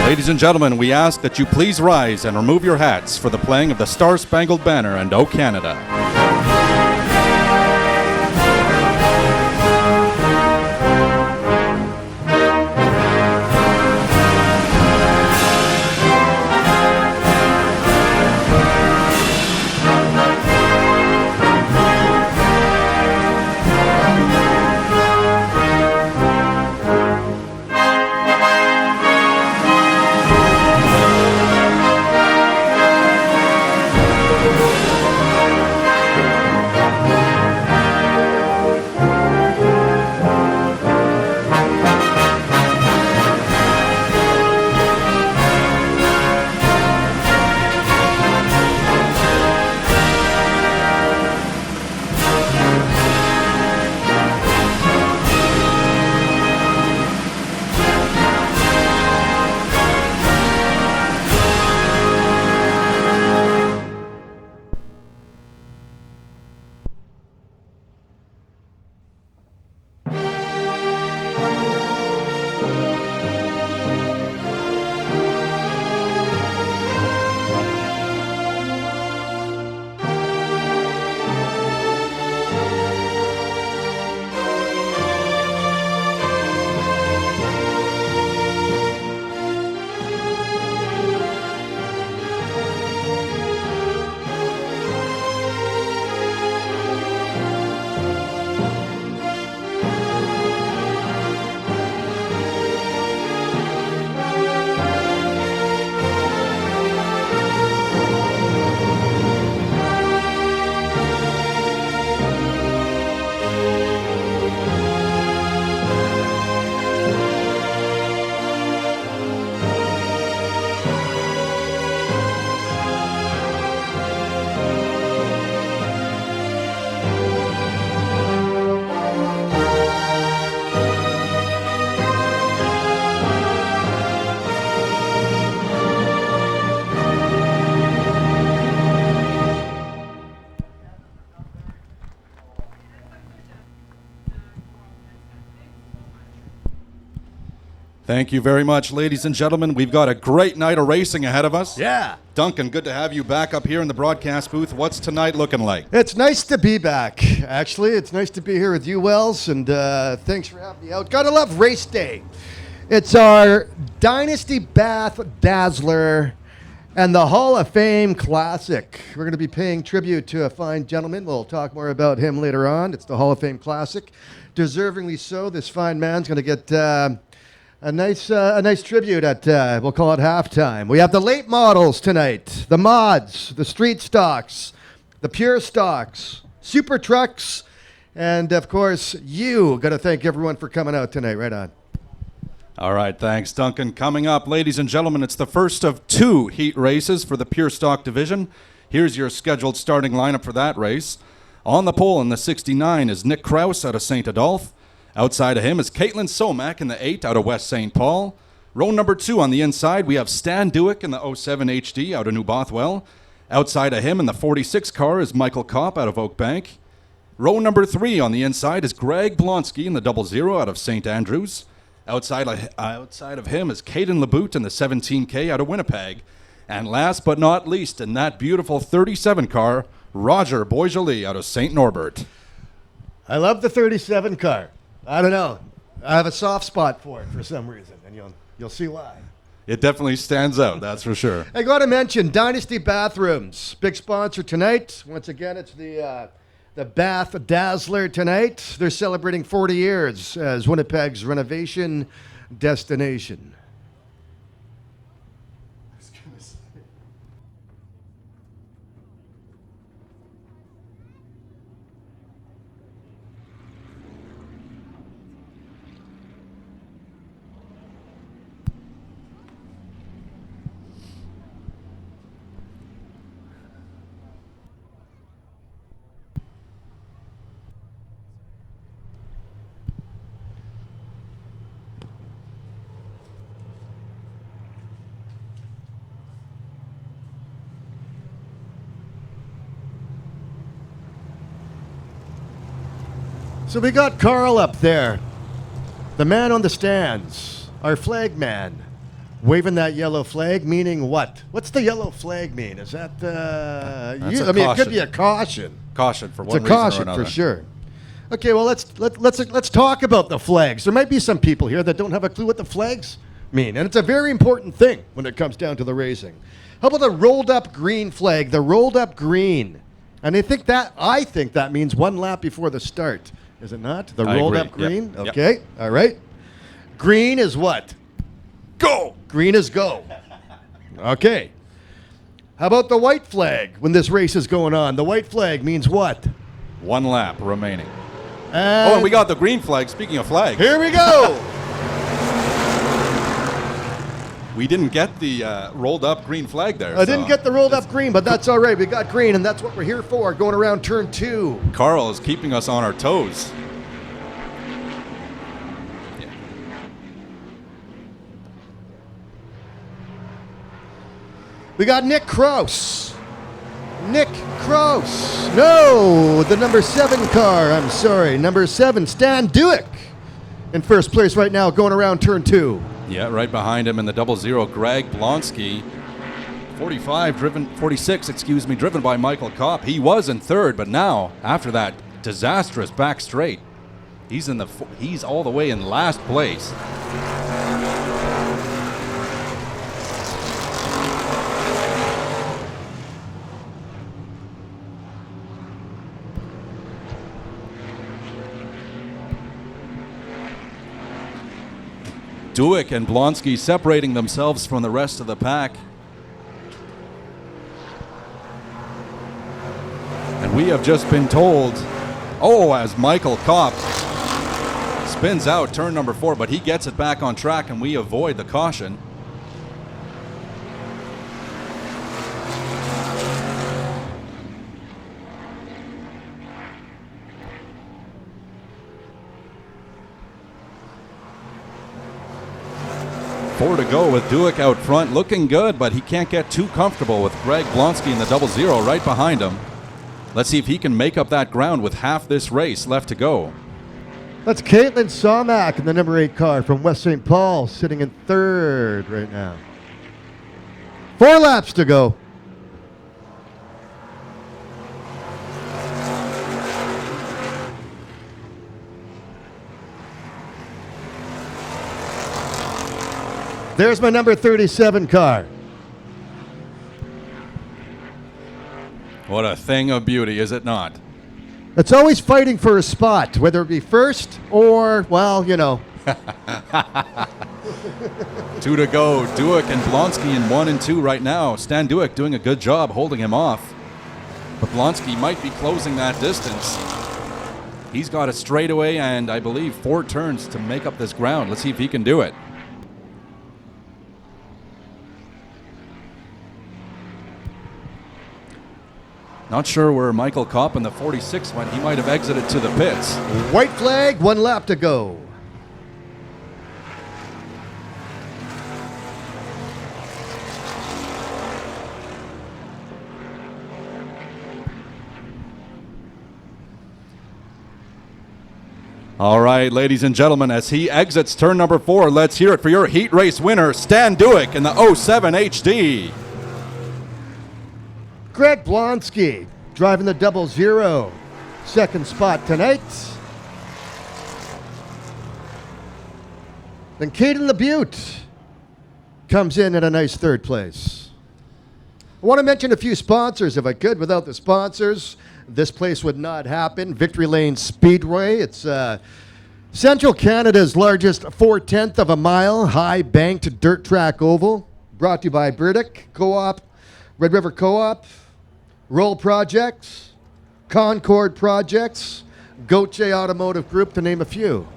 Ladies and gentlemen, we ask that you please rise and remove your hats for the playing of the Star-Spangled Banner and O Canada. Thank you very much, ladies and gentlemen. We've got a great night of racing ahead of us. Yeah. Duncan, good to have you back up here in the broadcast booth. What's tonight looking like? It's nice to be back, actually. It's nice to be here with you, Wells, and thanks for having me out. Gotta love race day. It's our Dynasty Bath Dazzler and the Hall of Fame Classic. We're going to be paying tribute to a fine gentleman. We'll talk more about him later on. It's the Hall of Fame Classic. Deservingly so. This fine man's going to get a nice tribute at, we'll call it halftime. We have the late models tonight, the mods, the street stocks, the pure stocks, super trucks, and of course, you. Got to thank everyone for coming out tonight. Right on. All right, thanks, Duncan. Coming up, ladies and gentlemen, it's the first of 2 heat races for the Pure Stock Division. Here's your scheduled starting lineup for that race. On the pole in the 69 is Nick Krause out of St. Adolphe. Outside of him is Caitlin Somack in the 8 out of West St. Paul. Row number 2 on the inside, we have Stan Dewick in the 07 HD out of New Bothwell. Outside of him in the 46 car is Michael Kopp out of Oak Bank. Row number 3 on the inside is Greg Blonsky in the 00 out of St. Andrews. Outside of him is Caden Laboute in the 17K out of Winnipeg. And last but not least, in that beautiful 37 car, Roger Boisjoli out of St. Norbert. I love the 37 car. I don't know. I have a soft spot for it for some reason, and you'll see why. It definitely stands out, that's for sure. I got to mention Dynasty Bathrooms, big sponsor tonight. Once again, it's the Bath Dazzler tonight. They're celebrating 40 years as Winnipeg's renovation destination. So we got Carl up there, the man on the stands, our flag man, Waving that yellow flag, meaning what? What's the yellow flag mean? Is that That's a I mean, it could caution. be a caution. Caution for It's one a reason or caution another. for sure. Okay, well let's talk about the flags. There might be some people here that don't have a clue what the flags mean, and it's a very important thing when it comes down to the racing. How about the rolled up green flag? The rolled up green, and I think that means one lap before the start. Is it not? The I rolled agree. up green. Yep. Okay, all right. Green is what? Go! Green is go. Okay. How about the white flag when this race is going on? The white flag means what? One lap remaining. And We got the green flag. Speaking of flags, here we go. we didn't get the rolled up green flag there. I didn't get the rolled up green, but that's all right. We got green, and that's what we're here for, going around turn 2. Carl is keeping us on our toes. We got Nick Kraus. Nick Kraus. No, the number 7 car. I'm sorry. Number 7, Stan Duick. In first place right now, going around turn 2. Yeah, right behind him in the 00, Greg Blonsky. 46, driven by Michael Kopp. He was in third, but now, after that disastrous back straight, he's all the way in last place. Duick and Blonsky separating themselves from the rest of the pack. And we have just been told, as Michael Kopp spins out turn number 4, but he gets it back on track and we avoid the caution. Four to go with Duick out front, looking good, but he can't get too comfortable with Greg Blonsky in the 00 right behind him. Let's see if he can make up that ground with half this race left to go. That's Caitlin Somack in the number 8 car from West St. Paul, sitting in third right now. 4 laps to go. There's my number 37 car. What a thing of beauty, is it not? It's always fighting for a spot, whether it be first or, well, you know. 2 to go. Duick and Blonsky in 1 and 2 right now. Stan Duick doing a good job holding him off. But Blonsky might be closing that distance. He's got a straightaway and I believe 4 turns to make up this ground. Let's see if he can do it. Not sure where Michael Kopp in the 46 went. He might have exited to the pits. White flag, 1 lap to go. All right, ladies and gentlemen, as he exits turn number 4, let's hear it for your heat race winner, Stan Duick in the 07 HD. Greg Blonsky driving the 00. Second spot tonight. Then Caden LeBute comes in at a nice third place. I want to mention a few sponsors if I could. Without the sponsors, this place would not happen. Victory Lane Speedway. It's Central Canada's largest 4/10 of a mile high banked dirt track oval. Brought to you by Burdick Co-op, Red River Co-op, Roll Projects, Concord Projects, Gauthier Automotive Group, to name a few.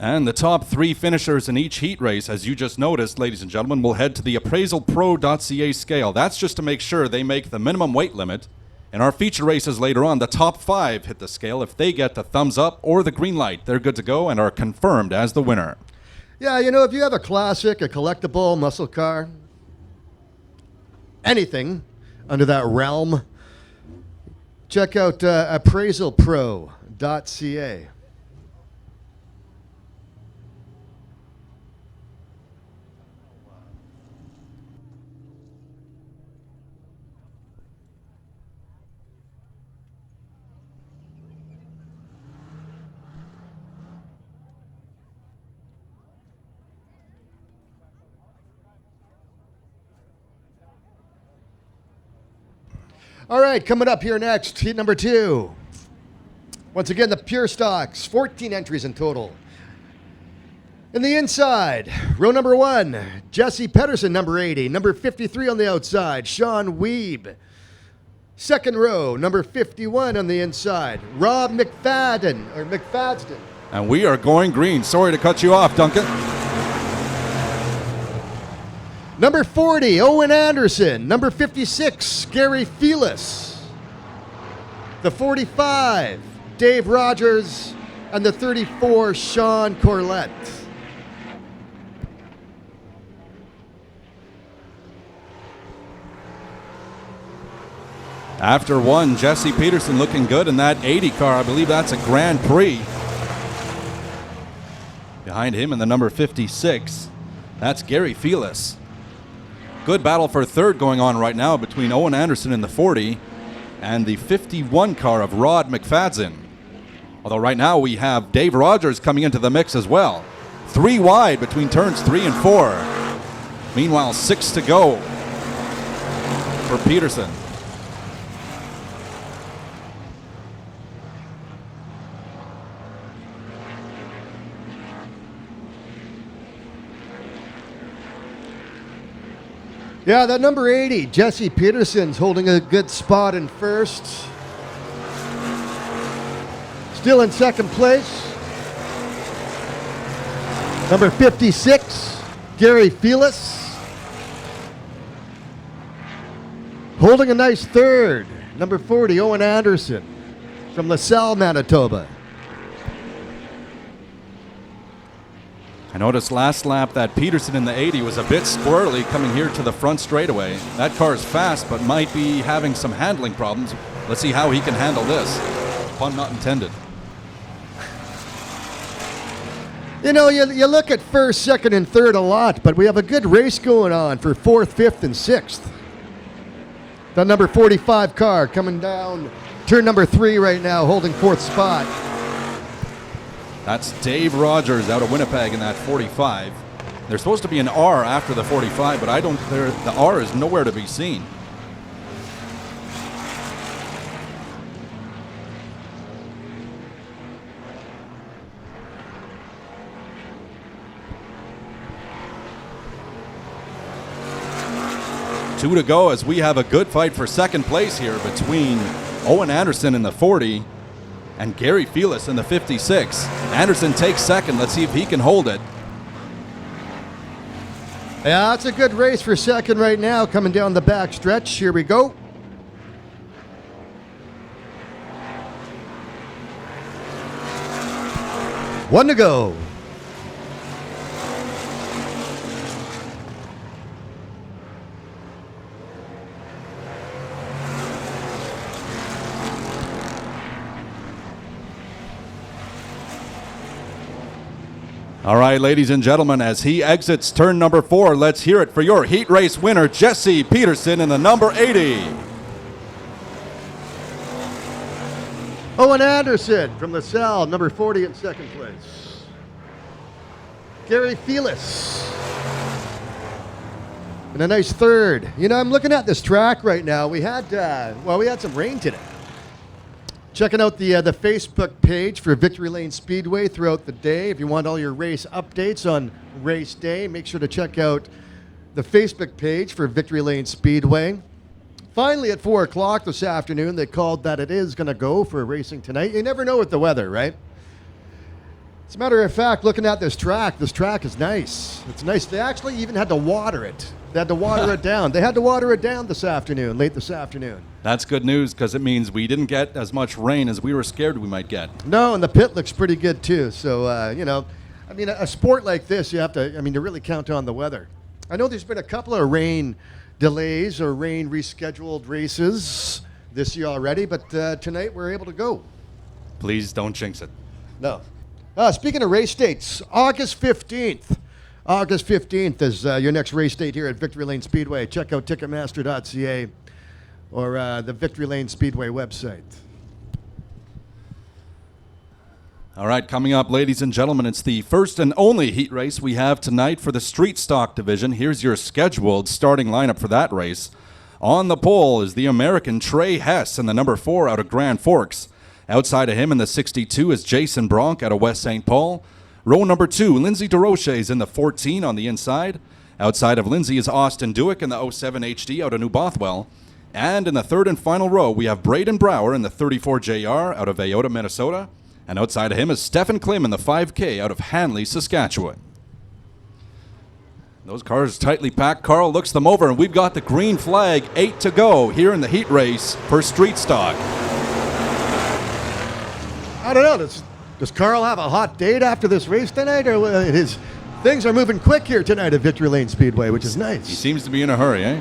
And the top 3 finishers in each heat race, as you just noticed, ladies and gentlemen, will head to the appraisalpro.ca scale. That's just to make sure they make the minimum weight limit. In our feature races later on, the top 5 hit the scale. If they get the thumbs up or the green light, they're good to go and are confirmed as the winner. Yeah, you know, if you have a classic, a collectible muscle car, anything under that realm, check out appraisalpro.ca. All right, coming up here next, heat number 2. Once again, the Pure Stocks, 14 entries in total. In the inside, row number 1, Jesse Pedersen, number 80. Number 53 on the outside, Sean Weeb. Second row, number 51 on the inside, Rob McFadden. And we are going green. Sorry to cut you off, Duncan. Number 40, Owen Anderson. Number 56, Gary Felis. The 45, Dave Rogers. And the 34, Sean Corlett. After one, Jesse Peterson looking good in that 80 car. I believe that's a Grand Prix. Behind him in the number 56, that's Gary Felis. Good battle for third going on right now between Owen Anderson in the 40 and the 51 car of Rod McFadden. Although right now we have Dave Rogers coming into the mix as well. 3 wide between turns 3 and 4. Meanwhile, 6 to go for Peterson. Yeah, that number 80, Jesse Peterson's holding a good spot in first. Still in second place. Number 56, Gary Felis. Holding a nice third, number 40, Owen Anderson from LaSalle, Manitoba. I noticed last lap that Peterson in the 80 was a bit squirrely coming here to the front straightaway. That car is fast, but might be having some handling problems. Let's see how he can handle this. Pun not intended. You know, you look at first, second, and third a lot, but we have a good race going on for fourth, fifth, and sixth. The number 45 car coming down turn number 3 right now, holding fourth spot. That's Dave Rogers out of Winnipeg in that 45. There's supposed to be an R after the 45, but the R is nowhere to be seen. Two to go as we have a good fight for second place here between Owen Anderson in the 40 and Gary Felis in the 56. Anderson takes second. Let's see if he can hold it. Yeah, it's a good race for second right now, coming down the back stretch. Here we go. One to go. All right, ladies and gentlemen, as he exits turn number 4, let's hear it for your heat race winner, Jesse Peterson in the number 80. Owen Anderson from LaSalle, number 40 in second place. Gary Felis in a nice third. You know, I'm looking at this track right now. We had some rain today. Checking out the Facebook page for Victory Lane Speedway throughout the day. If you want all your race updates on race day, make sure to check out the Facebook page for Victory Lane Speedway. Finally, at 4 o'clock this afternoon, they called that it is going to go for racing tonight. You never know with the weather, right? As a matter of fact, looking at this track is nice. It's nice. They actually even had to water it. They had to water it down. They had to water it down late this afternoon. That's good news because it means we didn't get as much rain as we were scared we might get. No, and the pit looks pretty good too. So, you know, I mean, a sport like this, you have to, to really count on the weather. I know there's been a couple of rain delays or rain rescheduled races this year already, but tonight we're able to go. Please don't jinx it. No. Speaking of race dates, August 15th. August 15th is your next race date here at Victory Lane Speedway. Check out Ticketmaster.ca or the Victory Lane Speedway website. All right, coming up, ladies and gentlemen, it's the first and only heat race we have tonight for the Street Stock Division. Here's your scheduled starting lineup for that race. On the pole is the American Trey Hess in the number 4 out of Grand Forks. Outside of him in the 62 is Jason Bronk out of West St. Paul. Row number 2, Lindsay DeRoche is in the 14 on the inside. Outside of Lindsay is Austin Dewick in the 07 HD out of New Bothwell. And in the third and final row, we have Braden Brower in the 34 JR out of Ayota, Minnesota. And outside of him is Stephen Klim in the 5K out of Hanley, Saskatchewan. Those cars tightly packed. Carl looks them over, and we've got the green flag, 8 to go here in the heat race for street stock. I don't know. Does Carl have a hot date after this race tonight, or his things are moving quick here tonight at Victory Lane Speedway, which is nice. He seems to be in a hurry, eh?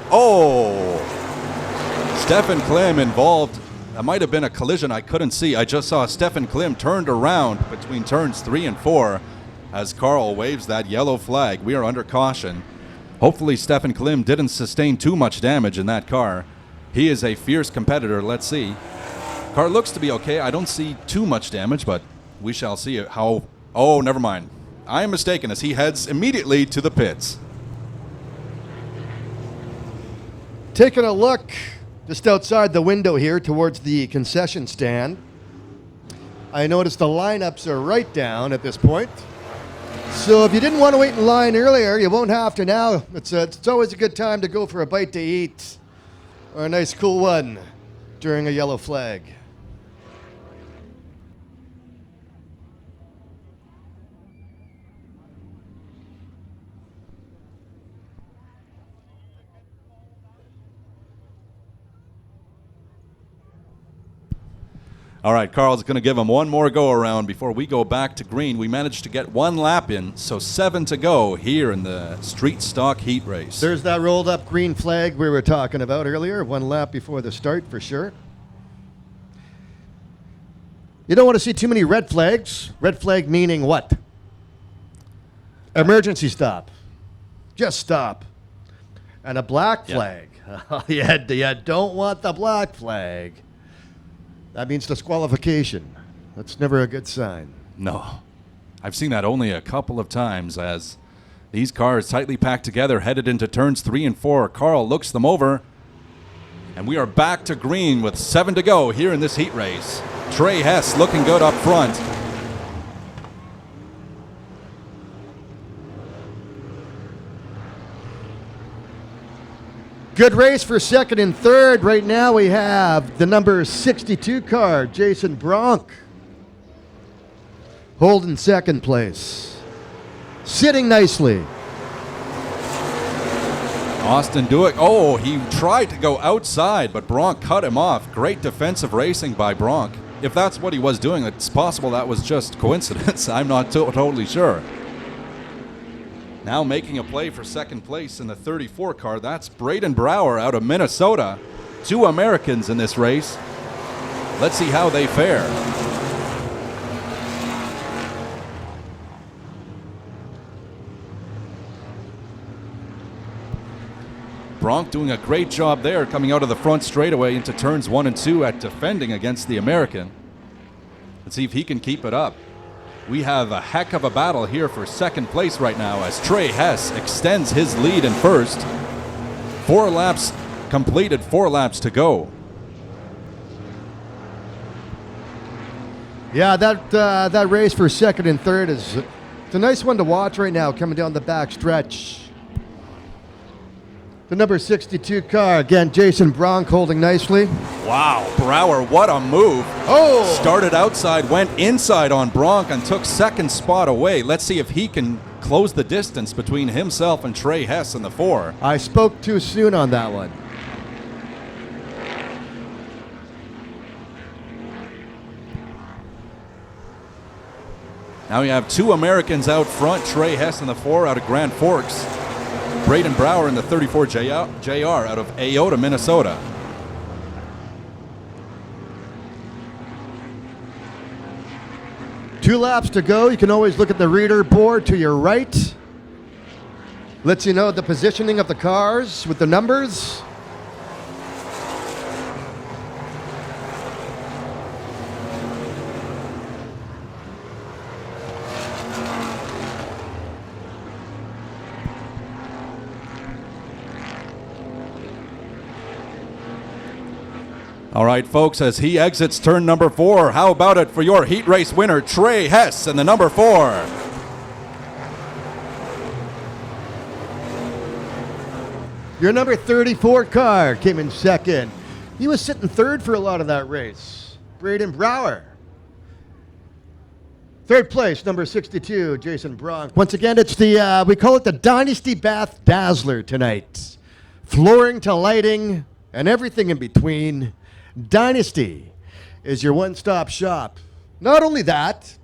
Oh! Stephen Klim involved. That might have been a collision I couldn't see. I just saw Stephen Klim turned around between turns 3 and 4 as Carl waves that yellow flag. We are under caution. Hopefully Stephen Klim didn't sustain too much damage in that car. He is a fierce competitor. Let's see. Car looks to be okay. I don't see too much damage, but we shall see how... Oh, never mind. I am mistaken as he heads immediately to the pits. Taking a look just outside the window here towards the concession stand. I noticed the lineups are right down at this point. So if you didn't want to wait in line earlier, you won't have to now. It's always a good time to go for a bite to eat or a nice cool one during a yellow flag. All right, Carl's going to give him one more go-around before we go back to green. We managed to get 1 lap in, so 7 to go here in the street stock heat race. There's that rolled up green flag we were talking about earlier, 1 lap before the start for sure. You don't want to see too many red flags. Red flag meaning what? Emergency stop. Just stop. And a black flag. Yeah. You don't want the black flag. That means disqualification. That's never a good sign. No. I've seen that only a couple of times as these cars tightly packed together headed into turns 3 and 4. Carl looks them over. And we are back to green with 7 to go here in this heat race. Trey Hess looking good up front. Good race for second and third. Right now we have the number 62 car, Jason Bronk, holding second place. Sitting nicely. Austin Dewick. Oh, he tried to go outside, but Bronk cut him off. Great defensive racing by Bronk. If that's what he was doing, it's possible that was just coincidence. I'm not totally sure. Now making a play for second place in the 34 car, that's Braden Brower out of Minnesota. 2 Americans in this race. Let's see how they fare. Bronk doing a great job there, coming out of the front straightaway into turns 1 and 2 at defending against the American. Let's see if he can keep it up. We have a heck of a battle here for second place right now as Trey Hess extends his lead in first. 4 laps completed, 4 laps to go. Yeah, that race for second and third it's a nice one to watch right now coming down the back stretch. The number 62 car, again, Jason Bronk holding nicely. Wow, Brower, what a move. Oh! Started outside, went inside on Bronk and took second spot away. Let's see if he can close the distance between himself and Trey Hess in the 4. I spoke too soon on that one. Now we have 2 Americans out front, Trey Hess in the 4 out of Grand Forks. Braden Brower in the 34 JR out of Ayota, Minnesota. Two laps to go. You can always look at the reader board to your right. Lets you know the positioning of the cars with the numbers. All right, folks, as he exits turn number 4, how about it for your heat race winner, Trey Hess, in the number 4. Your number 34 car came in second. He was sitting third for a lot of that race. Braden Brower. Third place, number 62, Jason Bronk. Once again, it's the, we call it the Dynasty Bath Dazzler tonight. Flooring to lighting and everything in between. Dynasty is your one-stop shop. Not only that,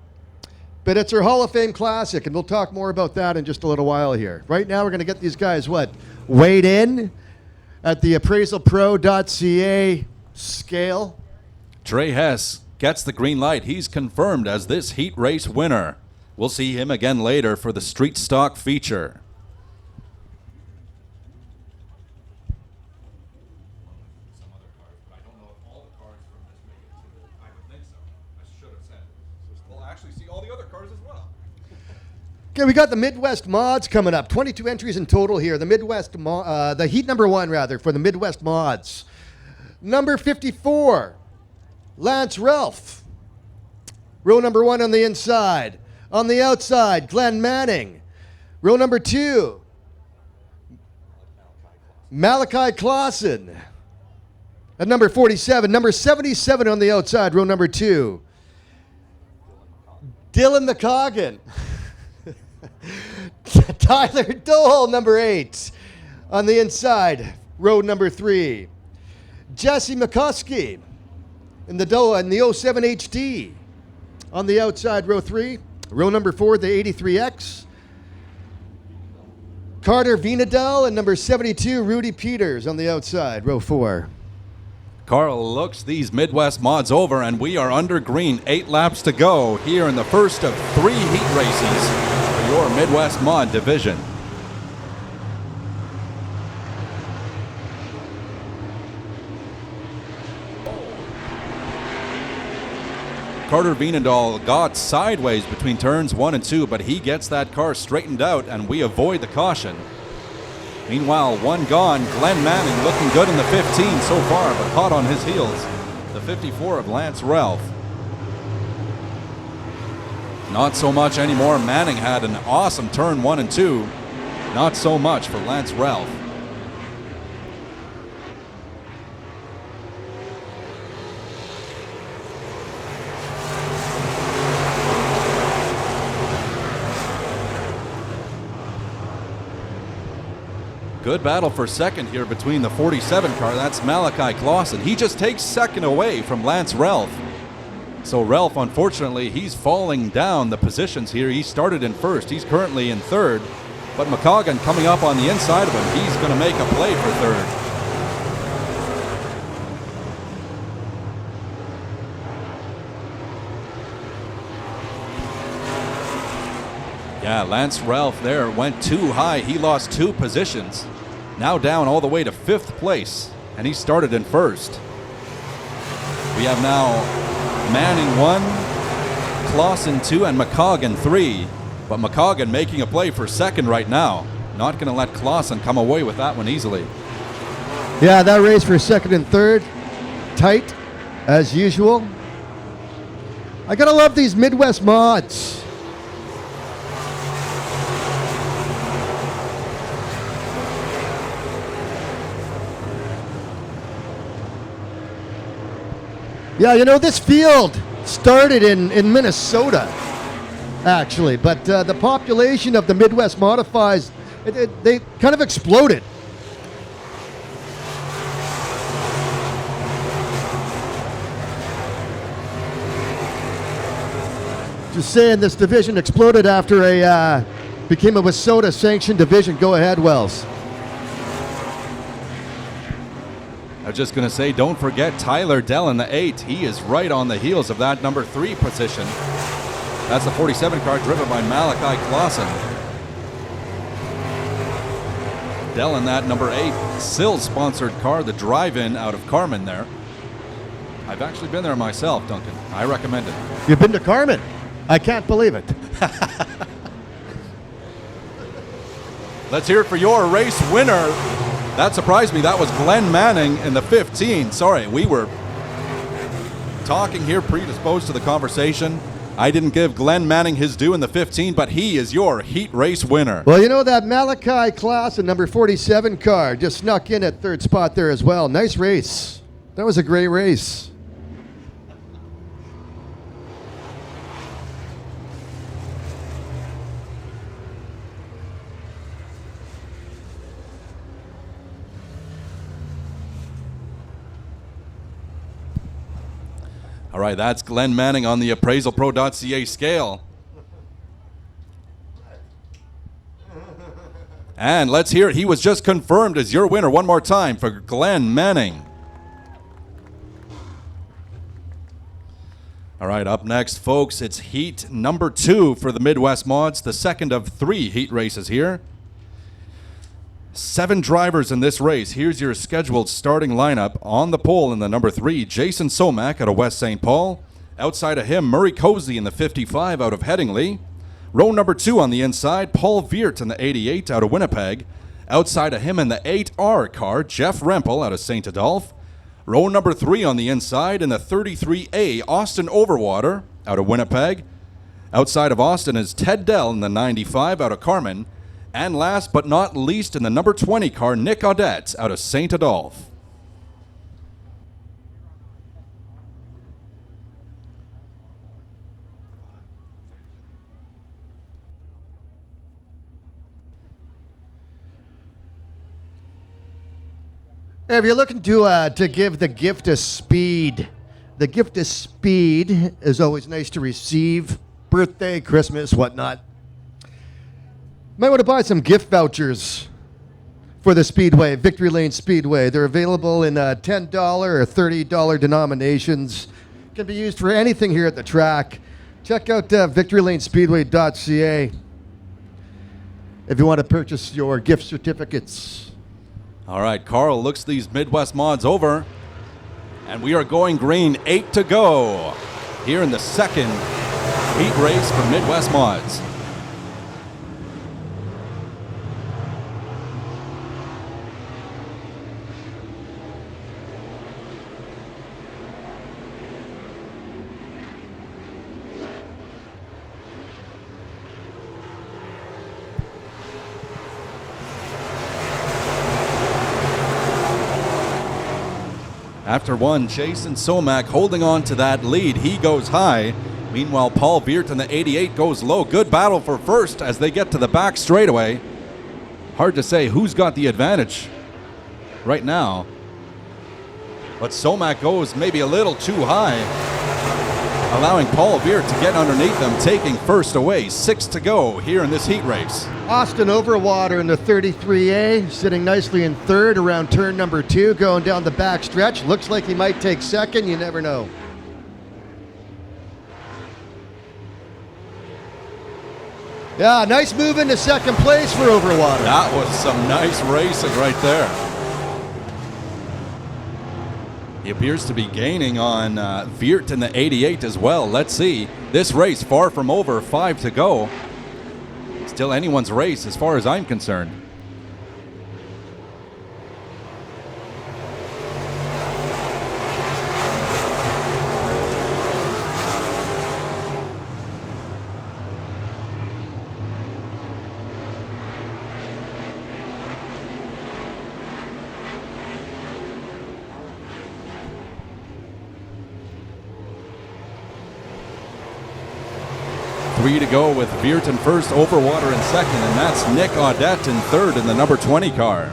but it's our Hall of Fame Classic, and we'll talk more about that in just a little while here. Right now, we're going to get these guys, weighed in at the appraisalpro.ca scale. Trey Hess gets the green light. He's confirmed as this heat race winner. We'll see him again later for the street stock feature. Okay, we got the Midwest Mods coming up. 22 entries in total here. The the heat number 1, rather, for the Midwest Mods. Number 54, Lance Ralph. Row number 1 on the inside. On the outside, Glenn Manning. Row number 2, Malachi Clausen. At number 47, number 77 on the outside, row number 2, Dylan McCoggan. Tyler Dole, number 8. On the inside, row number 3. Jesse McCuskey in the 07 HD. On the outside, row 3. Row number 4, the 83X. Carter Venadell and number 72, Rudy Peters on the outside, row 4. Carl looks these Midwest Mods over, and we are under green. 8 laps to go here in the first of 3 heat races for your Midwest Mod division. Carter Venadal got sideways between turns 1 and 2, but he gets that car straightened out, and we avoid the caution. Meanwhile, 1 gone. Glenn Manning looking good in the 15 so far, but hot on his heels. The 54 of Lance Ralph. Not so much anymore. Manning had an awesome turn 1 and 2. Not so much for Lance Ralph. Good battle for second here between the 47 car. That's Malachi Clausen. He just takes second away from Lance Ralph. So Ralph, unfortunately, he's falling down the positions here. He started in first. He's currently in third. But McCoggan coming up on the inside of him. He's going to make a play for third. Yeah, Lance Ralph there went too high. He lost 2 positions. Now down all the way to 5th place, and he started in first. We have now Manning 1, Clausen 2, and McCoggan 3. But McCoggan making a play for second right now. Not going to let Clausen come away with that one easily. Yeah, that race for second and third, tight as usual. I gotta love these Midwest Mods. Yeah, you know, this field started in Minnesota, actually, but the population of the Midwest Modifies, they kind of exploded. Just saying, this division exploded after became a Wissota-sanctioned division. Go ahead, Wells. I was just going to say, don't forget Tyler Dell in the 8. He is right on the heels of that number 3 position. That's the 47 car driven by Malachi Clausen. Dell in that number 8 Sills-sponsored car, the drive-in out of Carmen there. I've actually been there myself, Duncan. I recommend it. You've been to Carmen? I can't believe it. Let's hear it for your race winner. That surprised me. That was Glenn Manning in the 15. Sorry, we were talking here, predisposed to the conversation. I didn't give Glenn Manning his due in the 15, but he is your heat race winner. Well, you know, that Malachi class and number 47 car just snuck in at third spot there as well. Nice race. That was a great race. All right, that's Glenn Manning on the appraisalpro.ca scale. And let's hear it. He was just confirmed as your winner one more time for Glenn Manning. All right, up next, folks, it's heat number 2 for the Midwest Mods, the second of 3 heat races here. 7 drivers in this race. Here's your scheduled starting lineup. On the pole in the number 3, Jason Somack out of West St. Paul. Outside of him, Murray Cozy in the 55 out of Headingley. Row number 2 on the inside, Paul Veert in the 88 out of Winnipeg. Outside of him in the 8R car, Jeff Rempel out of St. Adolphe. Row number 3 on the inside in the 33A, Austin Overwater out of Winnipeg. Outside of Austin is Ted Dell in the 95 out of Carman. And last but not least in the number 20 car, Nick Audette out of St. Adolphe. If you're looking to give the gift of speed, the gift of speed is always nice to receive. Birthday, Christmas, whatnot. Might want to buy some gift vouchers for the Speedway, Victory Lane Speedway. They're available in $10 or $30 denominations. Can be used for anything here at the track. Check out victorylanespeedway.ca if you want to purchase your gift certificates. All right, Carl looks these Midwest Mods over, and we are going green, 8 to go here in the second heat race for Midwest Mods. After one, Jason Somack holding on to that lead. He goes high. Meanwhile, Paul Veert in the 88 goes low. Good battle for first as they get to the back straightaway. Hard to say who's got the advantage right now. But Somack goes maybe a little too high, allowing Paul Veert to get underneath them, taking first away. 6 to go here in this heat race. Austin Overwater in the 33A, sitting nicely in third around turn number 2, going down the back stretch. Looks like he might take second. You never know. Yeah, nice move into second place for Overwater. That was some nice racing right there. He appears to be gaining on Veert in the 88 as well. Let's see. This race far from over, 5 to go. Still anyone's race as far as I'm concerned. Three to go with Veert in first, Overwater in second, and that's Nick Audette in third in the number 20 car.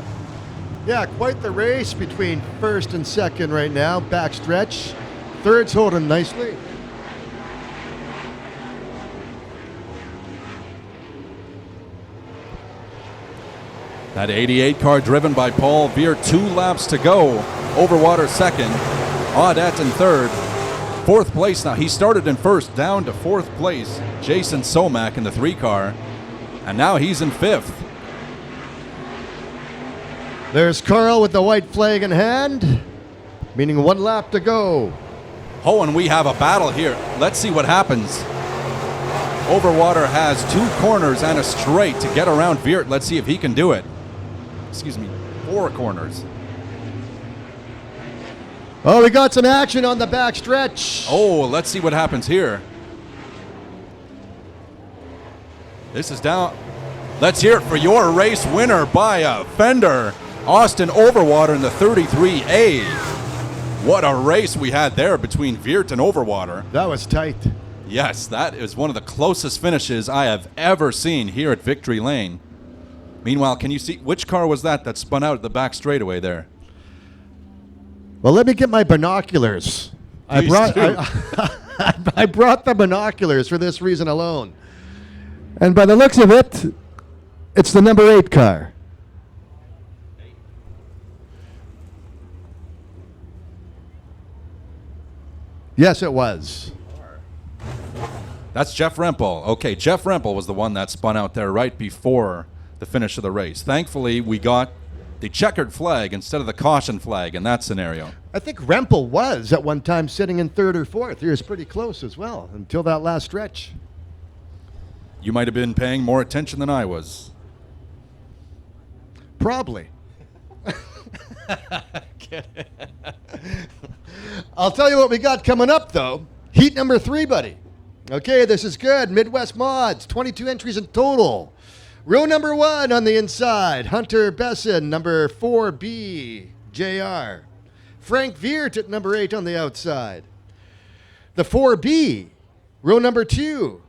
Yeah, quite the race between first and second right now. Back stretch. Third's holding nicely. That 88 car driven by Paul Veert, 2 laps to go. Overwater second, Audette in third. Fourth place now. He started in first, down to fourth place. Jason Somack in the 3 car. And now he's in fifth. There's Carl with the white flag in hand, meaning 1 lap to go. Oh, and we have a battle here. Let's see what happens. Overwater has 2 corners and a straight to get around Veert. Let's see if he can do it. Excuse me, 4 corners. Oh, we got some action on the back stretch. Oh, let's see what happens here. This is down. Let's hear it for your race winner by a fender, Austin Overwater in the 33A. What a race we had there between Veert and Overwater. That was tight. Yes, that is one of the closest finishes I have ever seen here at Victory Lane. Meanwhile, can you see, which car was that spun out at the back straightaway there? Well, let me get my binoculars. I brought the binoculars for this reason alone. And by the looks of it, it's the number 8 car. Yes, it was. That's Jeff Rempel. Okay, Jeff Rempel was the one that spun out there right before the finish of the race. Thankfully, we got the checkered flag instead of the caution flag in that scenario. I think Rempel was at one time sitting in 3rd or 4th. He was pretty close as well until that last stretch. You might have been paying more attention than I was. Probably. I'll tell you what we got coming up, though. Heat number 3, buddy. Okay, this is good. Midwest Mods, 22 entries in total. Row number 1 on the inside, Hunter Besson, number 4B, JR. Frank Veert at number 8 on the outside. The 4B, row number 2,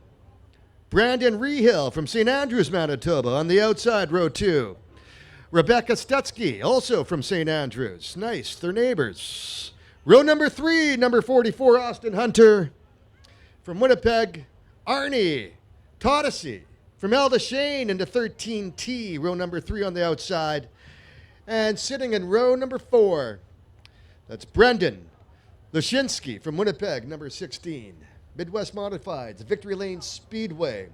Brandon Rehill from St. Andrews, Manitoba, on the outside, row 2. Rebecca Stutsky, also from St. Andrews. Nice, they're neighbors. Row number 3, number 44, Austin Hunter. From Winnipeg, Arnie Todesy. From Elda Shane into 13T, row number 3 on the outside. And sitting in row number 4, that's Brendan Lashinsky from Winnipeg, number 16. Midwest Modifieds, Victory Lane Speedway.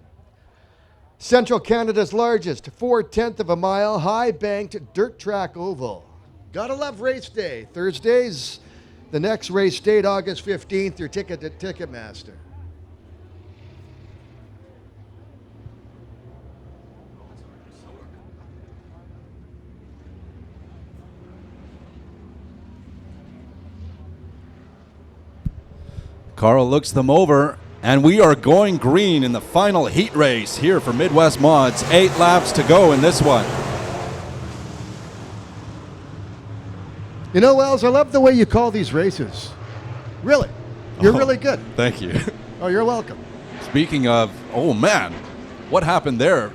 Central Canada's largest 4/10 of a mile high-banked dirt track oval. Gotta love race day. Thursdays, the next race date, August 15th, your ticket at Ticketmaster. Carl looks them over, and we are going green in the final heat race here for Midwest Mods. 8 laps to go in this one. You know, Wells, I love the way you call these races. Really. You're really good. Thank you. Oh, you're welcome. Speaking of, oh man, what happened there?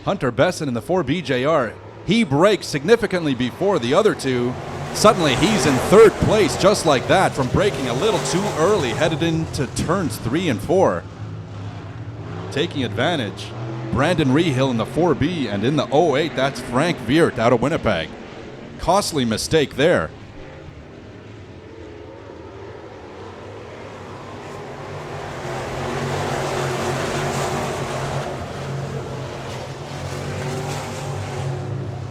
Hunter Besson in the 4BJR, he brakes significantly before the other two. Suddenly he's in 3rd place just like that from braking a little too early, headed into turns 3 and 4. Taking advantage. Brandon Rehill in the 4B, and in the 08, that's Frank Veert out of Winnipeg. Costly mistake there.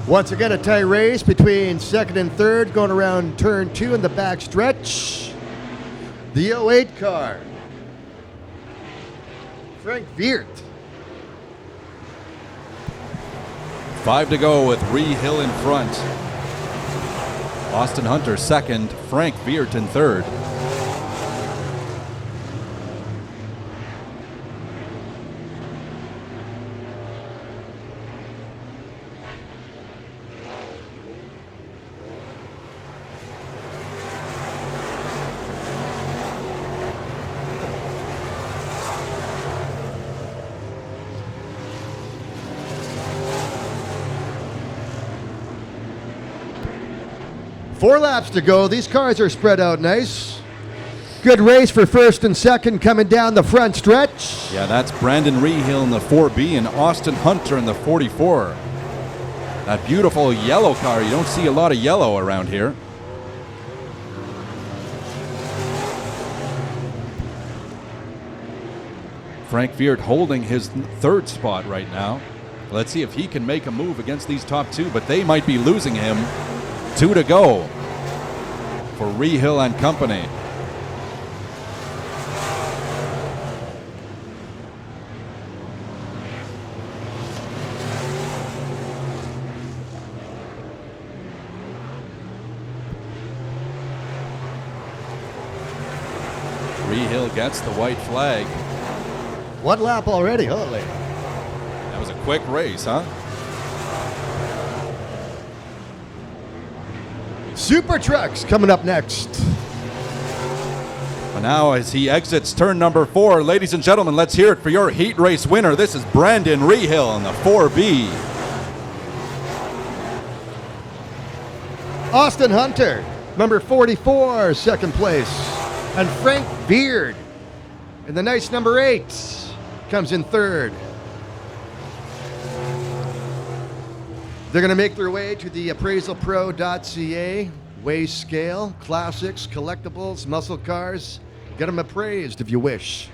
Once again, a tight race between 2nd and 3rd, going around turn 2 in the back stretch. The 08 car. Frank Veert. 5 to go with Rehill in front. Austin Hunter 2nd, Frank Veert in 3rd. Four laps to go. These cars are spread out nice. Good race for 1st and 2nd coming down the front stretch. Yeah, that's Brandon Rehill in the 4B and Austin Hunter in the 44. That beautiful yellow car. You don't see a lot of yellow around here. Frank Veert holding his 3rd spot right now. Let's see if he can make a move against these top 2, but they might be losing him. 2 to go for Rehill and company. Rehill gets the white flag. One lap already, holy. That was a quick race, huh? Super Trucks coming up next. But now as he exits turn number 4, ladies and gentlemen, let's hear it for your heat race winner. This is Brandon Rehill in the 4B. Austin Hunter, number 44, second place. And Frank Beard in the nice number 8 comes in third. They're going to make their way to the appraisalpro.ca weigh scale, classics, collectibles, muscle cars. Get them appraised if you wish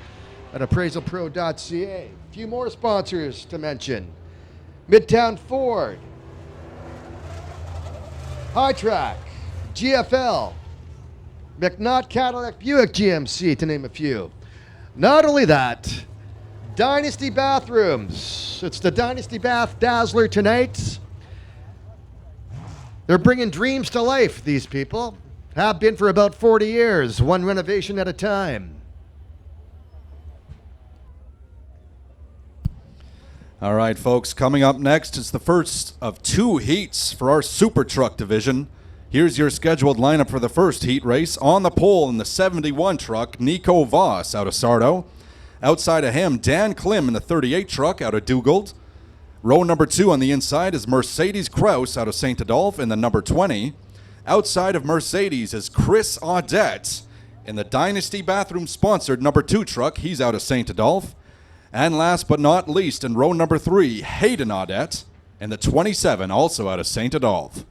at appraisalpro.ca. A few more sponsors to mention. Midtown Ford, High Track, GFL, McNaught Cadillac Buick GMC, to name a few. Not only that, Dynasty Bathrooms. It's the Dynasty Bath Dazzler tonight. They're bringing dreams to life, these people. Have been for about 40 years, one renovation at a time. All right, folks, coming up next is the first of 2 heats for our Super Truck division. Here's your scheduled lineup for the first heat race. On the pole in the 71 truck, Nico Voss out of Sardo. Outside of him, Dan Klim in the 38 truck out of Dugald. Row number 2 on the inside is Mercedes Kraus out of St. Adolphe in the number 20. Outside of Mercedes is Chris Audette in the Dynasty Bathroom sponsored number 2 truck. He's out of St. Adolphe. And last but not least, in row number 3, Hayden Audette in the 27, also out of St. Adolphe.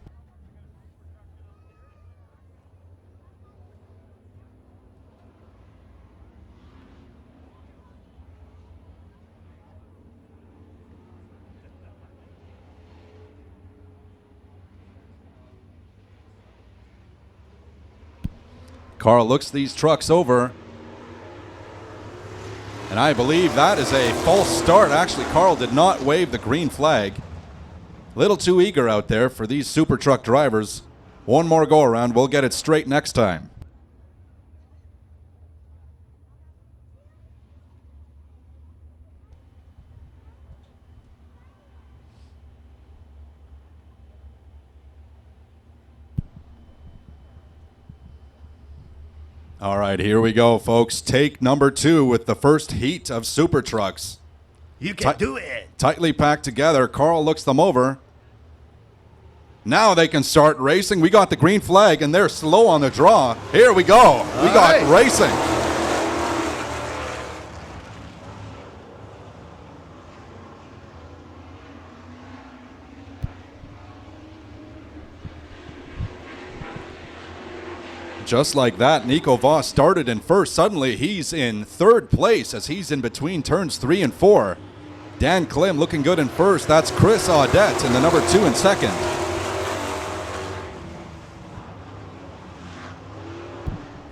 Carl looks these trucks over, and I believe that is a false start. Actually, Carl did not wave the green flag. A little too eager out there for these Super Truck drivers. One more go around. We'll get it straight next time. All right, here we go, folks. Take number 2 with the first heat of Super Trucks. You can do it. Tightly packed together. Carl looks them over. Now they can start racing. We got the green flag, and they're slow on the draw. Here we go. We got racing. Just like that, Nico Voss started in first. Suddenly, he's in third place as he's in between turns 3 and 4. Dan Klim looking good in first. That's Chris Audette in the number 2 and second.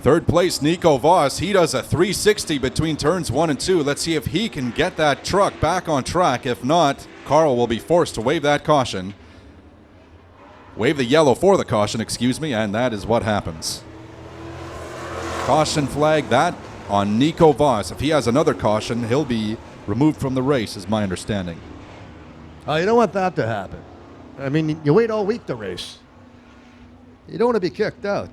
Third place, Nico Voss. He does a 360 between turns 1 and 2. Let's see if he can get that truck back on track. If not, Carl will be forced to wave that caution. Wave the yellow for the caution, excuse me, and that is what happens. Caution flag, that on Nico Voss. If he has another caution, he'll be removed from the race, is my understanding. Oh, you don't want that to happen. I mean, you wait all week to race. You don't want to be kicked out.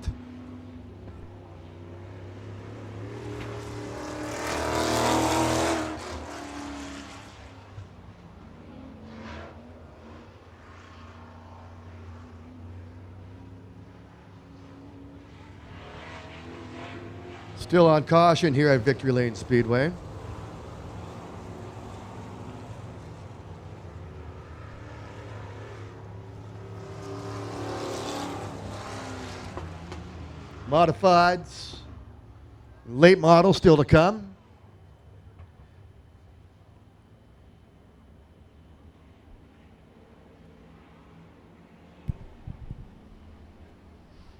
Still on caution here at Victory Lane Speedway. Modifieds, late model still to come.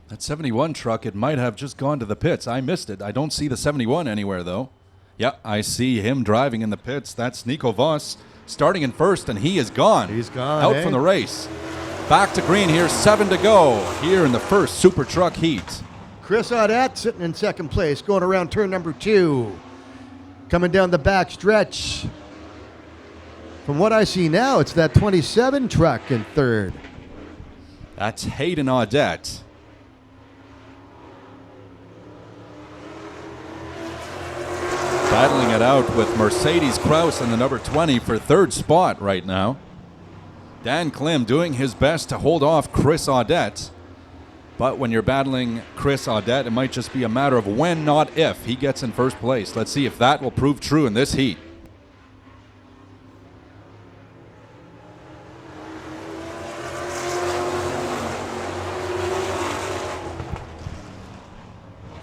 That 71 truck, it might have just gone to the pits. I missed it. I don't see the 71 anywhere, though. Yeah, I see him driving in the pits. That's Nico Voss starting in first, and he is gone. He's gone, Out from the race. Back to green here, 7 to go here in the first Super Truck heat. Chris Audette sitting in second place, going around turn number 2. Coming down the back stretch. From what I see now, it's that 27 truck in third. That's Hayden Audette. Battling it out with Mercedes Kraus in the number 20 for third spot right now. Dan Klim doing his best to hold off Chris Audette. But when you're battling Chris Audette, it might just be a matter of when, not if, he gets in first place. Let's see if that will prove true in this heat.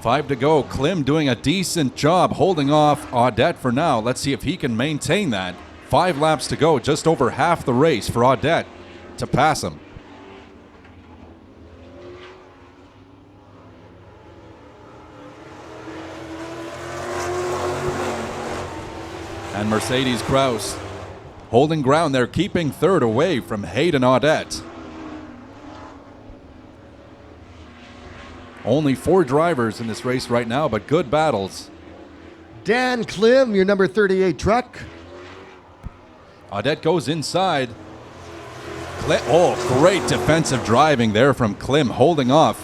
Five to go. Klim doing a decent job holding off Audette for now. Let's see if he can maintain that. 5 laps to go, just over half the race for Audette to pass him. And Mercedes Kraus holding ground there, keeping third away from Hayden Audette. Only 4 drivers in this race right now, but good battles. Dan Klim, your number 38 truck. Audette goes inside. Great defensive driving there from Klim, holding off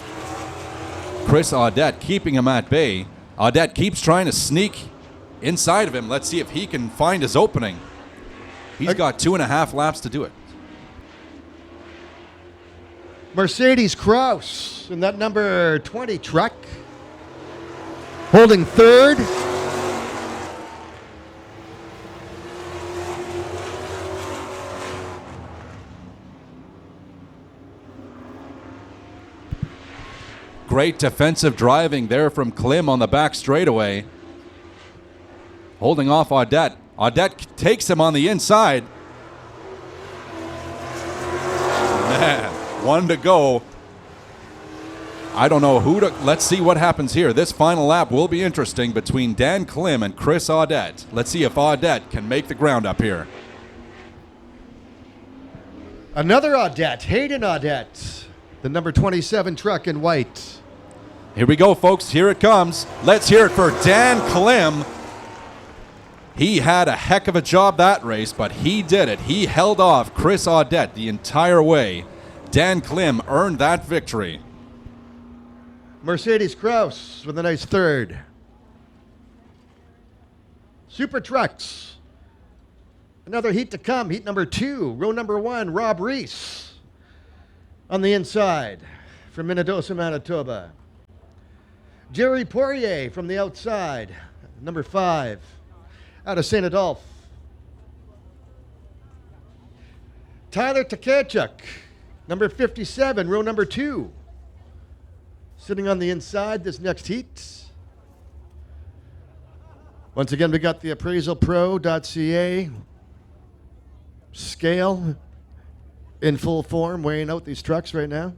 Chris Audette, keeping him at bay. Audette keeps trying to sneak inside of him. Let's see if he can find his opening. He's got 2.5 laps to do it. Mercedes Kraus in that number 20 truck. Holding third. Great defensive driving there from Klim on the back straightaway. Holding off Audette. Audette takes him on the inside. Man, 1 to go. I don't know who to... Let's see what happens here. This final lap will be interesting between Dan Klim and Chris Audette. Let's see if Audette can make the ground up here. Another Audette, Hayden Audette, the number 27 truck in white. Here we go, folks. Here it comes. Let's hear it for Dan Klim. He had a heck of a job that race, but he did it. He held off Chris Audette the entire way. Dan Klim earned that victory. Mercedes Kraus with a nice third. Super Trucks. Another heat to come. Heat number 2. Row number 1, Rob Reese. On the inside from Manitoba, Manitoba. Jerry Poirier from the outside. Number 5. Out of St. Adolphe. Tyler Tkachuk, number 57, row number 2. Sitting on the inside this next heat. Once again, we got the appraisalpro.ca scale in full form, weighing out these trucks right now.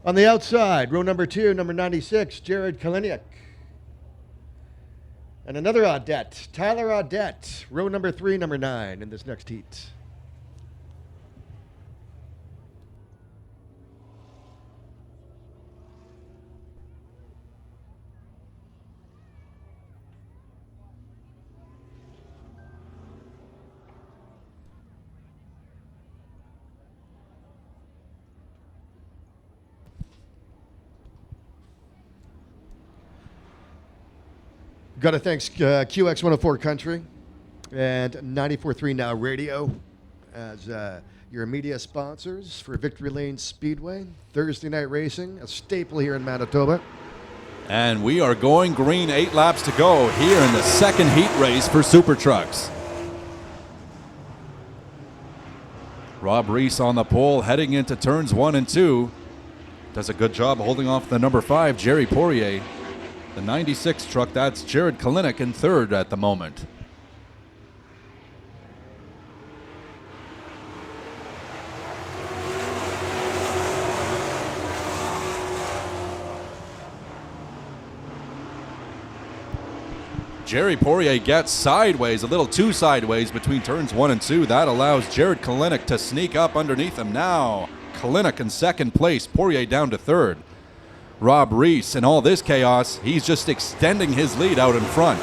On the outside, row number 2, number 96, Jared Kaliniak. And another Audette, Tyler Audette, row number 3, number 9 in this next heat. Got to thank QX 104 Country and 94.3 Now Radio as your media sponsors for Victory Lane Speedway. Thursday night racing, a staple here in Manitoba. And we are going green, 8 laps to go here in the second heat race for Super Trucks. Rob Reese on the pole heading into turns 1 and 2. Does a good job holding off the number 5, Jerry Poirier. The 96 truck, that's Jared Kaliniak in third at the moment. Jerry Poirier gets sideways, a little too sideways between turns 1 and 2. That allows Jared Kaliniak to sneak up underneath him. Now Kalinick in second place. Poirier down to third. Rob Reese, in all this chaos, he's just extending his lead out in front.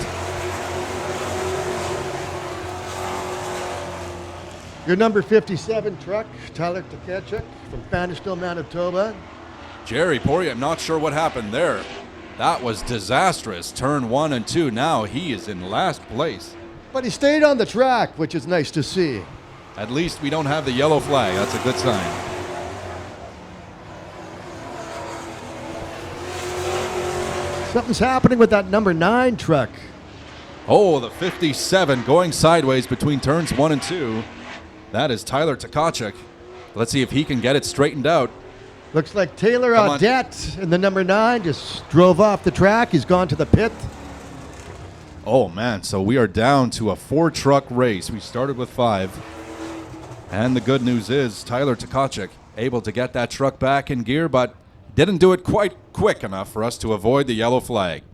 Your number 57 truck, Tyler Tkachuk from Manitoba, Manitoba. Jerry Poirier, I'm not sure what happened there. That was disastrous. Turn 1 and 2. Now he is in last place. But he stayed on the track, which is nice to see. At least we don't have the yellow flag. That's a good sign. Something's happening with that number 9 truck. Oh, the 57 going sideways between turns 1 and 2. That is Tyler Tkachuk. Let's see if he can get it straightened out. Looks like Taylor Audette in the number 9 just drove off the track. He's gone to the pit. Oh, man. So we are down to a 4-truck race. We started with 5. And the good news is Tyler Tkachuk able to get that truck back in gear, but didn't do it quite quick enough for us to avoid the yellow flag.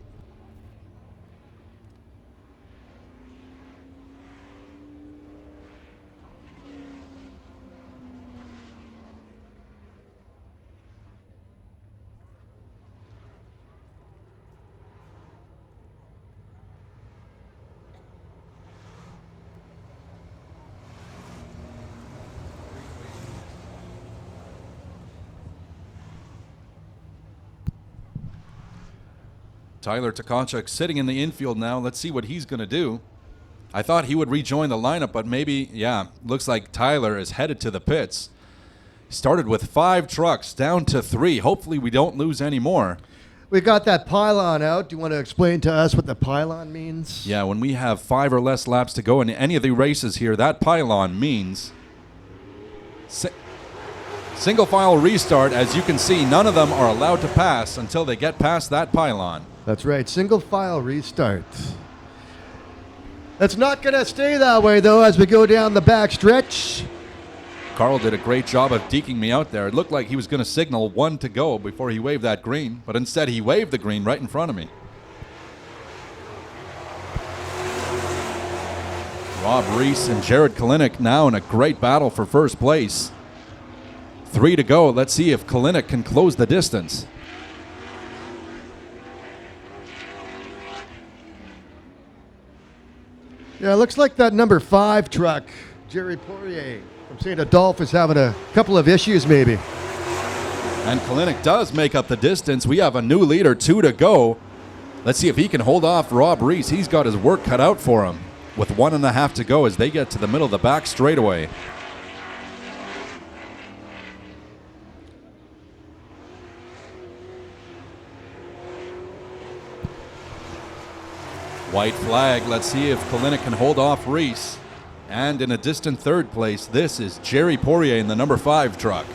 Tyler Tkachuk sitting in the infield now. Let's see what he's going to do. I thought he would rejoin the lineup, but maybe, looks like Tyler is headed to the pits. Started with 5 trucks, down to 3. Hopefully we don't lose any more. We got that pylon out. Do you want to explain to us what the pylon means? Yeah, when we have 5 or less laps to go in any of the races here, that pylon means single file restart. As you can see, none of them are allowed to pass until they get past that pylon. That's right, single file restart. It's not going to stay that way, though, as we go down the back stretch. Carl did a great job of deking me out there. It looked like he was going to signal 1 to go before he waved that green, but instead he waved the green right in front of me. Rob Reese and Jared Kalinick now in a great battle for first place. 3 to go. Let's see if Kalinick can close the distance. Yeah, it looks like that number 5 truck, Jerry Poirier from St. Adolphe, is having a couple of issues maybe. And Kalinick does make up the distance. We have a new leader, 2 to go. Let's see if he can hold off Rob Reese. He's got his work cut out for him with 1.5 to go as they get to the middle of the back straightaway. White flag. Let's see if Kalinick can hold off Reese. And in a distant third place, this is Jerry Poirier in the number 5 truck.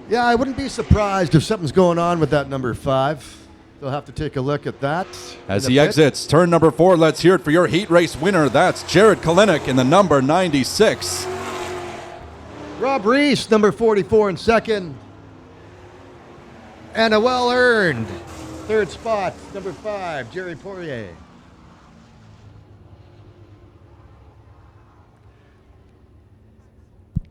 Yeah, I wouldn't be surprised if something's going on with that number 5. They'll have to take a look at that. As he exits turn number 4, let's hear it for your heat race winner. That's Jared Kalinick in the number 96. Rob Reese, number 44 in second. And a well-earned third spot, number 5, Jerry Poirier.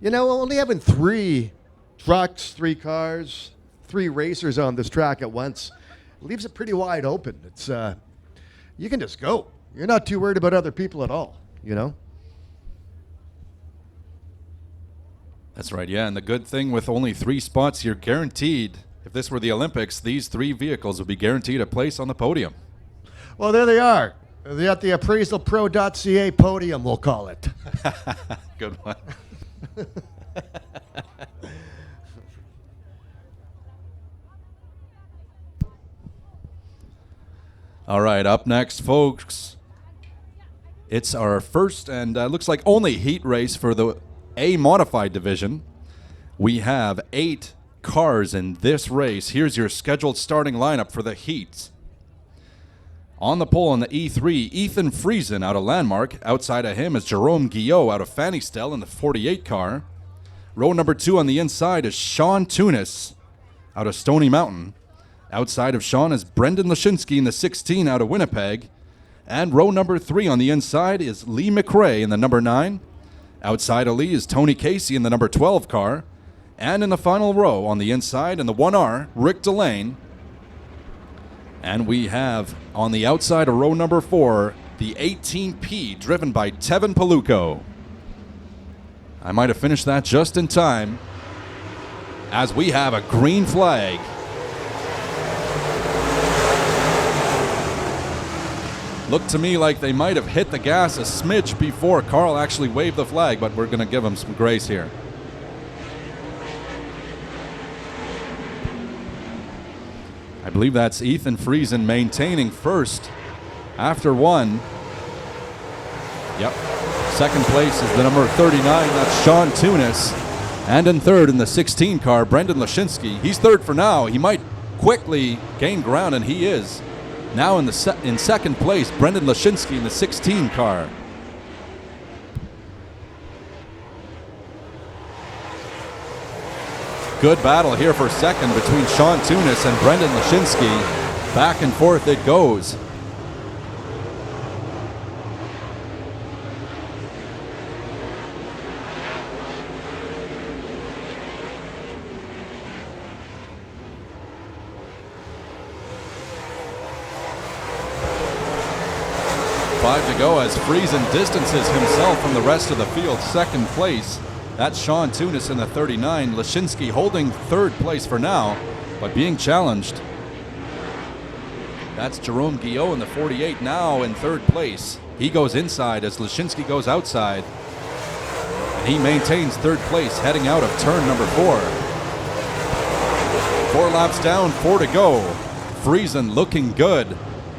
You know, only having 3 trucks, 3 cars, 3 racers on this track at once leaves it pretty wide open. It's you can just go. You're not too worried about other people at all, you know? That's right, yeah. And the good thing with only 3 spots, you're guaranteed. If this were the Olympics, these 3 vehicles would be guaranteed a place on the podium. Well, there they are. They're at the appraisalpro.ca podium, we'll call it. Good one. All right, up next, folks. It's our first and looks like only heat race for the A modified division. We have 8 cars in this race. Here's your scheduled starting lineup for the heats. On the pole in the E3, Ethan Friesen out of Landmark. Outside of him is Jerome Guillot out of Fanny-Stell in the 48 car. Row number 2 on the inside is Sean Tunis out of Stony Mountain. Outside of Sean is Brendan Lashinsky in the 16 out of Winnipeg. And row number 3 on the inside is Lee McRae in the number 9. Outside of Lee is Tony Casey in the number 12 car. And in the final row on the inside in the 1R, Rick Delane. And we have on the outside of row number 4, the 18P driven by Tevin Paluco. I might have finished that just in time as we have a green flag. Looked to me like they might have hit the gas a smidge before Carl actually waved the flag, but we're going to give him some grace here. I believe that's Ethan Friesen maintaining first after one. Yep. Second place is the number 39. That's Sean Tunis. And in third in the 16 car, Brendan Lashinsky. He's third for now. He might quickly gain ground, and he is. Now in second place, Brendan Lashinsky in the 16 car. Good battle here for second between Sean Tunis and Brendan Lashinsky. Back and forth it goes. Five to go as Friesen distances himself from the rest of the field. Second place, that's Sean Tunis in the 39. Lashinsky holding third place for now, but being challenged. That's Jerome Guillot in the 48 now in third place. He goes inside as Lashinsky goes outside. And he maintains third place heading out of turn number 4. 4 laps down, 4 to go. Friesen looking good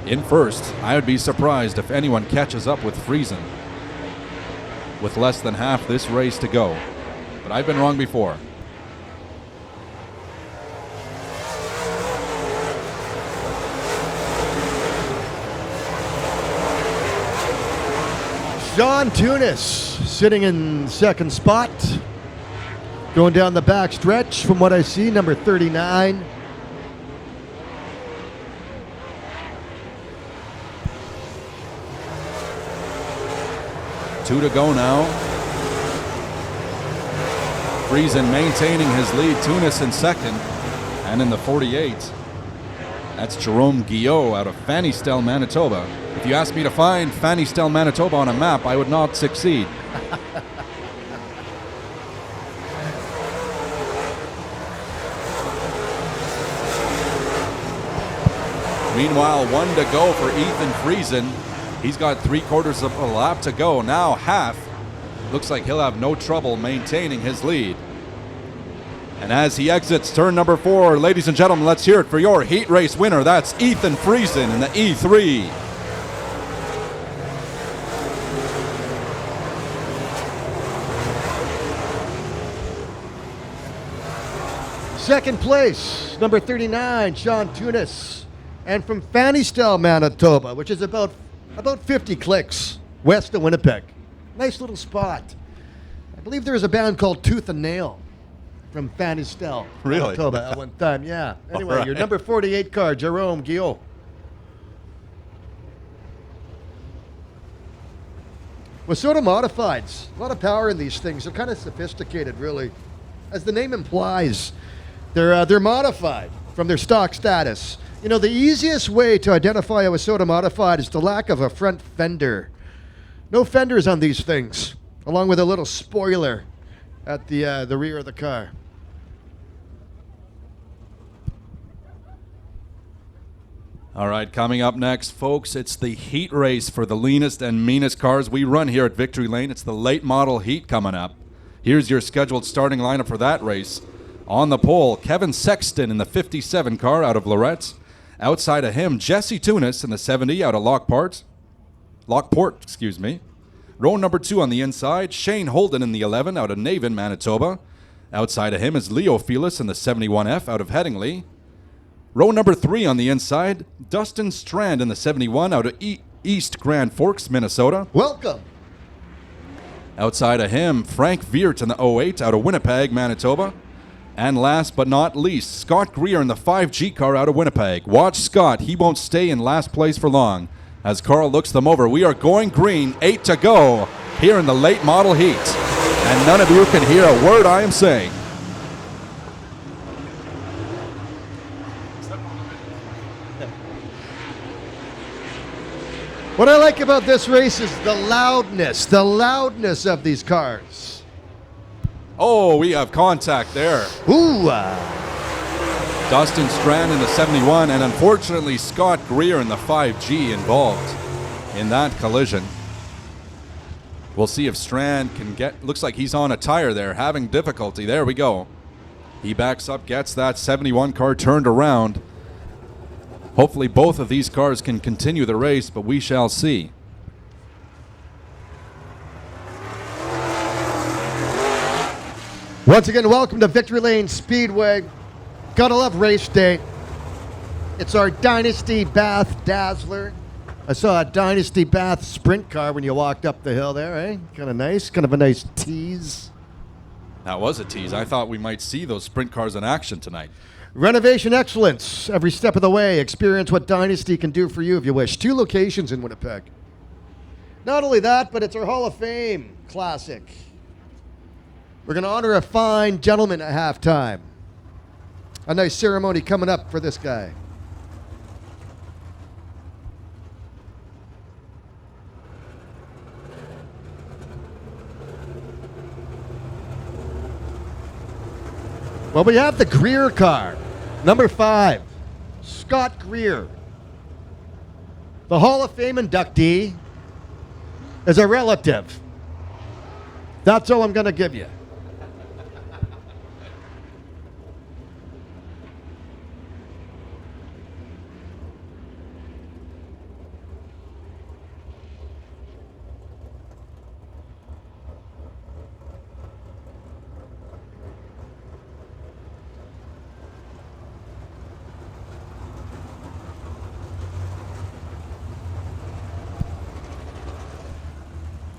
in first. I would be surprised if anyone catches up with Friesen with less than half this race to go. But I've been wrong before. Sean Tunis sitting in second spot. Going down the back stretch from what I see, number 39. Two to go now. Friesen maintaining his lead. Tunis in second. And in the 48, that's Jerome Guillot out of Fanny-Stell, Manitoba. If you asked me to find Fanny-Stell, Manitoba on a map, I would not succeed. Meanwhile, 1 to go for Ethan Friesen. He's got 3/4 of a lap to go. Now half. Looks like he'll have no trouble maintaining his lead. And as he exits turn number 4, ladies and gentlemen, let's hear it for your heat race winner. That's Ethan Friesen in the E3. Second place, number 39, Sean Tunis. And from Fanny-Stell, Manitoba, which is about 50 clicks west of Winnipeg. Nice little spot. I believe there was a band called Tooth and Nail from Fanny-Stell, Really? Manitoba at one time, yeah. Anyway, All your right. number 48 car, Jerome Guillot. Wasota Modifieds, a lot of power in these things. They're kind of sophisticated, really. As the name implies, they're modified from their stock status. You know, the easiest way to identify a Wasota Modified is the lack of a front fender. No fenders on these things, along with a little spoiler at the rear of the car. All right, coming up next, folks, it's the heat race for the leanest and meanest cars we run here at Victory Lane. It's the late model heat coming up. Here's your scheduled starting lineup for that race. On the pole, Kevin Sexton in the 57 car out of Lorette. Outside of him, Jesse Tunis in the 70 out of Lockport. Row number 2 on the inside, Shane Holden in the 11 out of Navan, Manitoba. Outside of him is Leo Felis in the 71F out of Headingley. Row number 3 on the inside, Dustin Strand in the 71 out of East Grand Forks, Minnesota. Welcome. Outside of him, Frank Veert in the 08 out of Winnipeg, Manitoba. And last but not least, Scott Greer in the 5G car out of Winnipeg. Watch Scott. He won't stay in last place for long. as Carl looks them over. We are going green, 8 to go here in the late model heat. And none of you can hear a word I am saying. What I like about this race is the loudness of these cars. Oh, we have contact there. Ooh. Dustin Strand in the 71, and unfortunately Scott Greer in the 5G involved in that collision. We'll see if Strand can get, looks like he's on a tire there, having difficulty. There we go. He backs up, gets that 71 car turned around. Hopefully both of these cars can continue the race, but we shall see. Once again, welcome to Victory Lane Speedway. Gotta love race day. It's our Dynasty Bath Dazzler. I saw a Dynasty Bath sprint car when you walked up the hill there, eh? Kind of nice, kind of a nice tease. That was a tease. I thought we might see those sprint cars in action tonight. Renovation excellence every step of the way. Experience what Dynasty can do for you if you wish. 2 locations in Winnipeg. Not only that, but it's our Hall of Fame classic. We're going to honor a fine gentleman at halftime. A nice ceremony coming up for this guy. Well, we have the Greer car, number 5, Scott Greer. The Hall of Fame inductee is a relative. That's all I'm going to give you.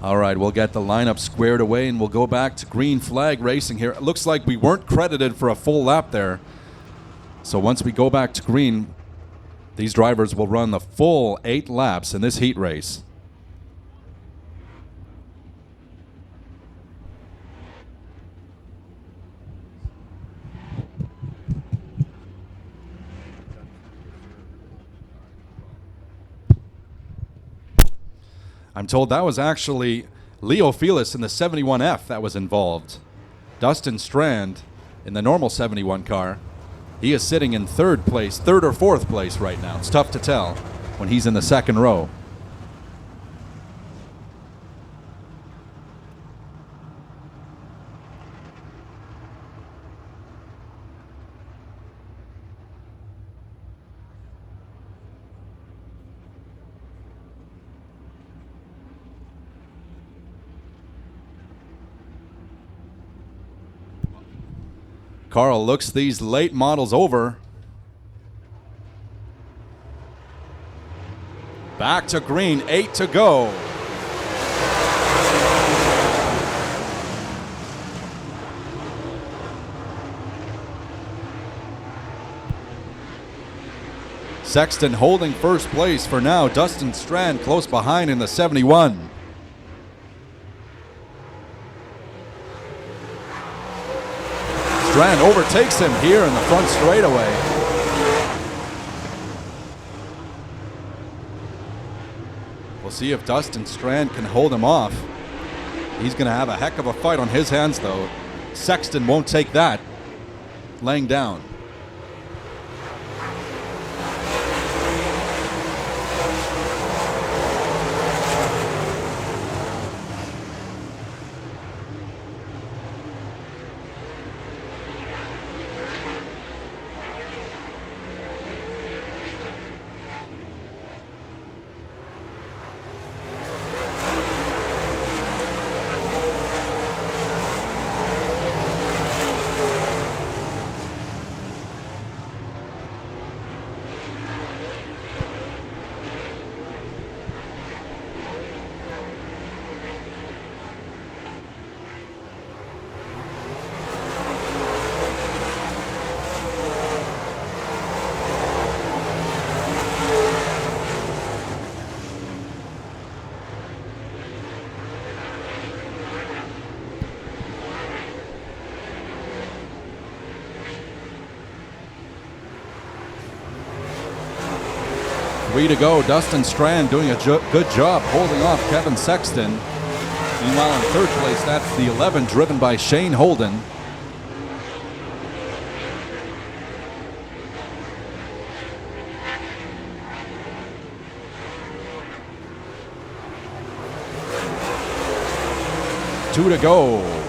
All right, we'll get the lineup squared away and we'll go back to green flag racing here. It looks like we weren't credited for a full lap there. So once we go back to green, these drivers will run the full 8 laps in this heat race. I'm told that was actually Leo Felix in the 71F that was involved. Dustin Strand in the normal 71 car. He is sitting in 3rd place, 3rd or 4th place right now. It's tough to tell when he's in the 2nd row. Carl looks these late models over. Back to green, 8 to go. Sexton holding first place for now. Dustin Strand close behind in the 71. Strand overtakes him here in the front straightaway. We'll see if Dustin Strand can hold him off. He's going to have a heck of a fight on his hands, though. Sexton won't take that. Laying down. 3 to go. Dustin Strand doing a good job holding off Kevin Sexton. Meanwhile, in third place, that's the 11 driven by Shane Holden. Two to go.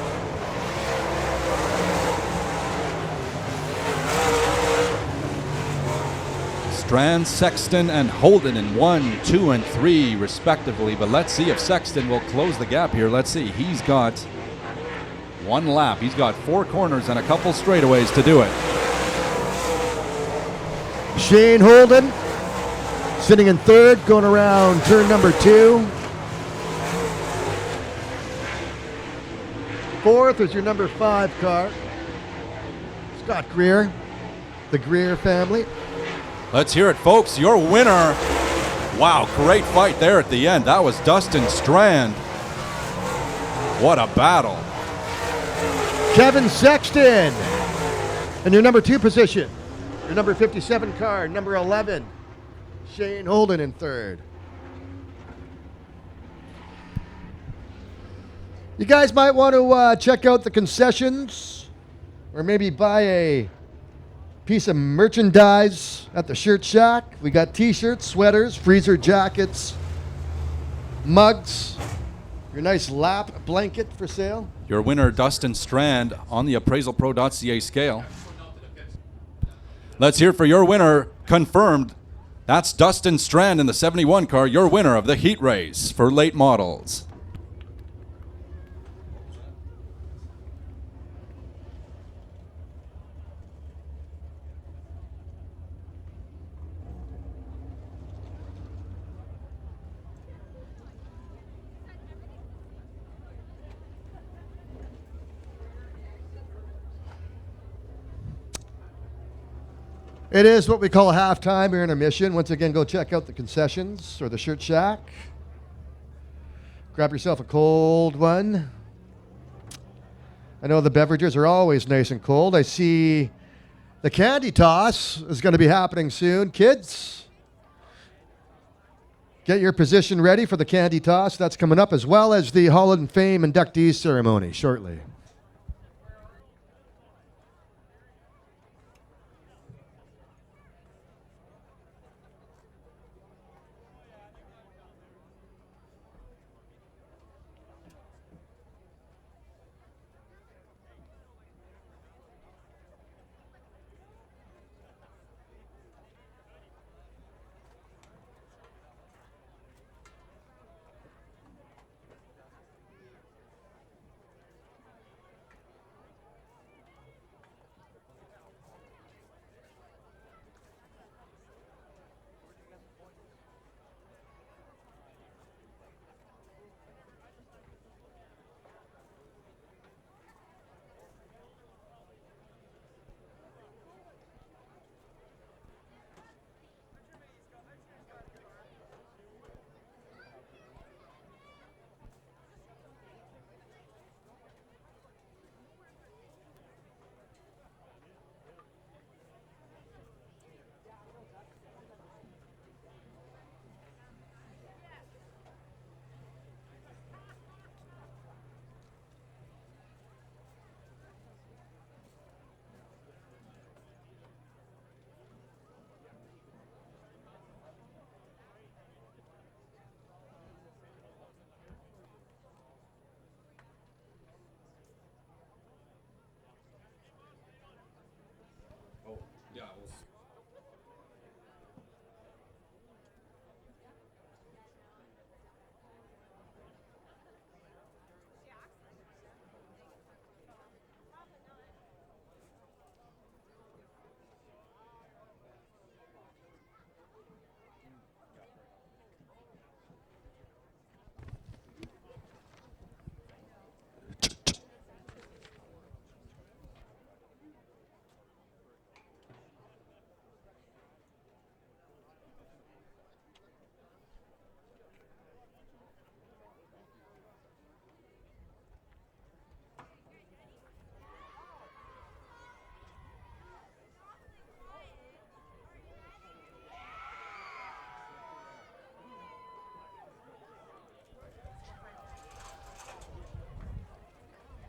Strand, Sexton, and Holden in 1, 2, and 3, respectively. But let's see if Sexton will close the gap here. Let's see. He's got one lap. He's got 4 corners and a couple straightaways to do it. Shane Holden sitting in third, going around turn number 2. Fourth is your number 5 car, Scott Greer, the Greer family. Let's hear it, folks. Your winner. Wow, great fight there at the end. That was Dustin Strand. What a battle. Kevin Sexton in your number 2 position. Your number 57 car, number 11, Shane Holden in third. You guys might want to check out the concessions or maybe buy a piece of merchandise at the Shirt Shack. We got t-shirts, sweaters, freezer jackets, mugs, your nice lap blanket for sale. Your winner, Dustin Strand, on the appraisalpro.ca scale. Let's hear for your winner, confirmed. That's Dustin Strand in the 71 car, your winner of the heat race for late models. It is what we call halftime or intermission. Once again, go check out the concessions or the Shirt Shack. Grab yourself a cold one. I know the beverages are always nice and cold. I see the candy toss is going to be happening soon. Kids, get your position ready for the candy toss. That's coming up, as well as the Hall of Fame inductees ceremony shortly.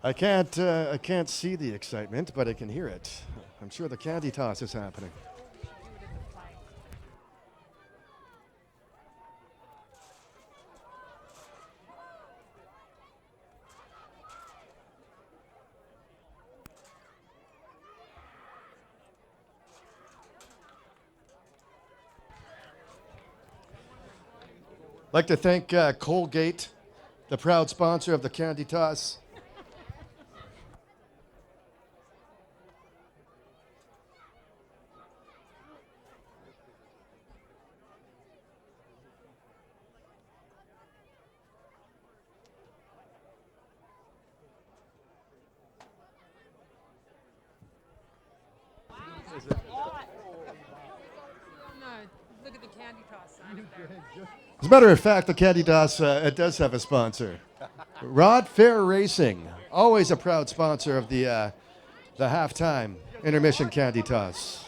I can't see the excitement, but I can hear it. I'm sure the candy toss is happening. I'd like to thank Colgate, the proud sponsor of the candy toss. No, look at the candy toss sign up there. As a matter of fact, the candy toss, it does have a sponsor. Rod Fair Racing, always a proud sponsor of the halftime intermission candy toss.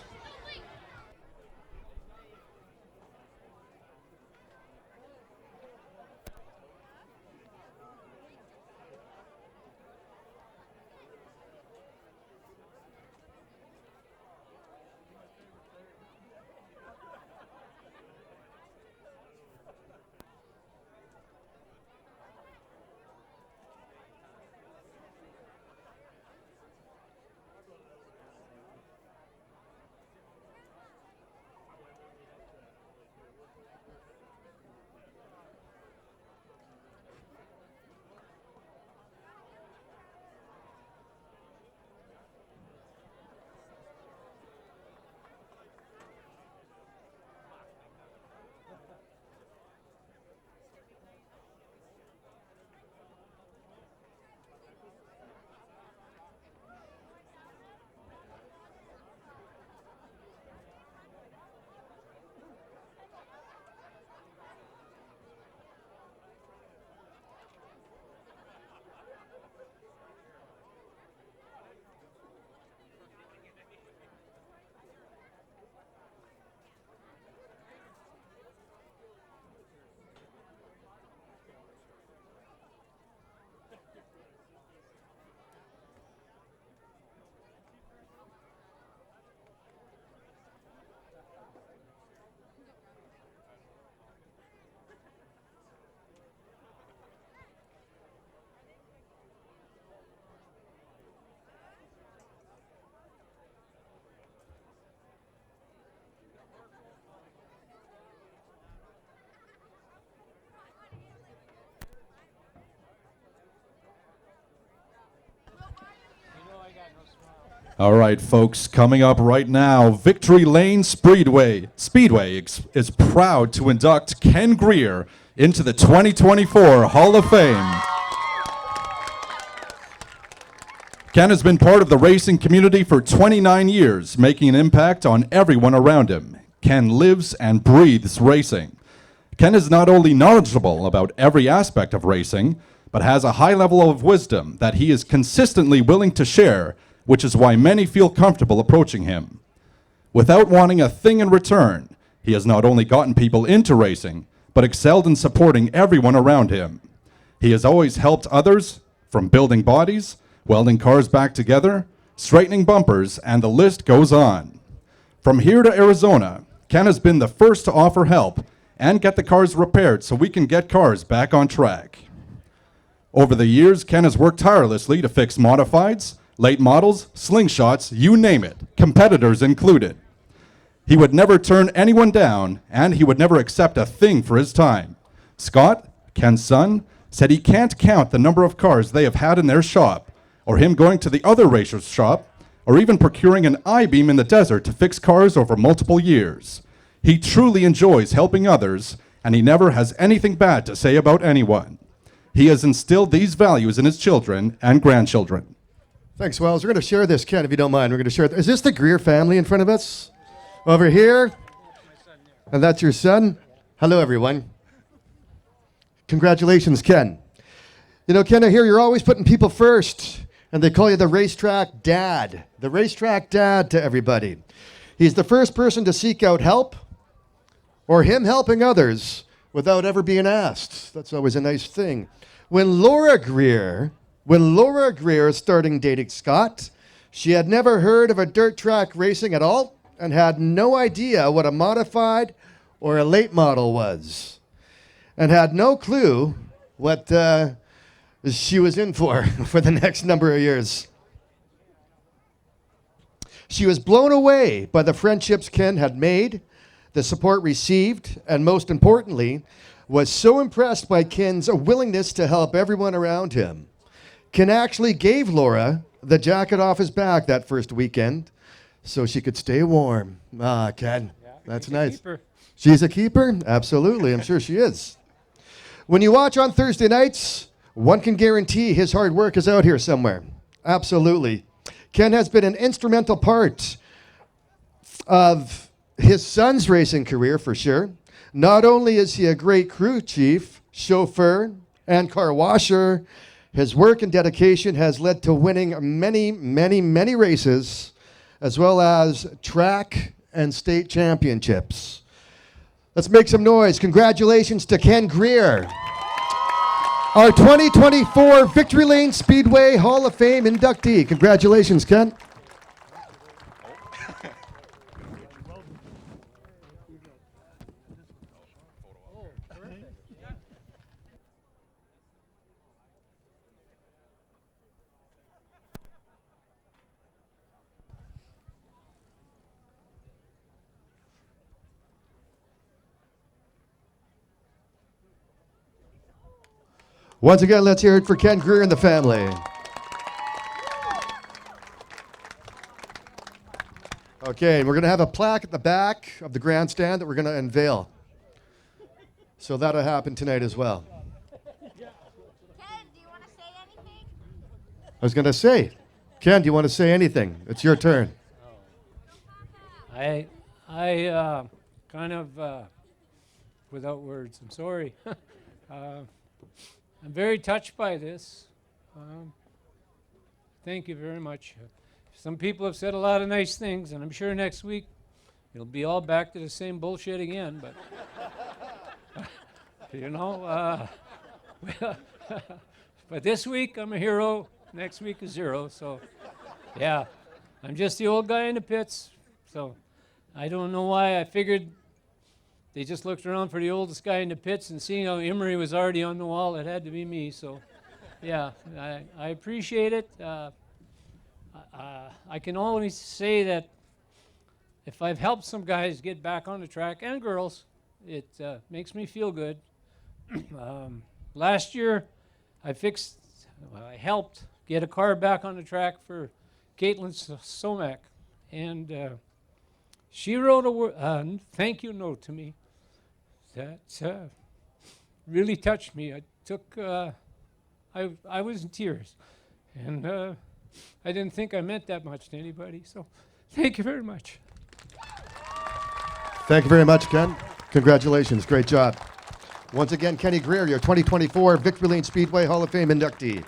All right, folks, coming up right now, Victory Lane Speedway is proud to induct Ken Greer into the 2024 Hall of Fame. Ken has been part of the racing community for 29 years, making an impact on everyone around him. Ken lives and breathes racing. Ken is not only knowledgeable about every aspect of racing, but has a high level of wisdom that he is consistently willing to share, which is why many feel comfortable approaching him. Without wanting a thing in return, he has not only gotten people into racing, but excelled in supporting everyone around him. He has always helped others, from building bodies, welding cars back together, straightening bumpers, and the list goes on. From here to Arizona, Ken has been the first to offer help and get the cars repaired so we can get cars back on track. Over the years, Ken has worked tirelessly to fix modifieds, late models, slingshots, you name it, competitors included. He would never turn anyone down, and he would never accept a thing for his time. Scott, Ken's son, said he can't count the number of cars they have had in their shop, or him going to the other racer's shop, or even procuring an I-beam in the desert to fix cars over multiple years. He truly enjoys helping others, and he never has anything bad to say about anyone. He has instilled these values in his children and grandchildren. Thanks, Wells. We're going to share this, Ken, if you don't mind. We're going to share it. Is this the Greer family in front of us? Over here? And that's your son? Hello, everyone. Congratulations, Ken. You know, Ken, I hear you're always putting people first, and they call you the racetrack dad. The racetrack dad to everybody. He's the first person to seek out help, or him helping others without ever being asked. That's always a nice thing. When Laura Greer When Laura Greer started dating Scott, she had never heard of a dirt track racing at all and had no idea what a modified or a late model was, and had no clue what she was in for the next number of years. She was blown away by the friendships Ken had made, the support received, and most importantly, was so impressed by Ken's willingness to help everyone around him. Ken actually gave Laura the jacket off his back that first weekend so she could stay warm. Ah, Ken, that's nice. She's a keeper? Absolutely, I'm sure she is. When you watch on Thursday nights, one can guarantee his hard work is out here somewhere. Absolutely. Ken has been an instrumental part of his son's racing career for sure. Not only is he a great crew chief, chauffeur, and car washer, his work and dedication has led to winning many, many, many races, as well as track and state championships. Let's make some noise. Congratulations to Ken Greer, our 2024 Victory Lane Speedway Hall of Fame inductee. Congratulations, Ken. Once again, let's hear it for Ken Greer and the family. Okay, and we're going to have a plaque at the back of the grandstand that we're going to unveil. So that'll happen tonight as well. Ken, do you want to say anything? I was going to say, Ken, do you want to say anything? It's your turn. I kind of, without words, I'm sorry. I'm very touched by this. Thank you very much. Some people have said a lot of nice things, and I'm sure next week it'll be all back to the same bullshit again, but, you know, but this week I'm a hero, next week is zero, so, yeah. I'm just the old guy in the pits, so I don't know why. I figured they just looked around for the oldest guy in the pits, and seeing how Emery was already on the wall, it had to be me. So, yeah, I appreciate it. I can only say that if I've helped some guys get back on the track, and girls, it makes me feel good. Last year, I helped get a car back on the track for Caitlin Somack, and she wrote a thank you note to me that really touched me. I was in tears, and I didn't think I meant that much to anybody, so thank you very much. Thank you very much, Ken. Congratulations. Great job. Once again, Kenny Greer, your 2024 Victory Lane Speedway Hall of Fame inductee.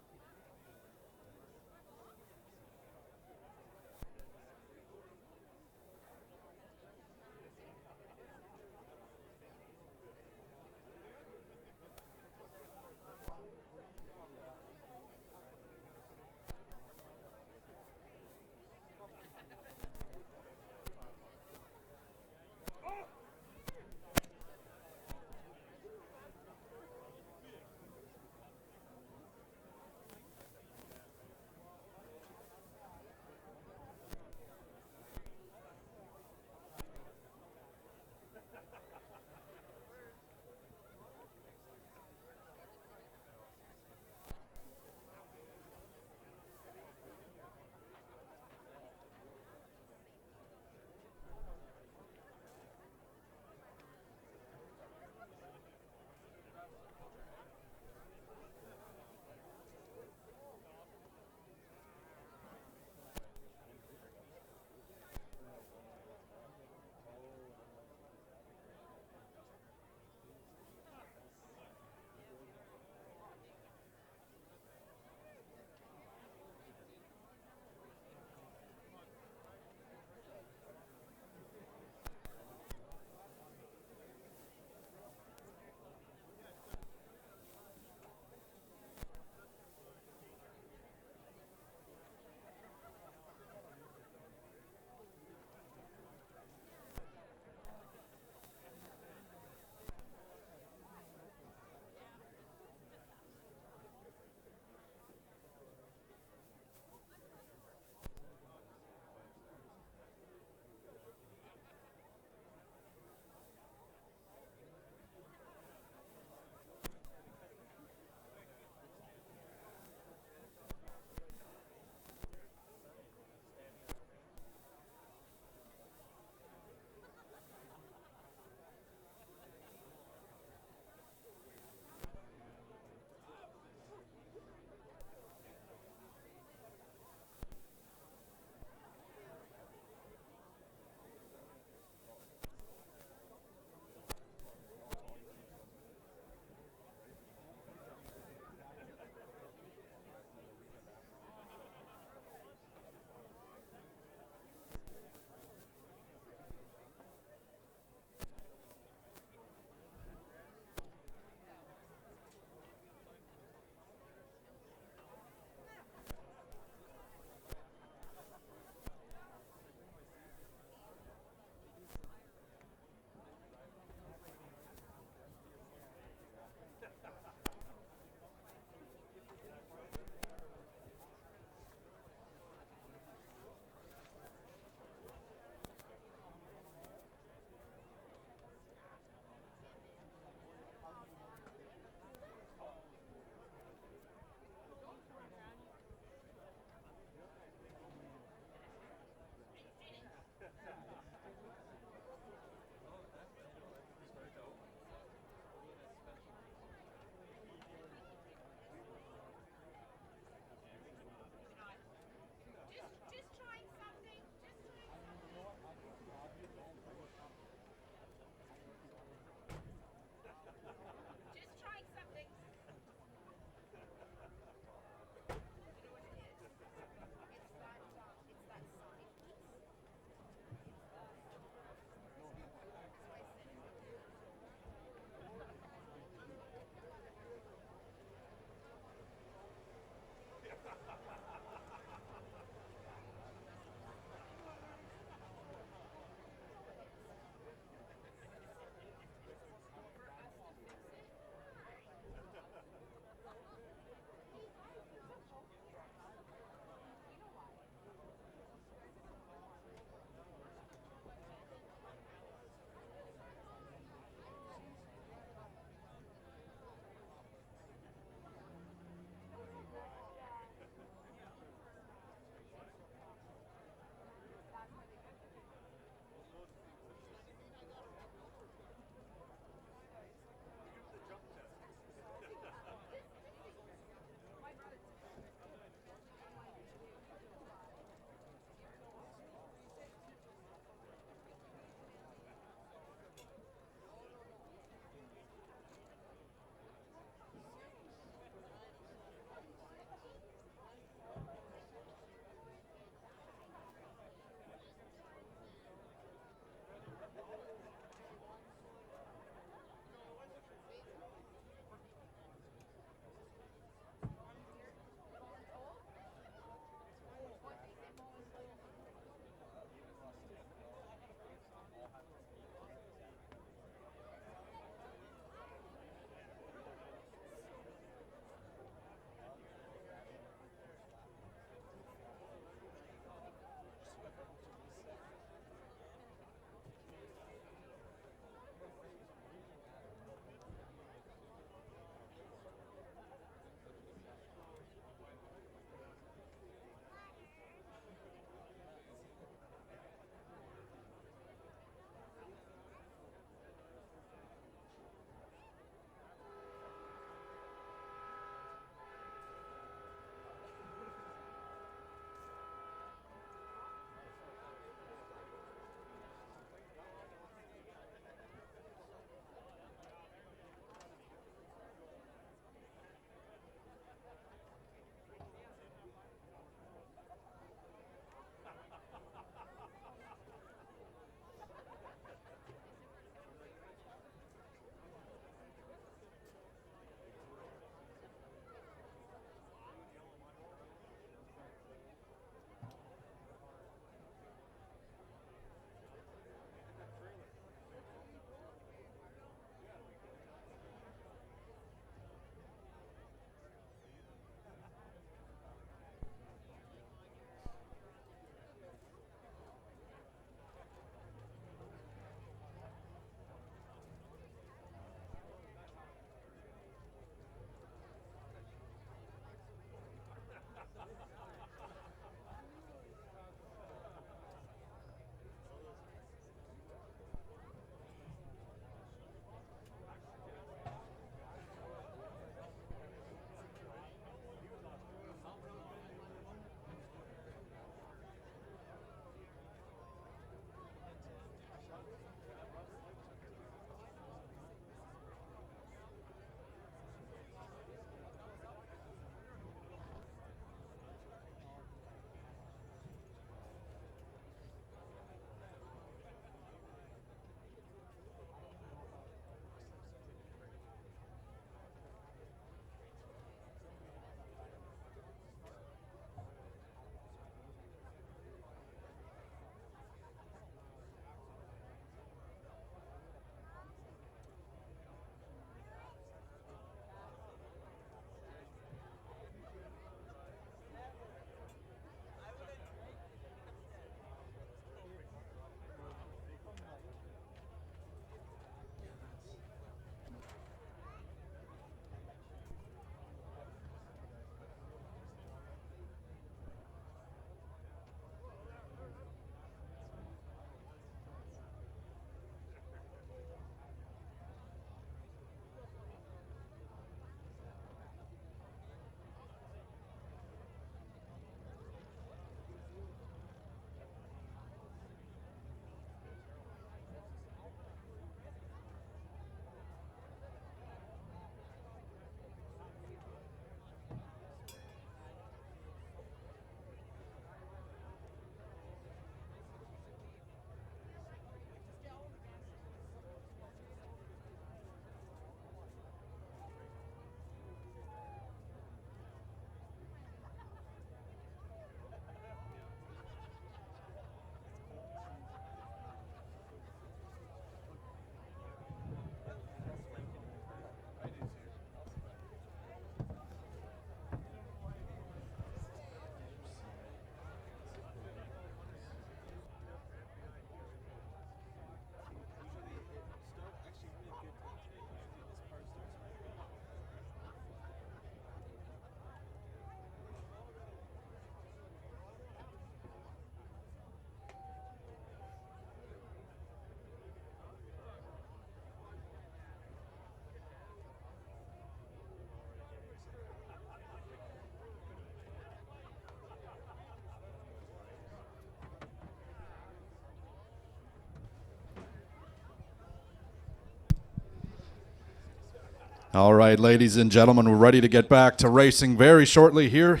All right, ladies and gentlemen, we're ready to get back to racing very shortly here.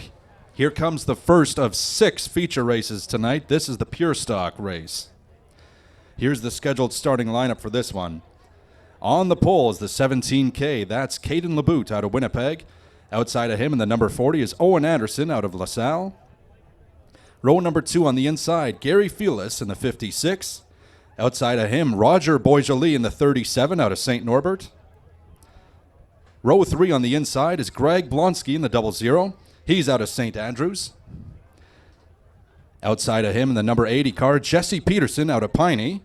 Here comes the first of 6 feature races tonight. This is the Pure Stock race. Here's the scheduled starting lineup for this one. On the pole is the 17K. That's Caden LeBoot out of Winnipeg. Outside of him in the number 40 is Owen Anderson out of LaSalle. Row number 2 on the inside, Gary Felis in the 56. Outside of him, Roger Boisjoli in the 37 out of St. Norbert. Row 3 on the inside is Greg Blonsky in the 00. He's out of St. Andrews. Outside of him in the number 80 car, Jesse Peterson out of Piney.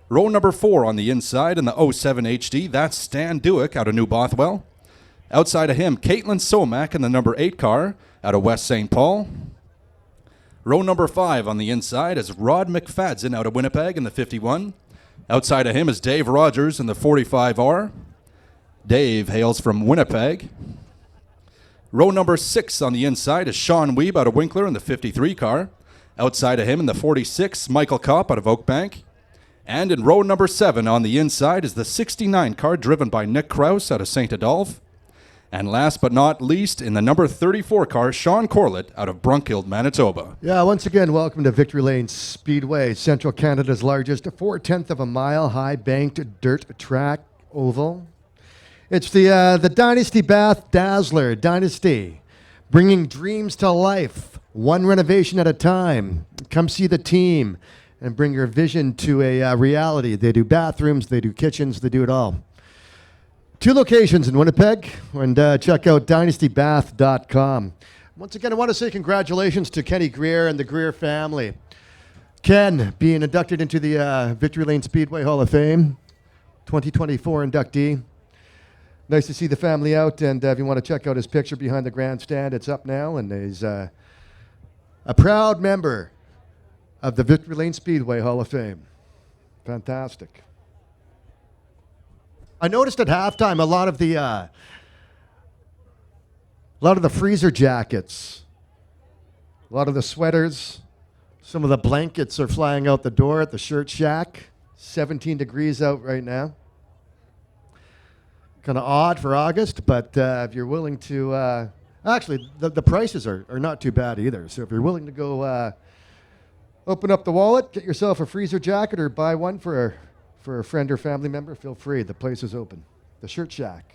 Row number 4 on the inside in the 07 HD, that's Stan Dewick out of New Bothwell. Outside of him, Caitlin Somack in the number 8 car out of West St. Paul. Row number 5 on the inside is Rod McFadden out of Winnipeg in the 51. Outside of him is Dave Rogers in the 45R. Dave hails from Winnipeg. Row number 6 on the inside is Sean Weeb out of Winkler in the 53 car. Outside of him in the 46, Michael Kopp out of Oakbank. And in row number 7 on the inside is the 69 car driven by Nick Krause out of St. Adolphe. And last but not least, in the number 34 car, Sean Corlett out of Brunkild, Manitoba. Yeah, once again, welcome to Victory Lane Speedway, Central Canada's largest 4/10 of a mile high banked dirt track oval. It's the Dynasty Bath Dazzler Dynasty, bringing dreams to life, one renovation at a time. Come see the team and bring your vision to a reality. They do bathrooms, they do kitchens, they do it all. 2 locations in Winnipeg, and check out dynastybath.com. Once again, I want to say congratulations to Kenny Greer and the Greer family. Ken being inducted into the Victory Lane Speedway Hall of Fame, 2024 inductee. Nice to see the family out, and if you want to check out his picture behind the grandstand, it's up now, and he's a proud member of the Victory Lane Speedway Hall of Fame. Fantastic. I noticed at halftime a lot of the freezer jackets, a lot of the sweaters, some of the blankets are flying out the door at the shirt shack. 17 degrees out right now. Kind of odd for August, but if you're willing to, actually, the prices are not too bad either. So if you're willing to go open up the wallet, get yourself a freezer jacket or buy one for a friend or family member, feel free. The place is open. The Shirt Shack.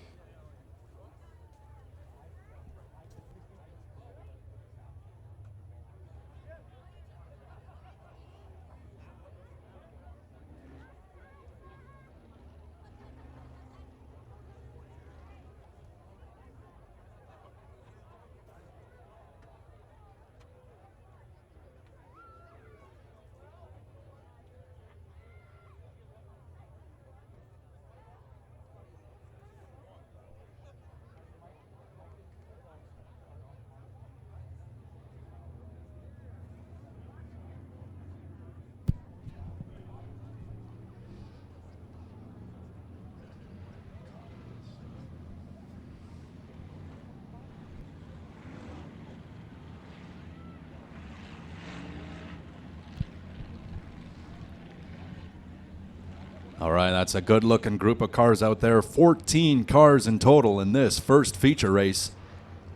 All right, that's a good-looking group of cars out there. 14 cars in total in this first feature race.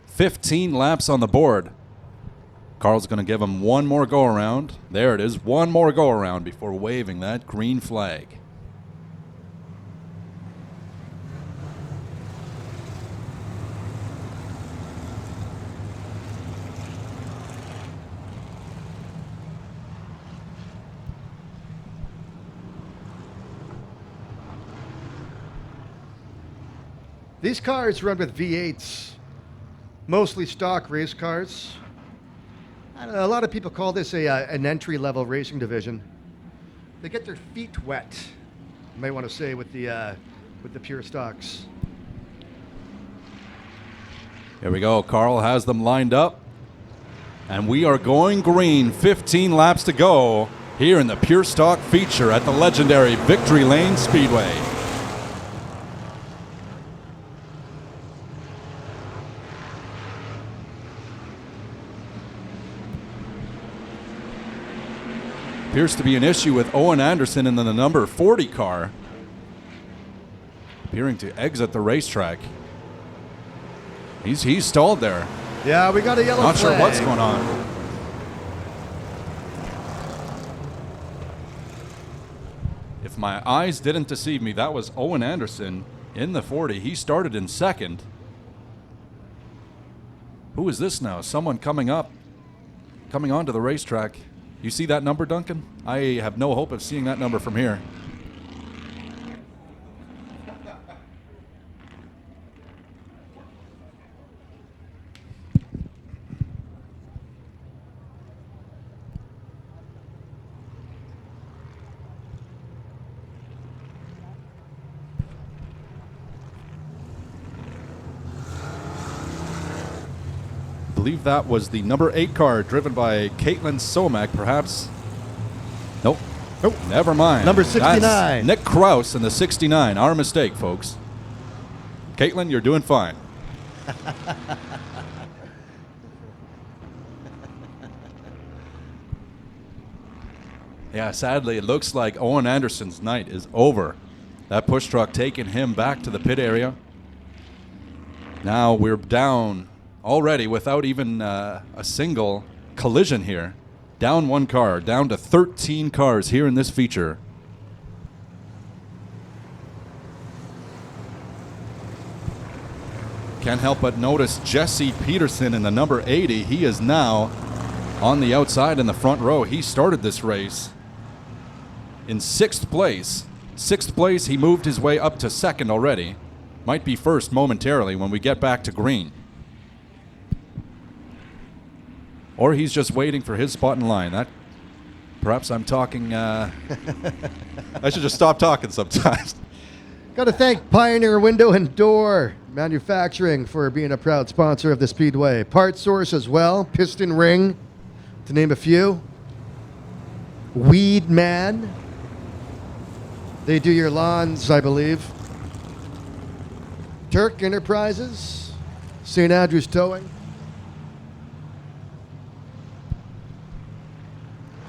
15 laps on the board. Carl's going to give him one more go-around. There it is, one more go-around before waving that green flag. These cars run with V8s, mostly stock race cars. I don't know, a lot of people call this an entry-level racing division. They get their feet wet, you might want to say, with the pure stocks. Here we go. Carl has them lined up. And we are going green. 15 laps to go here in the Pure Stock feature at the legendary Victory Lane Speedway. Appears to be an issue with Owen Anderson in the number 40 car. appearing to exit the racetrack. He's stalled there. Yeah, we got a yellow Not flag. sure what's going on. If my eyes didn't deceive me, that was Owen Anderson in the 40. He started in second. Who is this now? Someone coming onto the racetrack. You see that number, Duncan? I have no hope of seeing that number from here. I believe that was the number 8 car driven by Caitlin Somack, perhaps. Nope. Nope. Never mind. Number 69. That's Nick Kraus in the 69. Our mistake, folks. Caitlin, you're doing fine. Yeah, sadly, it looks like Owen Anderson's night is over. That push truck taking him back to the pit area. Now we're down already without even a single collision here. Down 1 car, down to 13 cars here in this feature. Can't help but notice Jesse Peterson in the number 80. He is now on the outside in the front row. He started this race in 6th place. 6th place, he moved his way up to 2nd already. Might be first momentarily when we get back to green. Or he's just waiting for his spot in line. That perhaps I'm talking. I should just stop talking sometimes. Got to thank Pioneer Window and Door Manufacturing for being a proud sponsor of the Speedway. Part Source as well, Piston Ring, to name a few. Weed Man. They do your lawns, I believe. Turk Enterprises, St. Andrews Towing.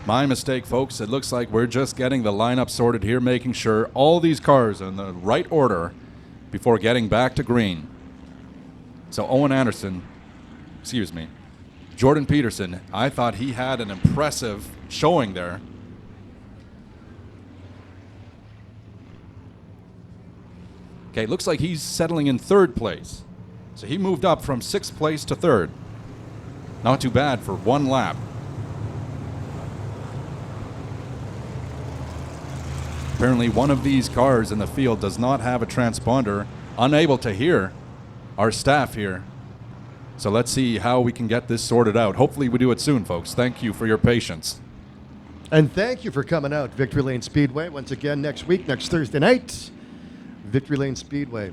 My mistake, folks. It looks like we're just getting the lineup sorted here, making sure all these cars are in the right order before getting back to green. So Owen Anderson, Jordan Peterson, I thought he had an impressive showing there. Okay, looks like he's settling in 3rd place. So he moved up from 6th place to 3rd. Not too bad for 1 lap. Apparently one of these cars in the field does not have a transponder, unable to hear our staff here. So let's see how we can get this sorted out. Hopefully we do it soon, folks. Thank you for your patience. And thank you for coming out. Victory Lane Speedway once again next week, next Thursday night. Victory Lane Speedway.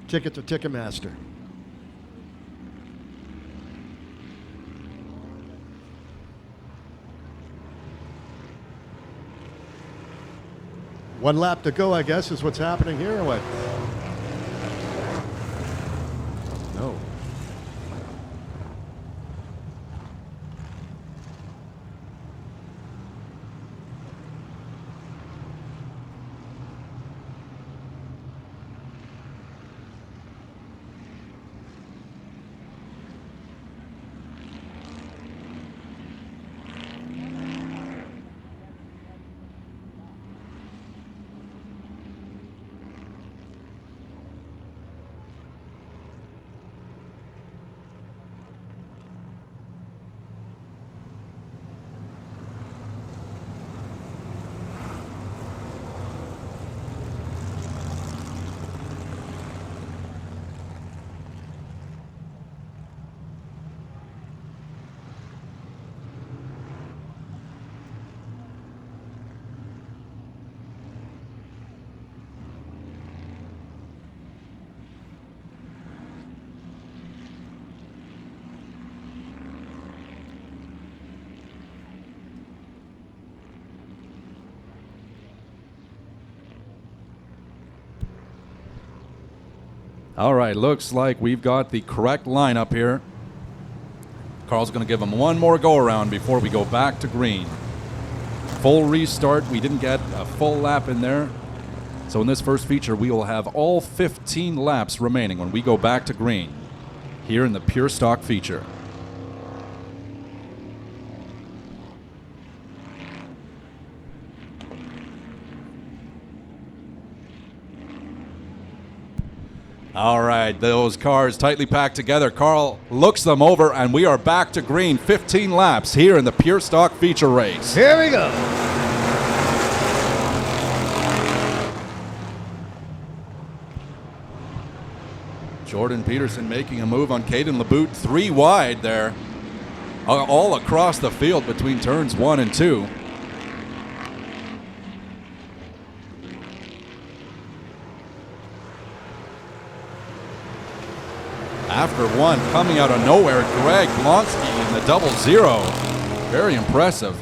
Tickets are Ticketmaster. One lap to go, I guess, is what's happening here, or what? No. All right, looks like we've got the correct lineup here. Carl's going to give him one more go-around before we go back to green. Full restart. We didn't get a full lap in there. So in this first feature, we will have all 15 laps remaining when we go back to green here in the Pure Stock feature. All right, those cars tightly packed together. Carl looks them over, and we are back to green. 15 laps here in the Pure Stock feature race. Here we go. Jordan Peterson making a move on Caden LeBoot, 3 wide there, all across the field between turns 1 and 2. After one, coming out of nowhere, Greg Blonsky in the 00. Very impressive.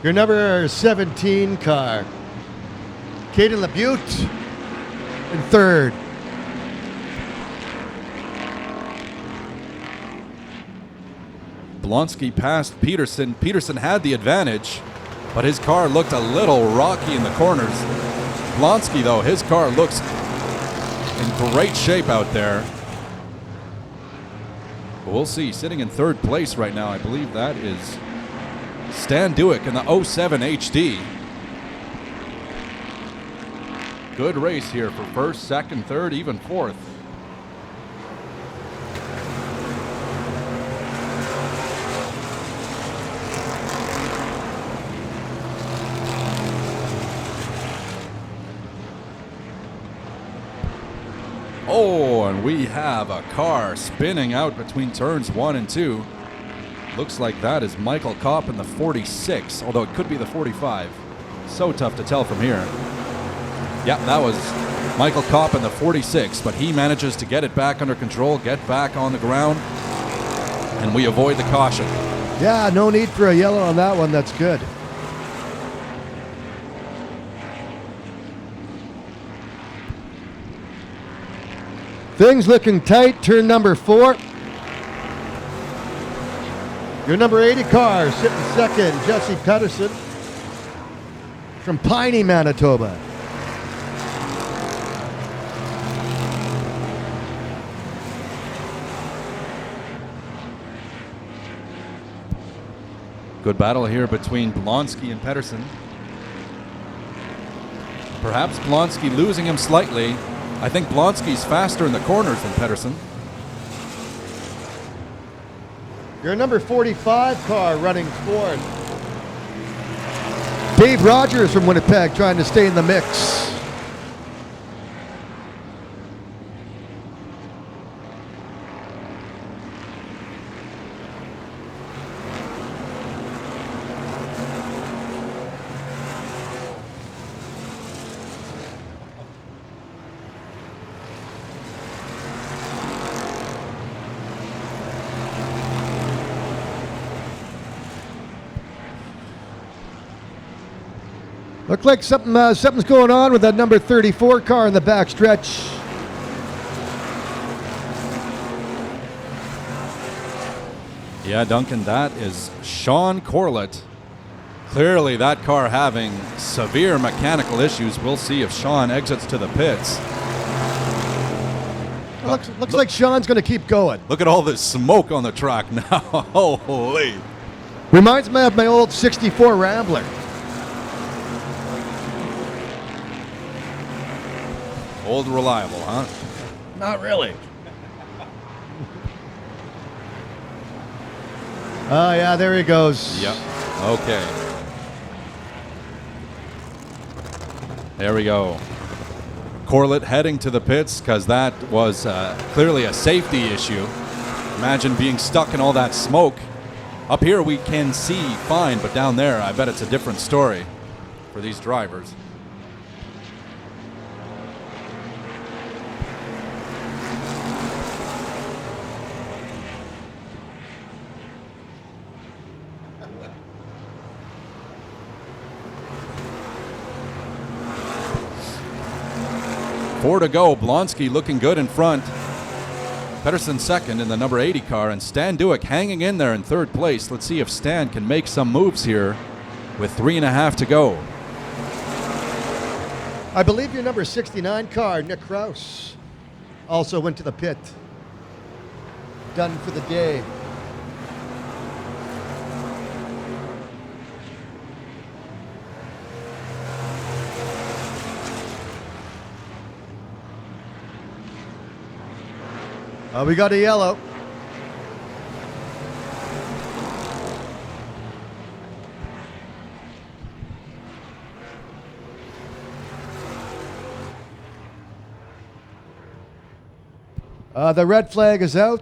Your number 17 car. Caden LeBute in third. Blonsky passed Peterson. Peterson had the advantage, but his car looked a little rocky in the corners. Blonsky, though, his car looks in great shape out there. But we'll see. Sitting in third place right now, I believe that is Stan Dewick in the 07 HD. Good race here for first, second, third, even fourth. Oh, and we have a car spinning out between turns 1 and 2. Looks like that is Michael Kopp in the 46, although it could be the 45. So tough to tell from here. Yep, that was Michael Kopp in the 46, but he manages to get it back under control, get back on the ground, and we avoid the caution. Yeah, no need for a yellow on that one. That's good. Things looking tight. Turn number 4. Your number 80 car sitting second, Jesse Pedersen from Piney, Manitoba. Good battle here between Blonsky and Pedersen. Perhaps Blonsky losing him slightly. I think Blonsky's faster in the corners than Pedersen. Your number 45 car running fourth. Dave Rogers from Winnipeg trying to stay in the mix. Look like something's going on with that number 34 car in the back stretch. Yeah, Duncan, that is Sean Corlett. Clearly that car having severe mechanical issues. We'll see if Sean exits to the pits. Looks like Sean's going to keep going. Look at all this smoke on the track now. Holy. Reminds me of my old 64 Rambler. Old reliable, huh? Not really. Oh, yeah, there he goes. Yep. Okay. There we go. Corlett heading to the pits because that was clearly a safety issue. Imagine being stuck in all that smoke. Up here we can see fine, but down there I bet it's a different story for these drivers. Four to go. Blonsky looking good in front. Pedersen second in the number 80 car, and Stan Dewick hanging in there in third place. Let's see if Stan can make some moves here with 3.5 to go. I believe your number 69 car, Nick Kraus, also went to the pit. Done for the day. We got a yellow. The red flag is out.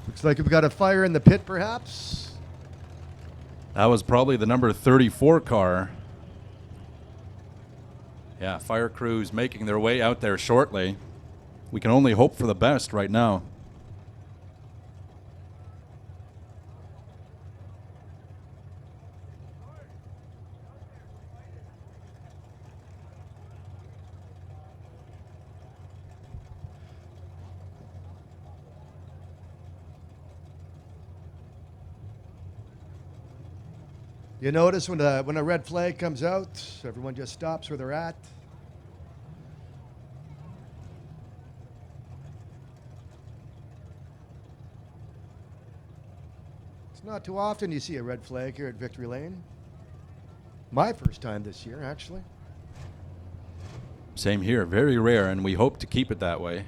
Looks like we've got a fire in the pit, perhaps. That was probably the number 34 car. Yeah, fire crews making their way out there shortly. We can only hope for the best right now. You notice when a red flag comes out, everyone just stops where they're at. It's not too often you see a red flag here at Victory Lane. My first time this year, actually. Same here, very rare, and we hope to keep it that way.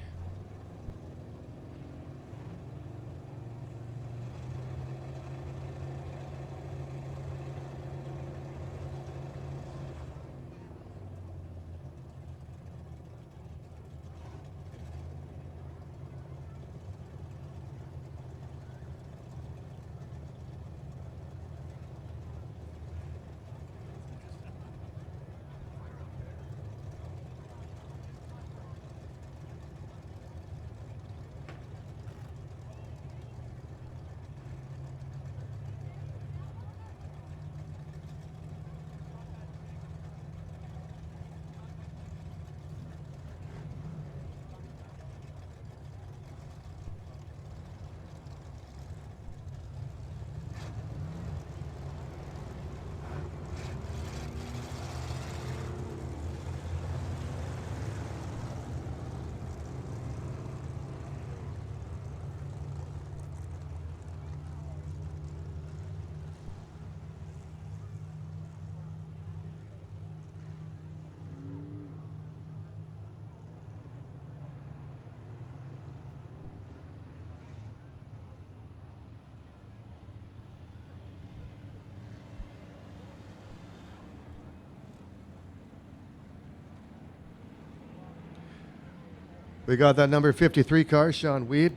We got that number 53 car, Sean Weed,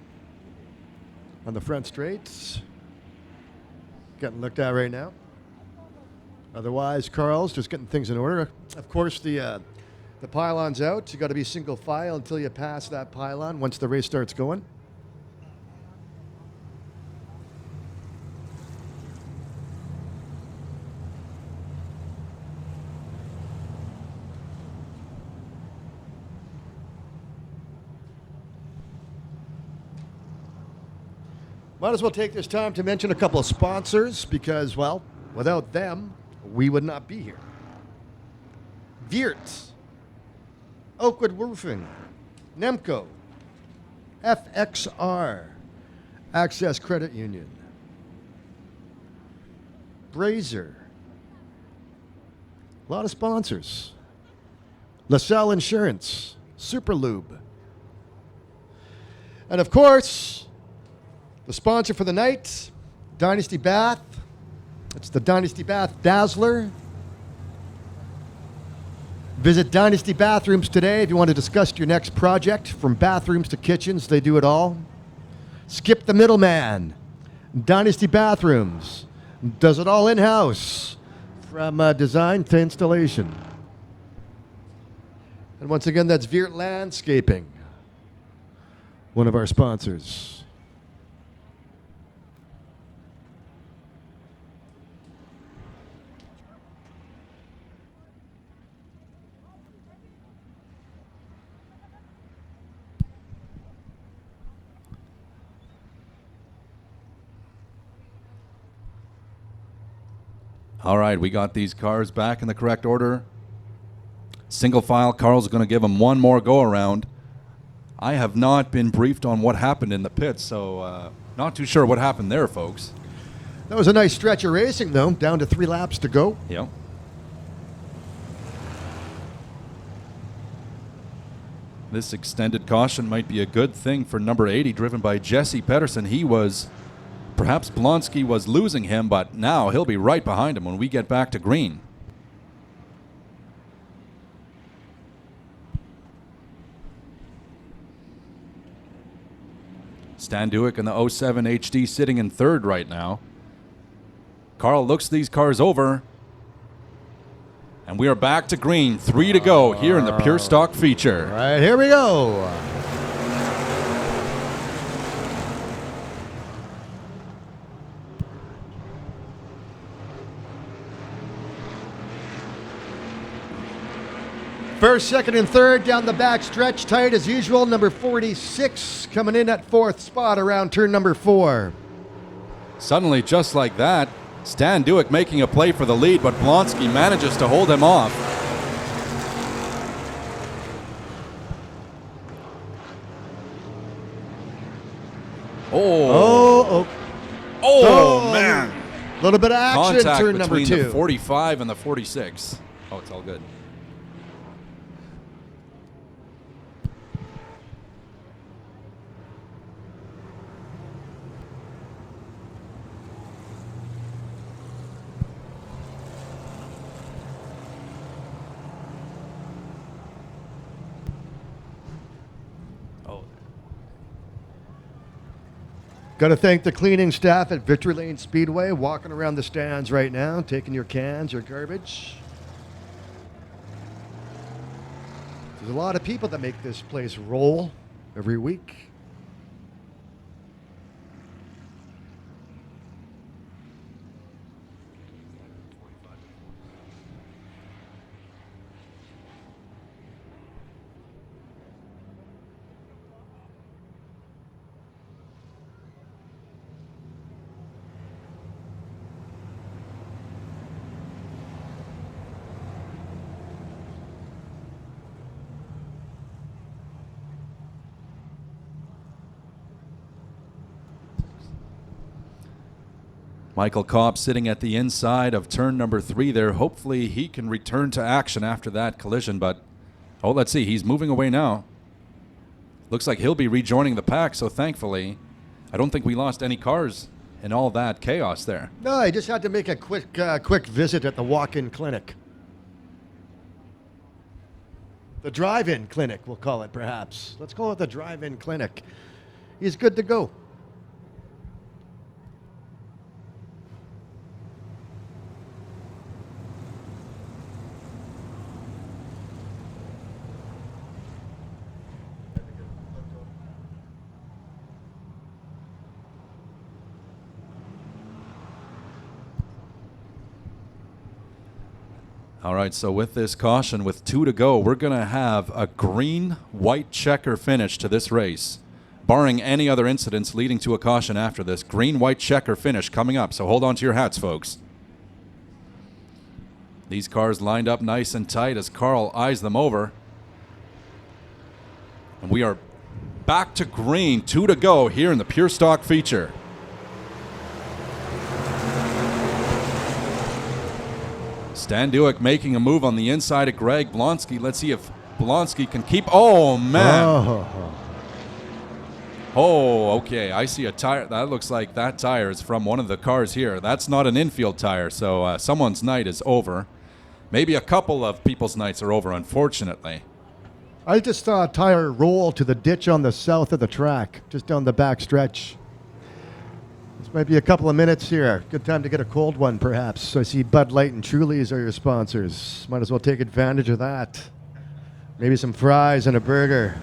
on the front straights. Getting looked at right now. Otherwise, Carl's just getting things in order. Of course, the pylon's out. You got to be single file until you pass that pylon once the race starts going. Might as well take this time to mention a couple of sponsors because, well, without them, we would not be here. Viert, Oakwood Roofing, Nemco, FXR, Access Credit Union, Brazier. A lot of sponsors. LaSalle Insurance, Superlube. And of course, the sponsor for the night, Dynasty Bath. It's the Dynasty Bath Dazzler. Visit Dynasty Bathrooms today if you want to discuss your next project. From bathrooms to kitchens, they do it all. Skip the middleman. Dynasty Bathrooms does it all in-house, from design to installation. And once again, that's Viert Landscaping, one of our sponsors. All right, we got these cars back in the correct order. Single file, Carl's going to give them one more go around. I have not been briefed on what happened in the pits, so not too sure what happened there, folks. That was a nice stretch of racing, though. Down to 3 laps to go. Yep. This extended caution might be a good thing for number 80, driven by Jesse Pedersen. Perhaps Blonsky was losing him, but now he'll be right behind him when we get back to green. Stan Duick in the 07 HD sitting in third right now. Carl looks these cars over. And we are back to green. 3 to go here in the Pure Stock feature. All right, here we go. First, second, and third down the back stretch, tight as usual. Number 46 coming in at 4th spot around turn number 4. Suddenly, just like that, Stan Duick making a play for the lead, but Blonsky manages to hold him off. Oh, man. A little bit of action in Contact turn number between 2. the 45 and the 46. Oh, it's all good. Got to thank the cleaning staff at Victory Lane Speedway, walking around the stands right now, taking your cans, your garbage. There's a lot of people that make this place roll every week. Michael Kopp sitting at the inside of turn number 3 there. Hopefully he can return to action after that collision, but let's see. He's moving away now. Looks like he'll be rejoining the pack, so thankfully I don't think we lost any cars in all that chaos there. No, I just had to make a quick visit at the walk-in clinic. The drive-in clinic, we'll call it perhaps. Let's call it the drive-in clinic. He's good to go. All right, so with this caution, with 2 to go, we're going to have a green-white checker finish to this race. Barring any other incidents leading to a caution after this, green-white checker finish coming up, so hold on to your hats, folks. These cars lined up nice and tight as Carl eyes them over. And we are back to green, 2 to go here in the Pure Stock feature. Stan Duick making a move on the inside of Greg Blonsky. Let's see if Blonsky can keep. Oh, man. Oh, okay. I see a tire. That looks like that tire is from one of the cars here. That's not an infield tire, so someone's night is over. Maybe a couple of people's nights are over, unfortunately. I just saw a tire roll to the ditch on the south of the track, just down the back stretch. This might be a couple of minutes here. Good time to get a cold one, perhaps. I see Bud Light and Trulies are your sponsors. Might as well take advantage of that. Maybe some fries and a burger.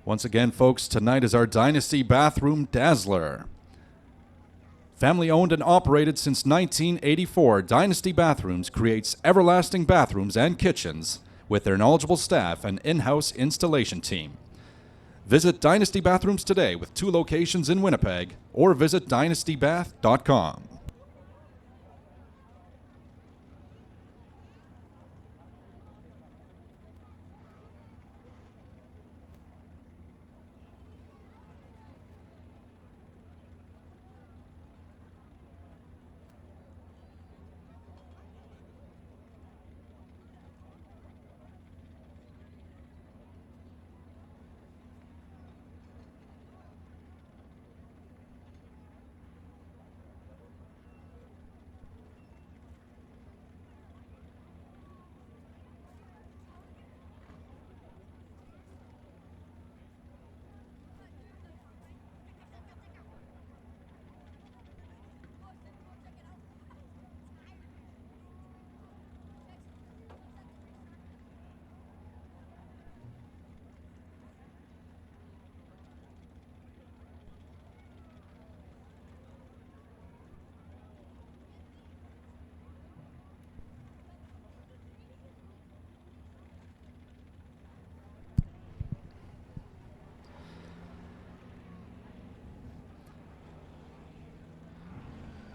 Once again, folks, tonight is our Dynasty Bathroom Dazzler. Family owned and operated since 1984, Dynasty Bathrooms creates everlasting bathrooms and kitchens with their knowledgeable staff and in-house installation team. Visit Dynasty Bathrooms today with 2 locations in Winnipeg or visit dynastybath.com.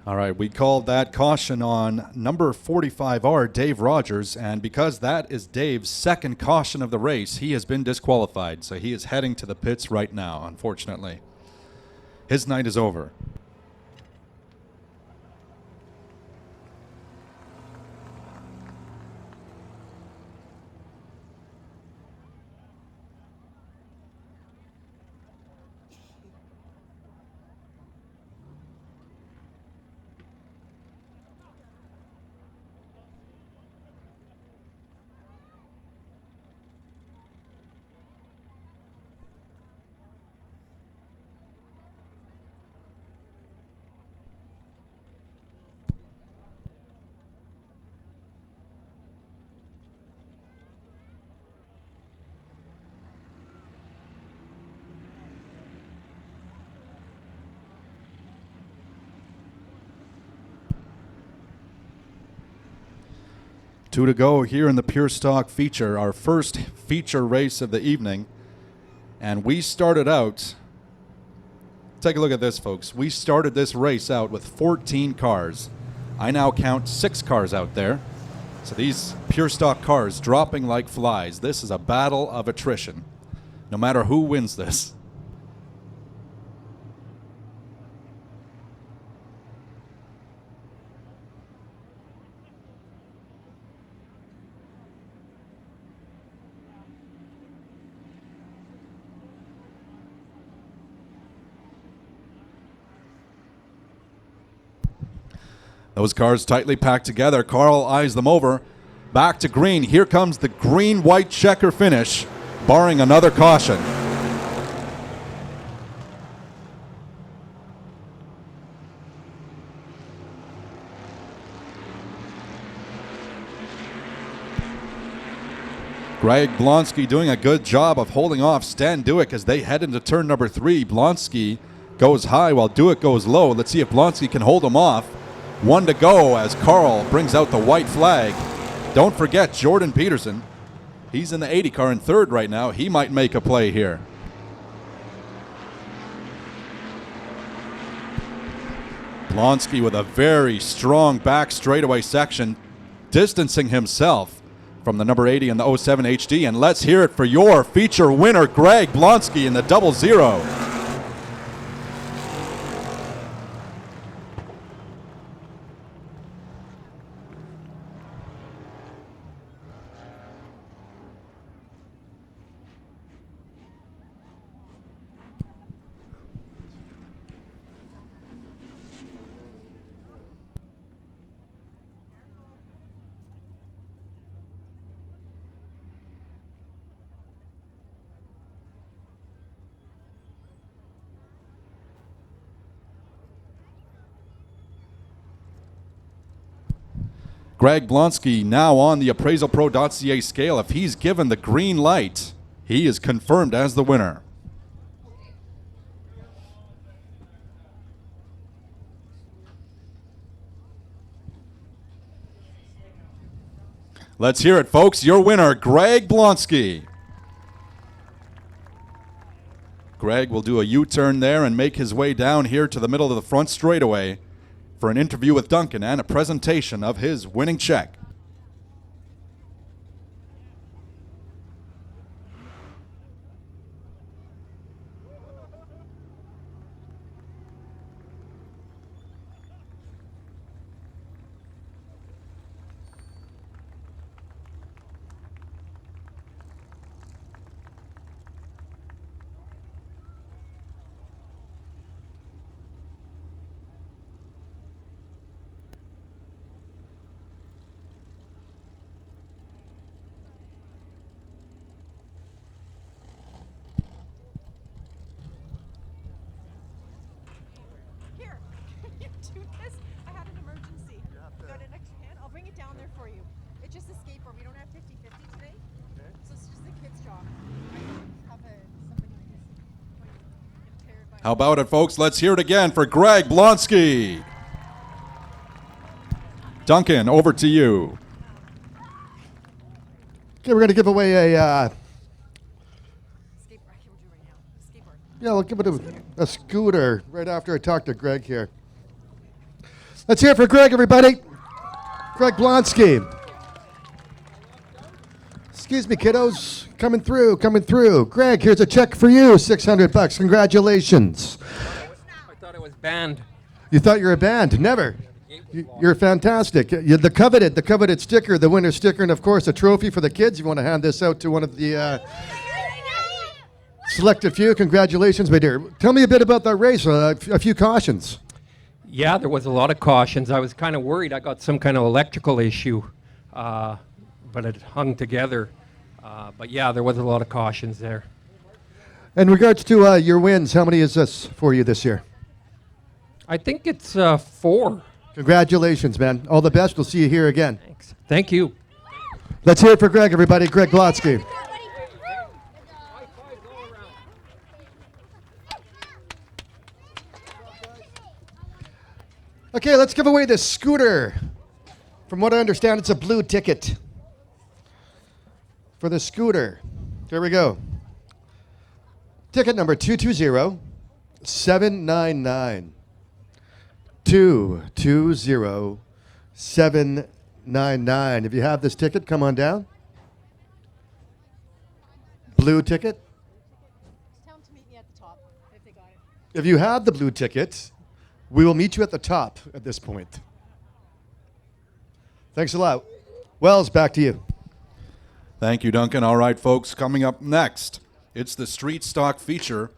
All right, we called that caution on number 45R, Dave Rogers, and because that is Dave's second caution of the race, he has been disqualified, so he is heading to the pits right now, unfortunately. His night is over. Two to go here in the Pure Stock feature, our first feature race of the evening. And we started out, take a look at this, folks. We started this race out with 14 cars. I now count 6 cars out there. So these Pure Stock cars dropping like flies. This is a battle of attrition, no matter who wins this. Those cars tightly packed together. Carl eyes them over. Back to green. Here comes the green-white checker finish, barring another caution. Greg Blonsky doing a good job of holding off Stan Dewick as they head into turn number 3. Blonsky goes high while Dewick goes low. Let's see if Blonsky can hold him off. 1 to go as Carl brings out the white flag. Don't forget Jordan Peterson. He's in the 80 car in 3rd right now. He might make a play here. Blonsky with a very strong back straightaway section, distancing himself from the number 80 and the 07 HD. And let's hear it for your feature winner, Greg Blonsky in the 00. Greg Blonsky now on the appraisalpro.ca scale. If he's given the green light, he is confirmed as the winner. Let's hear it, folks. Your winner, Greg Blonsky. Greg will do a U-turn there and make his way down here to the middle of the front straightaway for an interview with Duncan and a presentation of his winning check. Here, can you do this? I had an emergency. Got an extra hand? I'll bring it down there for you. It's just a skateboard. We don't have 50-50 today. So it's just a kid's job. I have somebody who's impaired by... How about it, folks? Let's hear it again for Greg Blonsky. Duncan, over to you. Okay, we're going to give away a, Skateboard. I can't do right now. Skateboard. yeah, we'll give it a scooter right after I talk to Greg here. Let's hear it for Greg, everybody. Greg Blonsky. Excuse me, kiddos. Coming through, coming through. Greg, here's a check for you, $600. Congratulations. I thought it was banned. You thought you were a band? Never. You're fantastic. You're the coveted sticker, the winner sticker, and of course a trophy for the kids. You want to hand this out to one of the selected few. Congratulations, my dear. Tell me a bit about that race. A few cautions. Yeah, there was a lot of cautions. I was kind of worried I got some kind of electrical issue, but it hung together. But yeah, there was a lot of cautions there. In regards to your wins, how many is this for you this year? I think it's 4. Congratulations, man. All the best. We'll see you here again. Thanks. Thank you. Let's hear it for Greg, everybody. Greg Blonsky. Okay, let's give away this scooter. From what I understand, it's a blue ticket for the scooter. Here we go. Ticket number 220-799. 220-799. If you have this ticket, come on down. Blue ticket. Tell them to meet me at the top if they got it. If you have the blue ticket, we will meet you at the top at this point. Thanks a lot. Wells, back to you. Thank you, Duncan. All right, folks, coming up next, it's the Street Stock feature.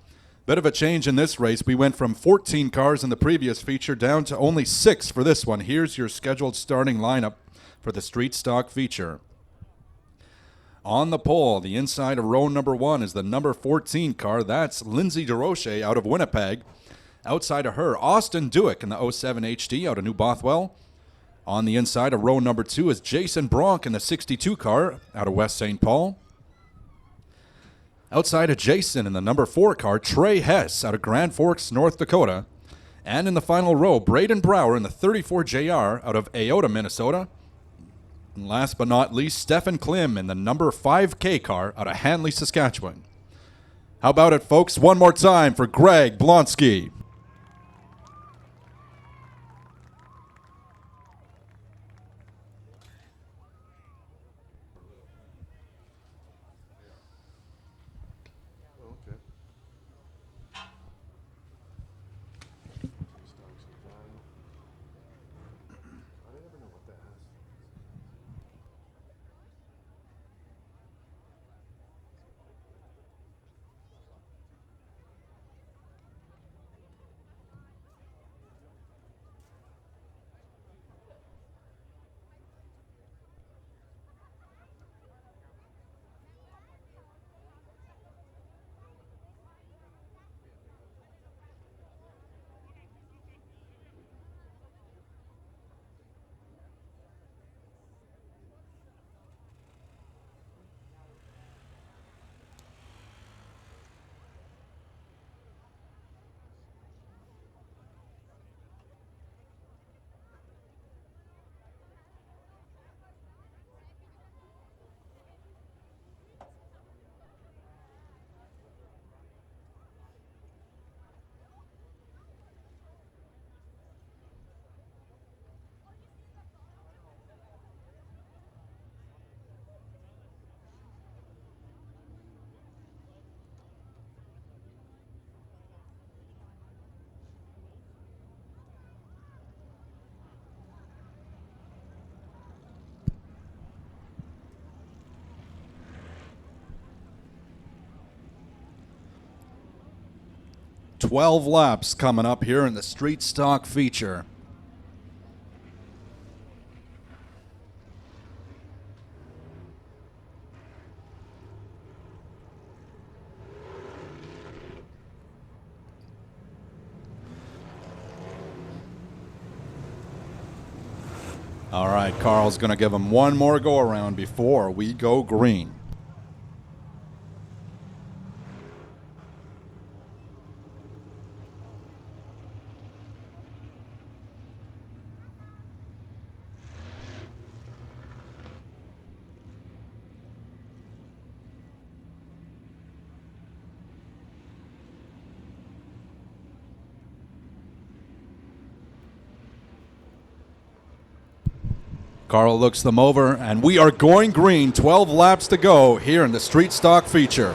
Bit of a change in this race. We went from 14 cars in the previous feature down to only 6 for this one. Here's your scheduled starting lineup for the Street Stock feature. On the pole, the inside of row number 1 is the number 14 car. That's Lindsay DeRoche out of Winnipeg. Outside of her, Austin Dewick in the 07 HD out of New Bothwell. On the inside of row number 2 is Jason Bronk in the 62 car out of West St. Paul. Outside of Jason in the number 4 car, Trey Hess out of Grand Forks, North Dakota. And in the final row, Braden Brower in the 34 JR out of Aota, Minnesota. And last but not least, Stefan Klim in the number 5K car out of Hanley, Saskatchewan. How about it, folks? One more time for Greg Blonsky. 12 laps coming up here in the street stock feature. All right, Carl's going to give him one more go around before we go green. Carl looks them over, and we are going green. 12 laps to go here in the street stock feature.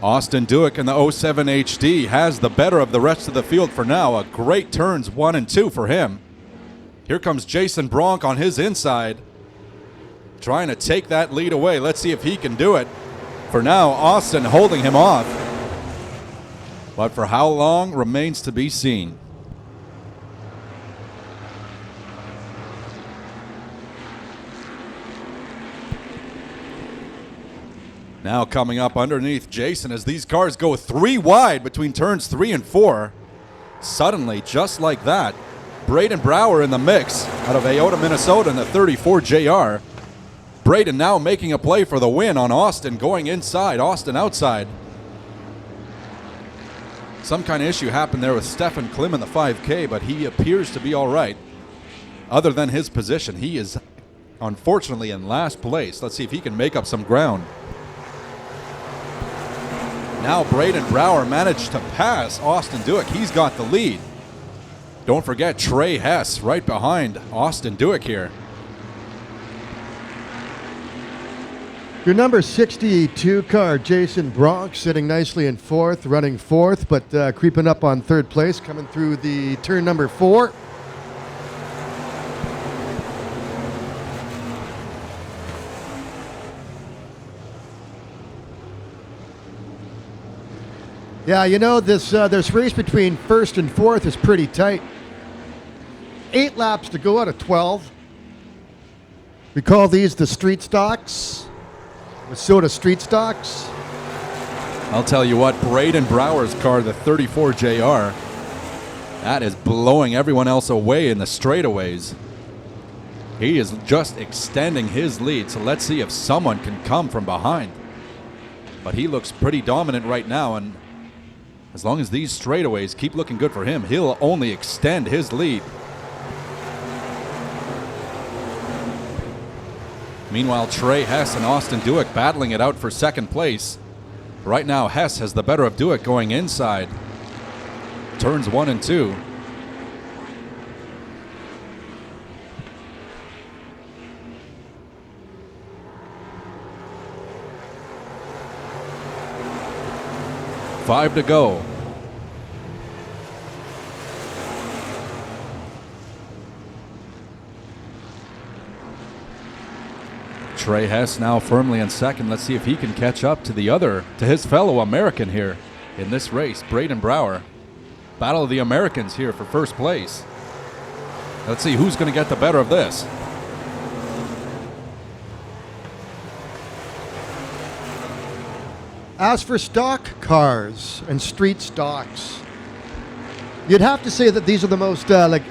Austin Dewick in the 07 HD has the better of the rest of the field for now. A great turns 1 and 2 for him. Here comes Jason Bronk on his inside, trying to take that lead away. Let's see if he can do it. For now, Austin holding him off. But for how long remains to be seen. Now coming up underneath Jason as these cars go 3 wide between turns 3 and 4. Suddenly, just like that, Braden Brower in the mix out of Ayota, Minnesota in the 34 JR. Braden now making a play for the win on Austin, going inside, Austin outside. Some kind of issue happened there with Stefan Klim in the 5K, but he appears to be all right. Other than his position, he is unfortunately in last place. Let's see if he can make up some ground. Now Braden Brower managed to pass Austin Dewick. He's got the lead. Don't forget Trey Hess right behind Austin Dewick here. Your number 62 car, Jason Bronk, sitting nicely in 4th, running 4th, but creeping up on 3rd place, coming through the turn number 4. Yeah, you know, this race between 1st and 4th is pretty tight. 8 laps to go out of 12. We call these the street stocks. Minnesota street stocks. I'll tell you what, Braden Brower's car, the 34 JR, that is blowing everyone else away in the straightaways. He is just extending his lead, so let's see if someone can come from behind. But he looks pretty dominant right now, and as long as these straightaways keep looking good for him, he'll only extend his lead. Meanwhile, Trey Hess and Austin Dewick battling it out for 2nd place. Right now, Hess has the better of Dewick going inside. Turns 1 and 2. Five to go. Trey Hess now firmly in 2nd. Let's see if he can catch up to his fellow American here in this race, Braden Brower. Battle of the Americans here for 1st place. Let's see who's going to get the better of this. As for stock cars and street stocks, you'd have to say that these are the most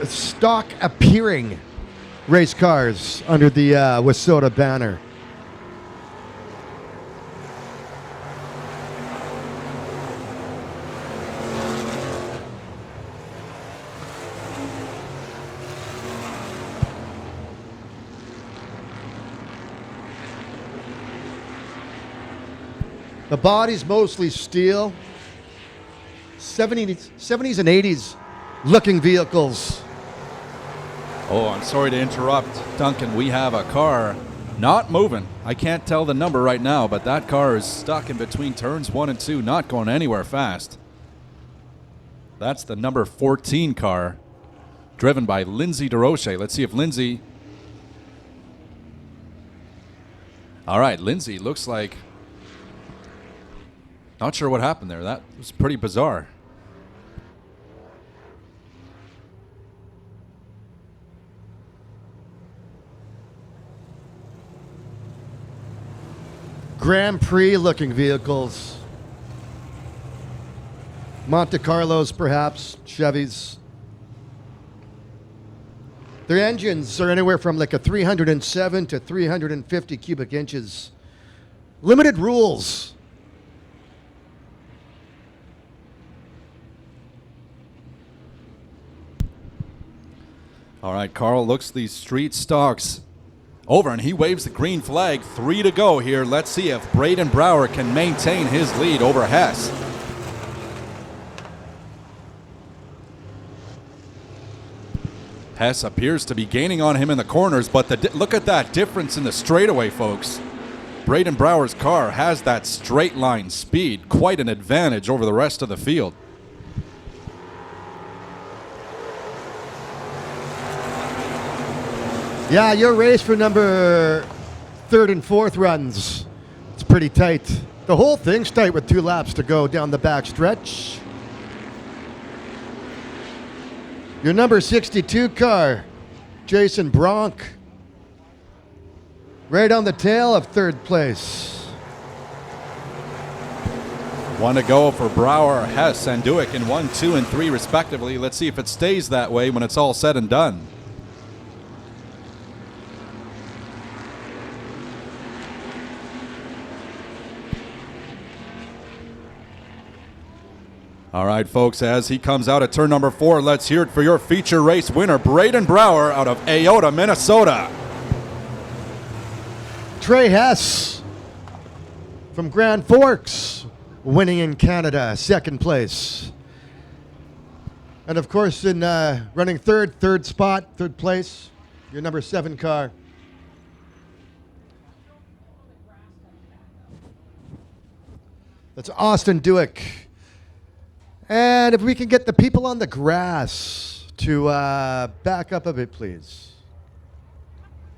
stock appearing race cars under the Wissota banner. The body's mostly steel. 70s and 80s looking vehicles. Oh, I'm sorry to interrupt, Duncan. We have a car not moving. I can't tell the number right now, but that car is stuck in between turns 1 and 2, not going anywhere fast. That's the number 14 car, driven by Lindsay DeRoche. Let's see if Lindsay All right, Lindsay, looks like... Not sure what happened there. That was pretty bizarre. Grand Prix looking vehicles. Monte Carlos, perhaps. Chevys. Their engines are anywhere from like a 307 to 350 cubic inches. Limited rules. All right, Carl looks these street stocks over, and he waves the green flag. 3 to go here. Let's see if Braden Brower can maintain his lead over Hess. Hess appears to be gaining on him in the corners, but look at that difference in the straightaway, folks. Braden Brower's car has that straight line speed, quite an advantage over the rest of the field. Yeah, your race for number 3rd and 4th runs. It's pretty tight. The whole thing's tight with 2 laps to go down the back stretch. Your number 62 car, Jason Bronk, right on the tail of 3rd place. 1 to go for Brower, Hess, and Duick in 1, 2, and 3 respectively. Let's see if it stays that way when it's all said and done. All right, folks, as he comes out at turn number 4, let's hear it for your feature race winner, Braden Brower out of Ayota, Minnesota. Trey Hess from Grand Forks, winning in Canada, 2nd place. And of course, in running 3rd spot, 3rd place, your number 7 car. That's Austin Duick. And if we can get the people on the grass to back up a bit, please.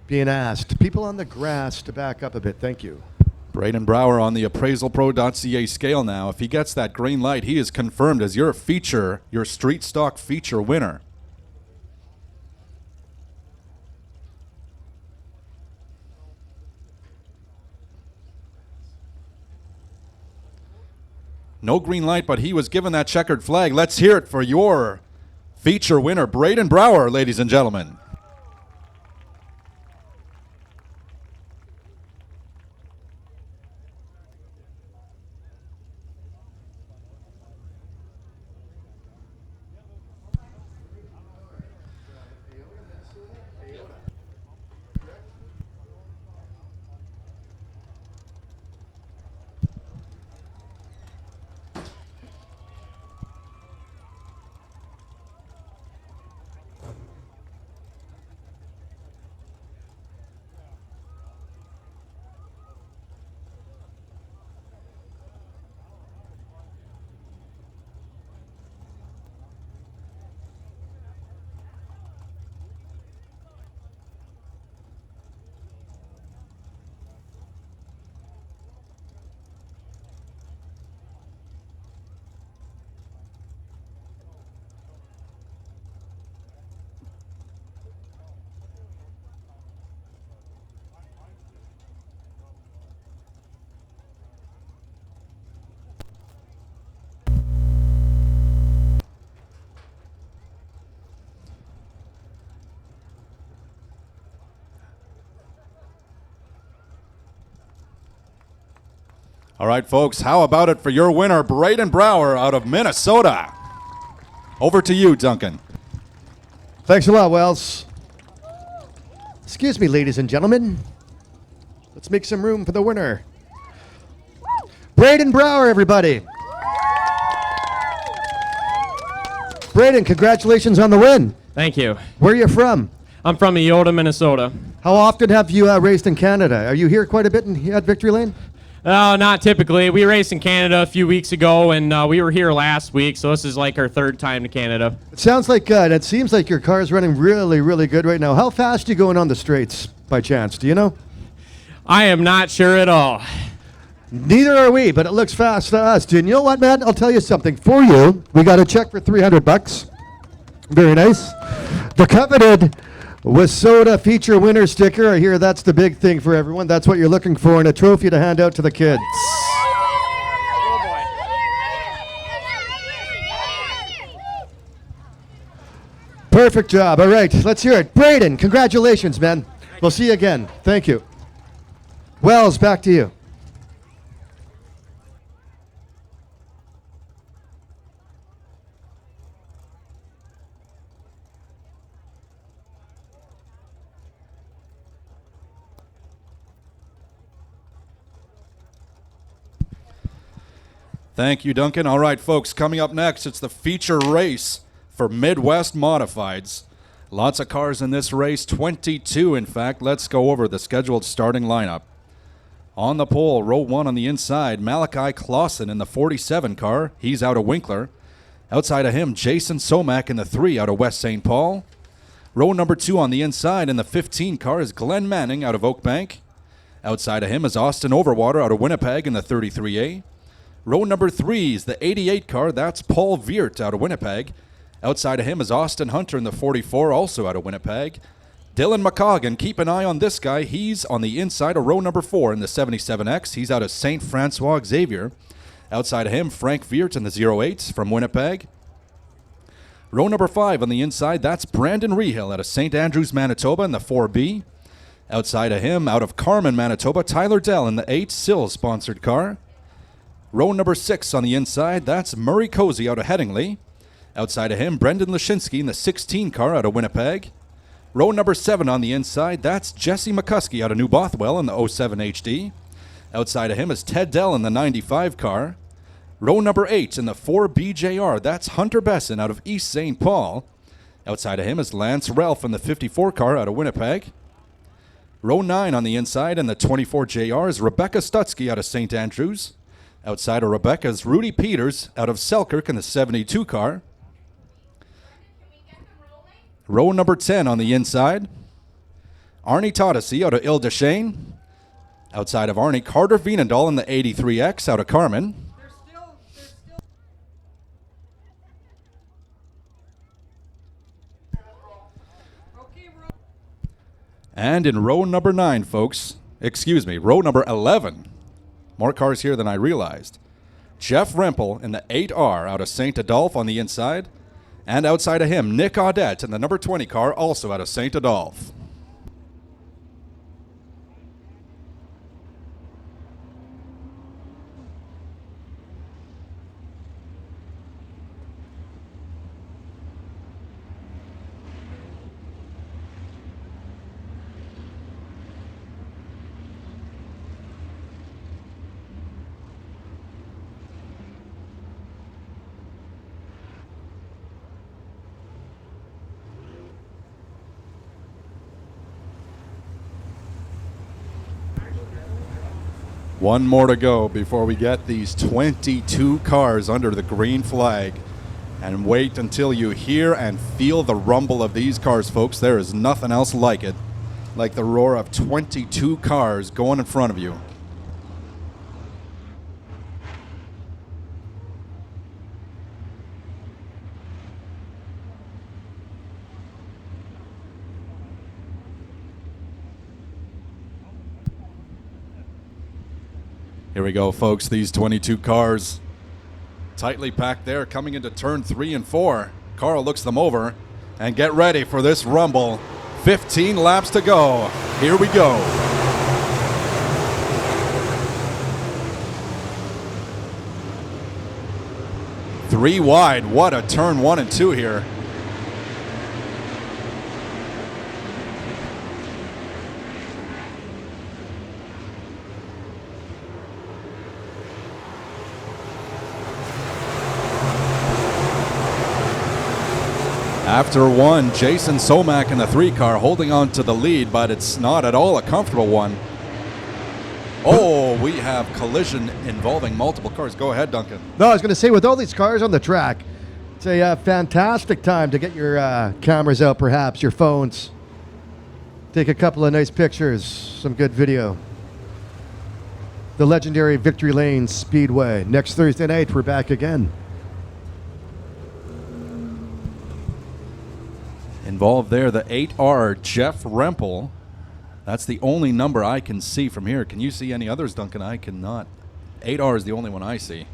Being asked. People on the grass to back up a bit. Thank you. Braden Brower on the appraisalpro.ca scale now. If he gets that green light, he is confirmed as your street stock feature winner. No green light, but he was given that checkered flag. Let's hear it for your feature winner, Braden Brower, ladies and gentlemen. All right, folks, how about it for your winner, Braden Brower out of Minnesota? Over to you, Duncan. Thanks a lot, Wells. Excuse me, ladies and gentlemen. Let's make some room for the winner. Braden Brower, everybody. Braden, congratulations on the win. Thank you. Where are you from? I'm from Ayota, Minnesota. How often have you raced in Canada? Are you here quite a bit at Victory Lane? Not typically. We raced in Canada a few weeks ago, and we were here last week, so this is like our 3rd time to Canada. It sounds like, it seems like your car is running really, really good right now. How fast are you going on the straights, by chance? Do you know? I am not sure at all. Neither are we, but it looks fast to us. And you know what, man? I'll tell you something. For you, we got a check for $300. Very nice. The coveted Wasoda feature winner sticker. I hear that's the big thing for everyone. That's what you're looking for, and a trophy to hand out to the kids. Perfect job. All right, let's hear it. Braden, congratulations, man. We'll see you again. Thank you. Wells, back to you. Thank you, Duncan. All right, folks, coming up next, it's the feature race for Midwest Modifieds. Lots of cars in this race, 22 in fact. Let's go over the scheduled starting lineup. On the pole, row 1 on the inside, Malachi Clausen in the 47 car. He's out of Winkler. Outside of him, Jason Somack in the 3 out of West St. Paul. Row number 2 on the inside in the 15 car is Glenn Manning out of Oakbank. Outside of him is Austin Overwater out of Winnipeg in the 33A. Row number 3 is the 88 car. That's Paul Veert out of Winnipeg. Outside of him is Austin Hunter in the 44, also out of Winnipeg. Dylan McCoggan, keep an eye on this guy. He's on the inside of row number 4 in the 77X. He's out of St. Francois Xavier. Outside of him, Frank Veert in the 08s from Winnipeg. Row number 5 on the inside, that's Brandon Rehill out of St. Andrews, Manitoba in the 4B. Outside of him, out of Carmen, Manitoba, Tyler Dell in the 8 Sills-sponsored car. Row number 6 on the inside, that's Murray Cozy out of Headingley. Outside of him, Brendan Lashinsky in the 16 car out of Winnipeg. Row number 7 on the inside, that's Jesse McCuskey out of New Bothwell in the 07 HD. Outside of him is Ted Dell in the 95 car. Row number 8 in the 4 BJR, that's Hunter Besson out of East St. Paul. Outside of him is Lance Ralph in the 54 car out of Winnipeg. Row 9 on the inside in the 24 JR is Rebecca Stutzky out of St. Andrews. Outside of Rebecca is Rudy Peters out of Selkirk in the 72 car. Row number 10 on the inside, Arnie Todesy out of Ile-des-Chênes. Outside of Arnie, Carter Vienendahl in the 83X out of Carmen. And in row number 9, folks, row number 11, more cars here than I realized. Jeff Rempel in the 8R out of St. Adolphe on the inside. And outside of him, Nick Audette in the number 20 car, also out of St. Adolphe. One more to go before we get these 22 cars under the green flag. And wait until you hear and feel the rumble of these cars, folks. There is nothing else like it, like the roar of 22 cars going in front of you. Here we go, folks. These 22 cars tightly packed there coming into turn 3 and 4. Carl looks them over and get ready for this rumble. 15 laps to go. Here we go. Three wide. What a turn 1 and 2 here. After one, Jason Somack in the 3 car holding on to the lead, but it's not at all a comfortable one. Oh, we have collision involving multiple cars. Go ahead, Duncan. No, I was going to say, with all these cars on the track, it's a fantastic time to get your cameras out, perhaps, your phones. Take a couple of nice pictures, some good video. the legendary Victory Lane Speedway. Next Thursday night, we're back again. Involved there, the 8R, Jeff Rempel. That's the only number I can see from here. Can you see any others, Duncan? I cannot. 8R is the only one I see.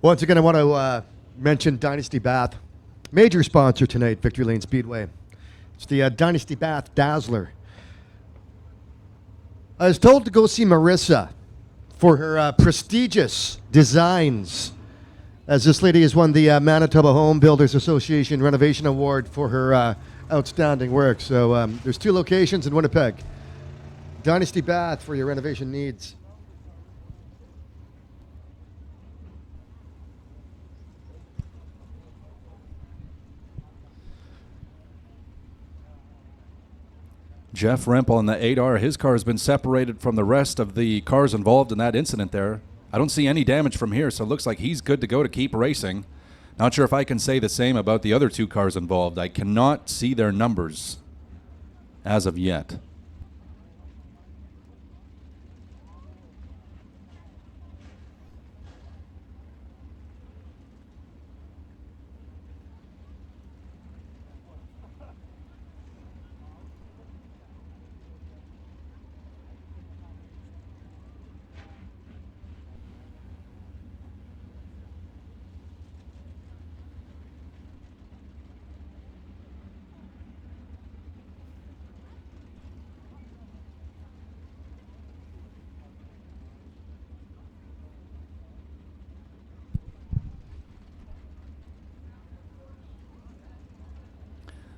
Once again, I want to mention Dynasty Bath. Major sponsor tonight, Victory Lane Speedway. It's the Dynasty Bath Dazzler. I was told to go see Marissa for her prestigious designs, as this lady has won the Manitoba Home Builders Association Renovation Award for her outstanding work. So there's 2 locations in Winnipeg. Dynasty Bath for your renovation needs. Jeff Rempel in the 8R, his car has been separated from the rest of the cars involved in that incident there. I don't see any damage from here, so it looks like he's good to go to keep racing. Not sure if I can say the same about the other 2 cars involved. I cannot see their numbers as of yet.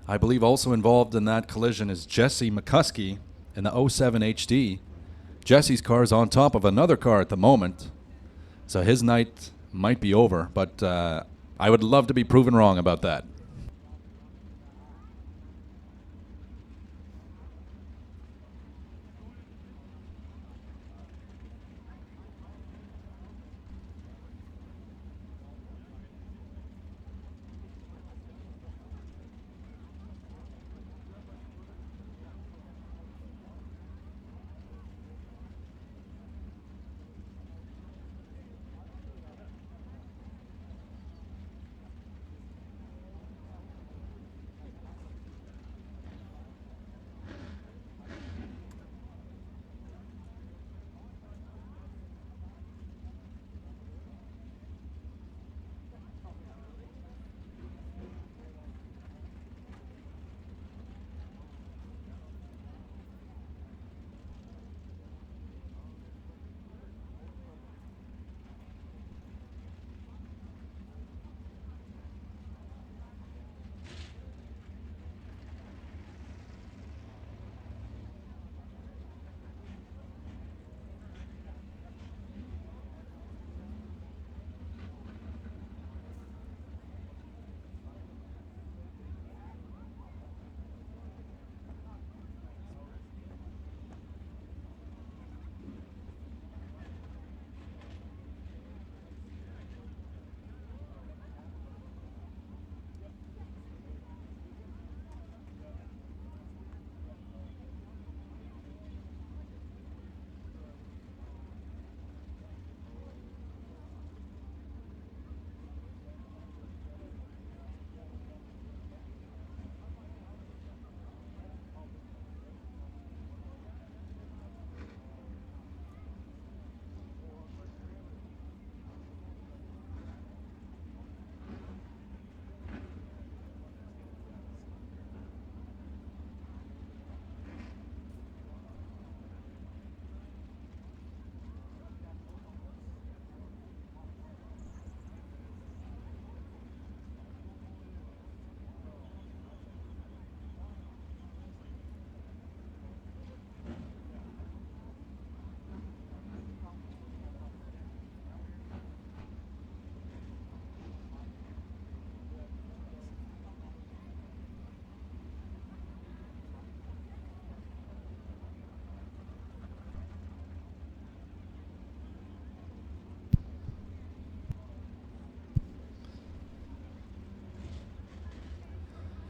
I believe also involved in that collision is Jesse McCuskey in the 07 HD. Jesse's car is on top of another car at the moment, so his night might be over, but I would love to be proven wrong about that.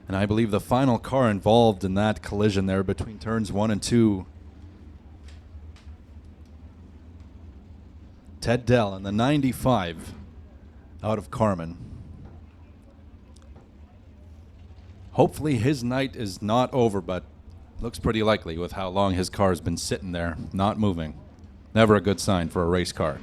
And I believe the final car involved in that collision there between turns 1 and 2. Ted Dell in the 95 out of Carmen. Hopefully his night is not over, but looks pretty likely with how long his car's been sitting there, not moving. Never a good sign for a race car.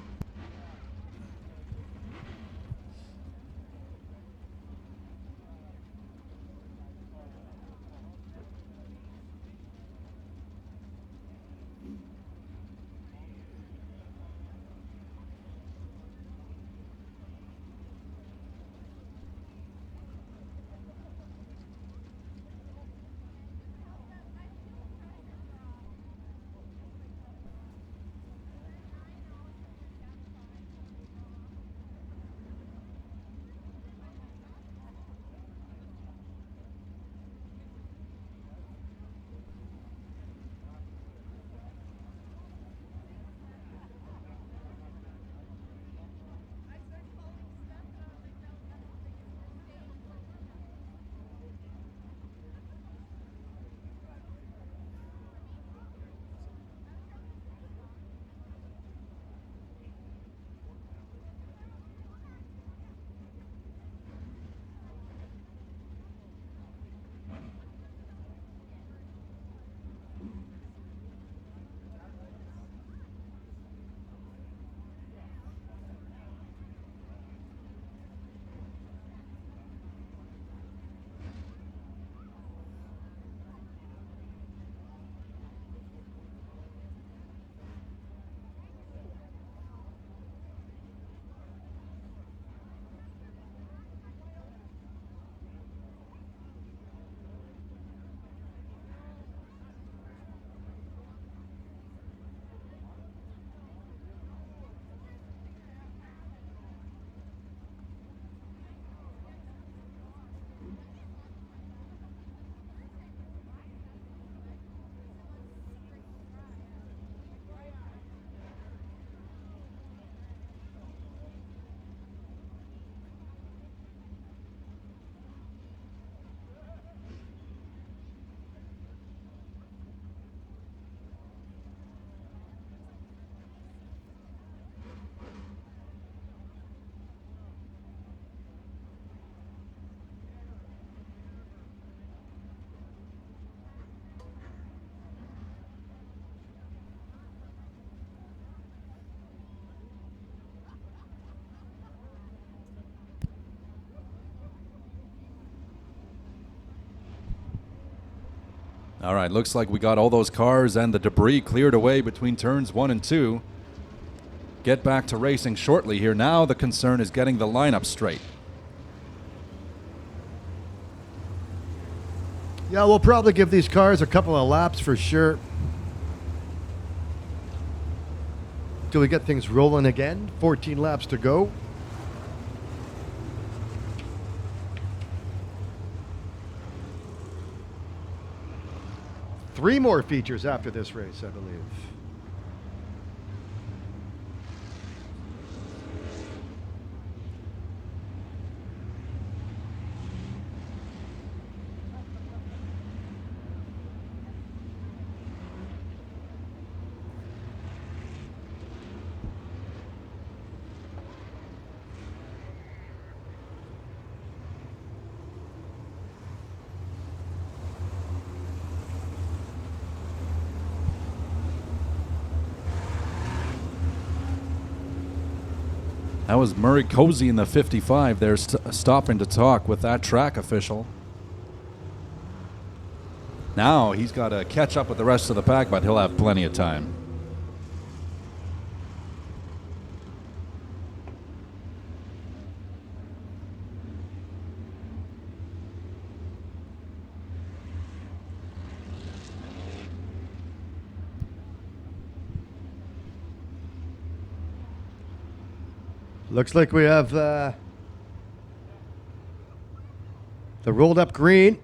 All right, looks like we got all those cars and the debris cleared away between turns 1 and 2. Get back to racing shortly here. Now the concern is getting the lineup straight. Yeah, we'll probably give these cars a couple of laps for sure. Till we get things rolling again. 14 laps to go. Three more features after this race, I believe. That was Murray Cozy in the 55 there, stopping to talk with that track official. Now he's got to catch up with the rest of the pack, but he'll have plenty of time. Looks like we have the rolled up green.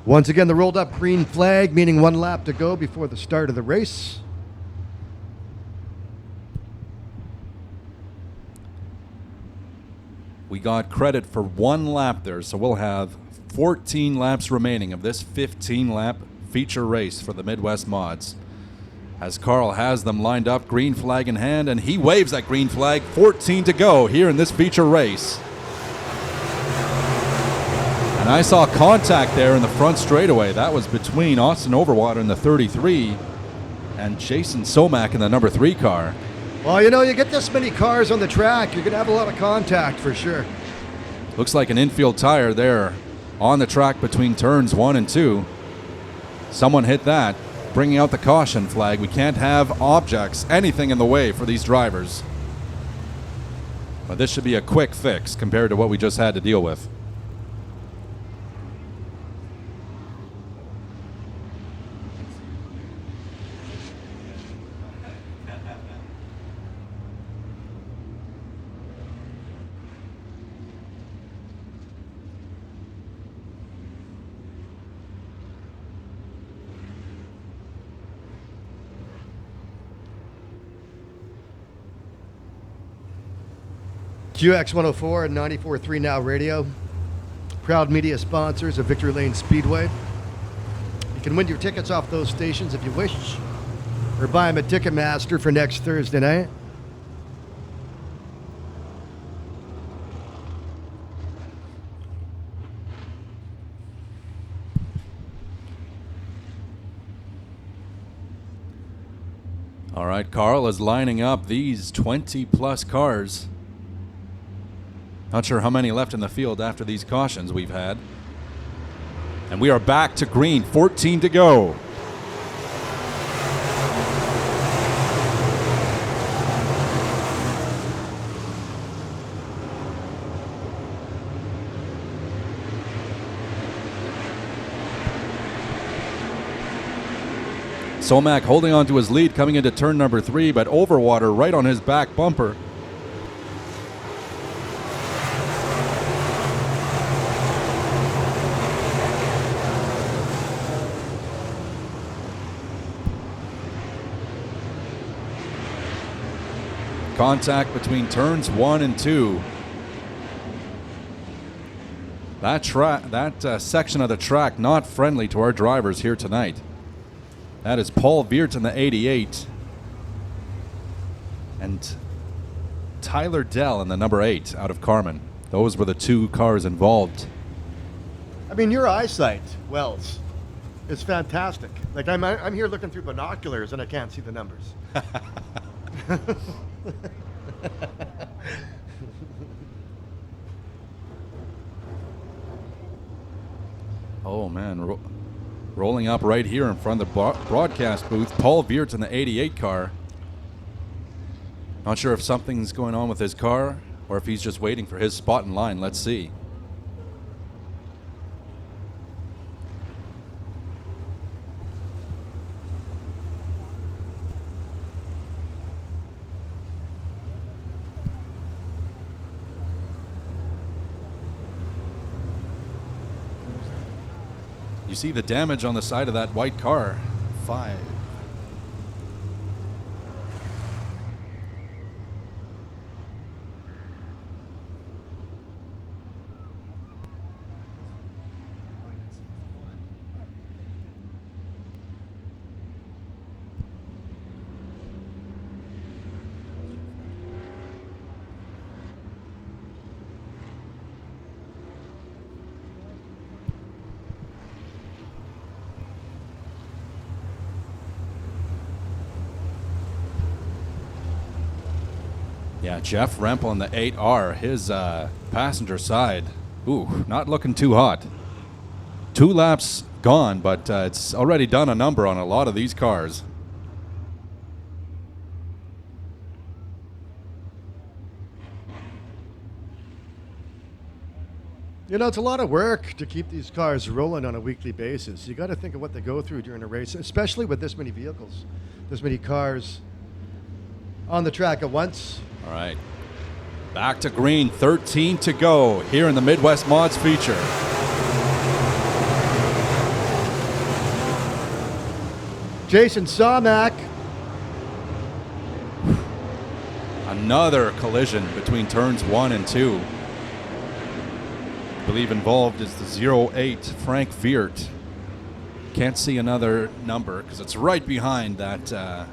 Once again, the rolled up green flag, meaning 1 lap to go before the start of the race. We got credit for 1 lap there, so we'll have 14 laps remaining of this 15-lap feature race for the Midwest Mods. As Carl has them lined up, green flag in hand, and he waves that green flag. 14 to go here in this feature race. And I saw contact there in the front straightaway. That was between Austin Overwater in the 33 and Jason Somack in the number 3 car. Well, you know, you get this many cars on the track, you're going to have a lot of contact for sure. Looks like an infield tire there on the track between turns 1 and 2. Someone hit that, bringing out the caution flag. We can't have objects, anything in the way for these drivers. But this should be a quick fix compared to what we just had to deal with. QX 104 and 94.3 Now Radio, proud media sponsors of Victory Lane Speedway. You can win your tickets off those stations if you wish, or buy them at Ticketmaster for next Thursday night. All right, Carl is lining up these 20-plus cars. Not sure how many left in the field after these cautions we've had. And we are back to green, 14 to go. Somack holding on to his lead coming into turn number 3, but Overwater right on his back bumper. Contact between turns 1 and 2. That section of the track not friendly to our drivers here tonight. That is Paul Veert in the 88 and Tyler Dell in the number 8 out of Carmen. Those were the 2 cars involved. I mean, your eyesight, Wells, is fantastic. Like, I'm here looking through binoculars and I can't see the numbers. Oh, man. Rolling up right here in front of the broadcast booth, Paul Veert in the 88 car. Not sure if something's going on with his car or if he's just waiting for his spot in line. Let's see. You see the damage on the side of that white car. 5. Yeah, Jeff Rempel on the 8R, his passenger side. Ooh, not looking too hot. 2 laps gone, but it's already done a number on a lot of these cars. You know, it's a lot of work to keep these cars rolling on a weekly basis. You got to think of what they go through during a race, especially with this many vehicles, this many cars on the track at once. All right, back to green, 13 to go here in the Midwest Mods feature. Jason Somack. Another collision between turns 1 and 2. I believe involved is the 08 Frank Veert. Can't see another number because it's right behind that.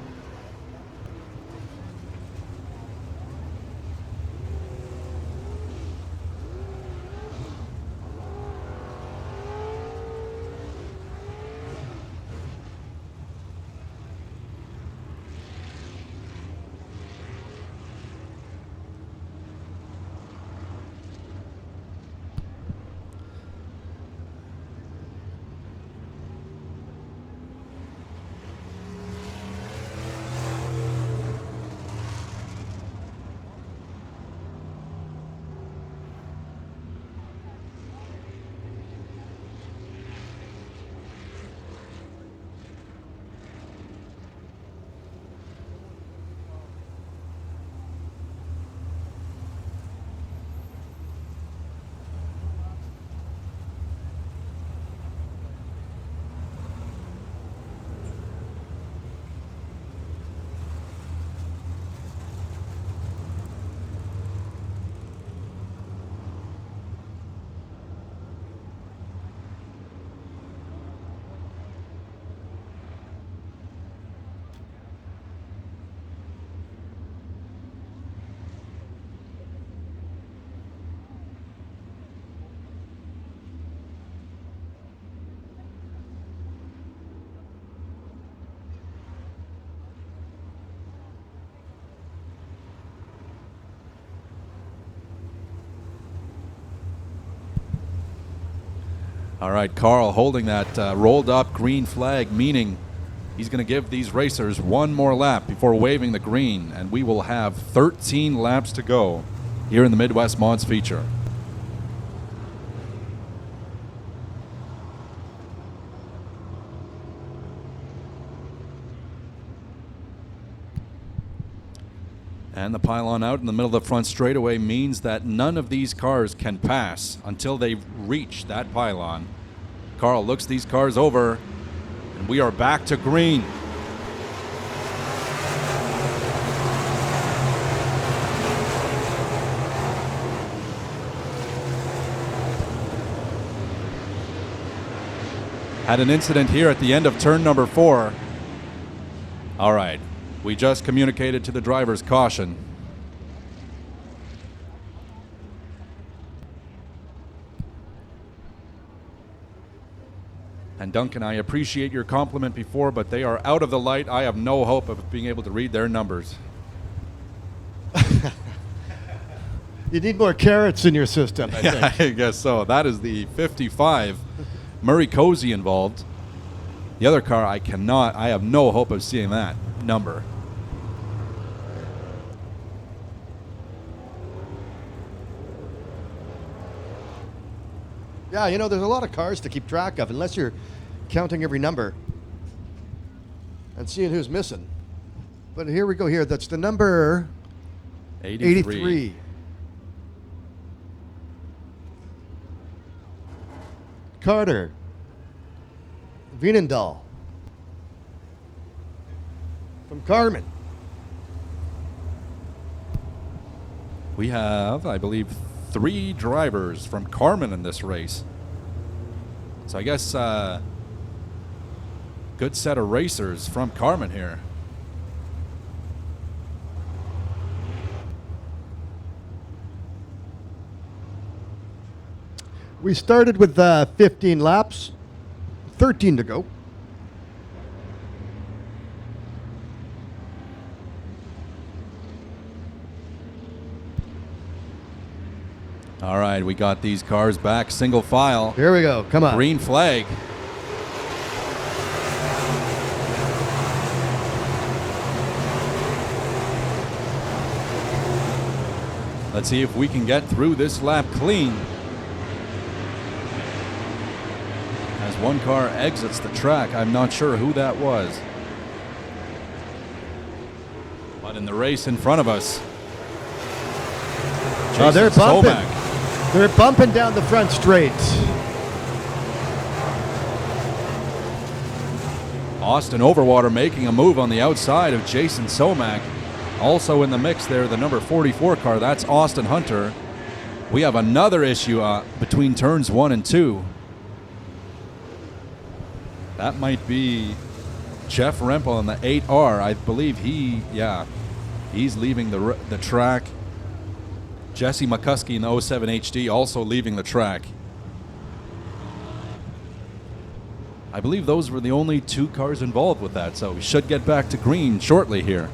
All right, Carl holding that rolled up green flag, meaning he's going to give these racers one more lap before waving the green, and we will have 13 laps to go here in the Midwest Mods feature. And the pylon out in the middle of the front straightaway means that none of these cars can pass until they reach that pylon. Carl looks these cars over, and we are back to green. Had an incident here at the end of turn number 4. All right. We just communicated to the drivers caution. And Duncan, I appreciate your compliment before, but they are out of the light. I have no hope of being able to read their numbers. You need more carrots in your system, I Yeah, think. I guess so. That is the 55. Murray Cozy involved. The other car, I have no hope of seeing that number. Yeah, you know, there's a lot of cars to keep track of unless you're counting every number and seeing who's missing. But here we go here. That's the number 83. Carter. Wienendahl. From Carmen. We have, I believe, 3 drivers from Carmen in this race. So I guess good set of racers from Carmen here. We started with 15 laps, 13 to go. All right, we got these cars back, single file. Here we go. Come on. Green flag. Let's see if we can get through this lap clean. As one car exits the track, I'm not sure who that was. But in the race in front of us, They're Jason bumping. Somack. They're bumping down the front straight. Austin Overwater making a move on the outside of Jason Somack. Also in the mix there, the number 44 car, that's Austin Hunter. We have another issue between turns 1 and 2. That might be Jeff Rempel on the 8R. I believe he's leaving the track. Jesse McCuskey in the 07 HD also leaving the track. I believe those were the only 2 cars involved with that, so we should get back to green shortly here.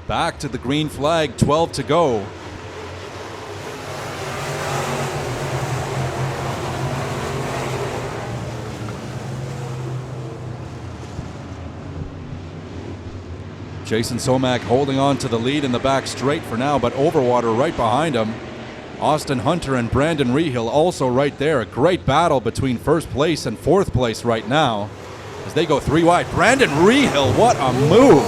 Back to the green flag, 12 to go. Jason Somack holding on to the lead in the back straight for now, but Overwater right behind him. Austin Hunter and Brandon Rehill also right there. A great battle between first place and fourth place right now as they go 3 wide. Brandon Rehill, what a move!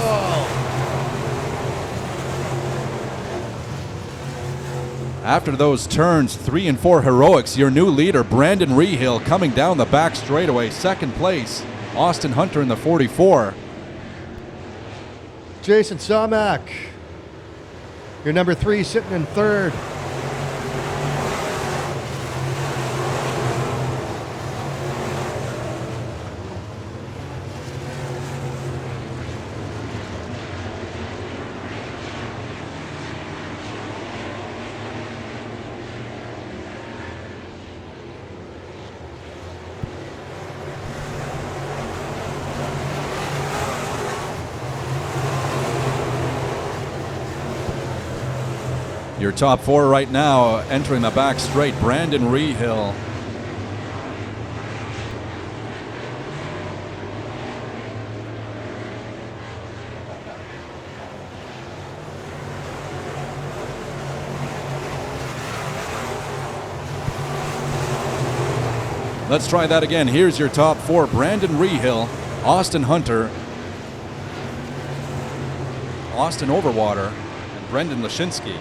After those turns 3 and 4 heroics, your new leader, Brandon Rehill, coming down the back straightaway. Second place, Austin Hunter in the 44. Jason Somack, your number 3 sitting in third. Your top 4 right now entering the back straight, Brandon Rehill. Let's try that again. Here's your top 4, Brandon Rehill, Austin Hunter, Austin Overwater, and Brendan Lashinsky.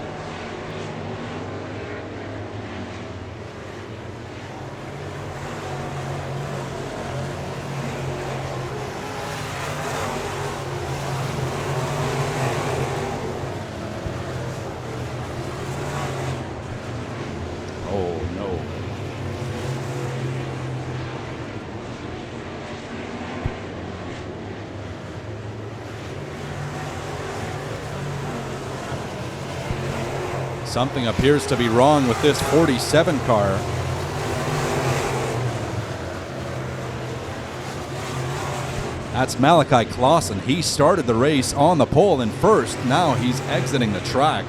Something appears to be wrong with this 47 car. That's Malachi Clausen. He started the race on the pole in first. Now he's exiting the track.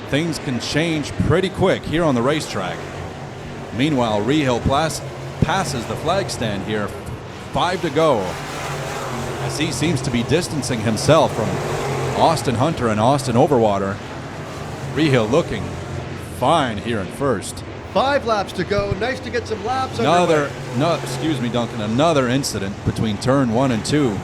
Things can change pretty quick here on the racetrack. Meanwhile, Rehill passes the flag stand here. 5 to go, as he seems to be distancing himself from Austin Hunter and Austin Overwater. Rehill looking fine here in first. 5 laps to go. Nice to get some laps Another, underway. no, excuse me, Duncan. Another incident between turn 1 and 2.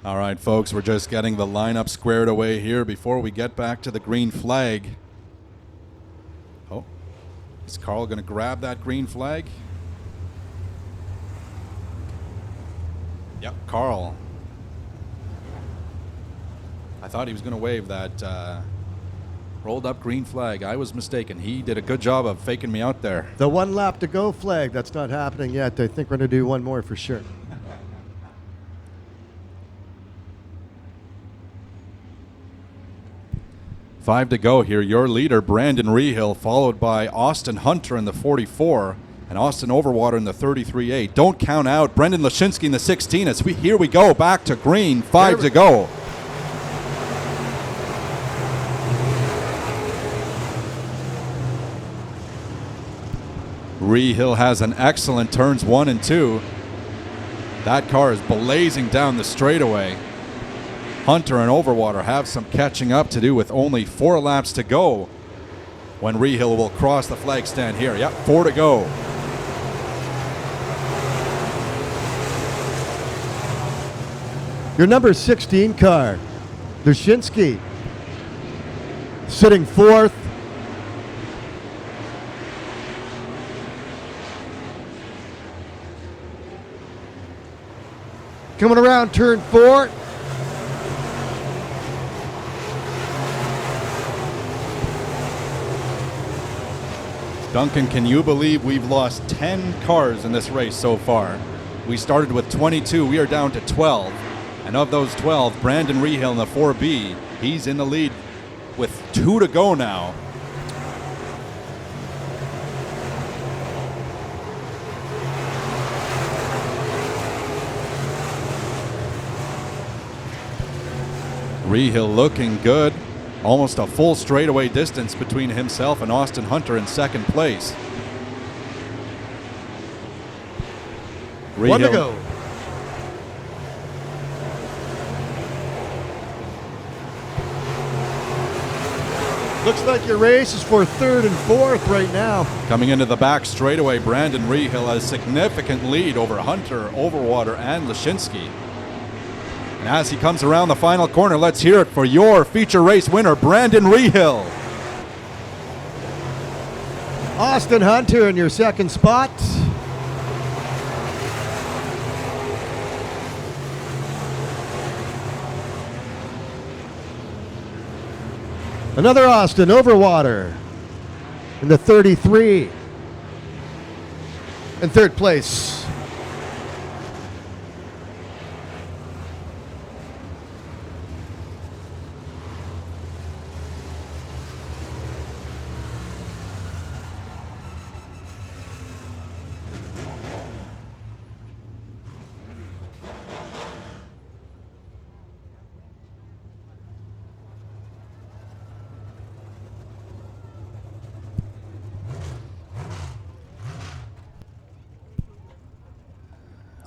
All right, folks, we're just getting the lineup squared away here before we get back to the green flag. Oh, is Carl going to grab that green flag? Yep, Carl. I thought he was going to wave that rolled up green flag. I was mistaken. He did a good job of faking me out there. The 1 lap to go flag. That's not happening yet. I think we're going to do one more for sure. Five to go here. Your leader, Brandon Rehill, followed by Austin Hunter in the 44 and Austin Overwater in the 33-8. Don't count out Brendan Lashinsky in the 16. Here we go back to green. 5 to go. Rehill has an excellent turns 1 and 2. That car is blazing down the straightaway. Hunter and Overwater have some catching up to do with only 4 laps to go when Rehill will cross the flag stand here. Yep, 4 to go. Your number 16 car, Lashinsky, sitting 4th. Coming around turn 4. Duncan, can you believe we've lost 10 cars in this race so far? We started with 22. We are down to 12. And of those 12, Brandon Rehill in the 4B, he's in the lead with 2 to go now. Rehill looking good. Almost a full straightaway distance between himself and Austin Hunter in second place. 1 to go. Looks like your race is for 3rd and 4th right now. Coming into the back straightaway, Brandon Rehill has a significant lead over Hunter, Overwater, and Lashinsky. And as he comes around the final corner, let's hear it for your feature race winner, Brandon Rehill. Austin Hunter in your second spot. Another Austin Overwater in the 33. In 3rd place.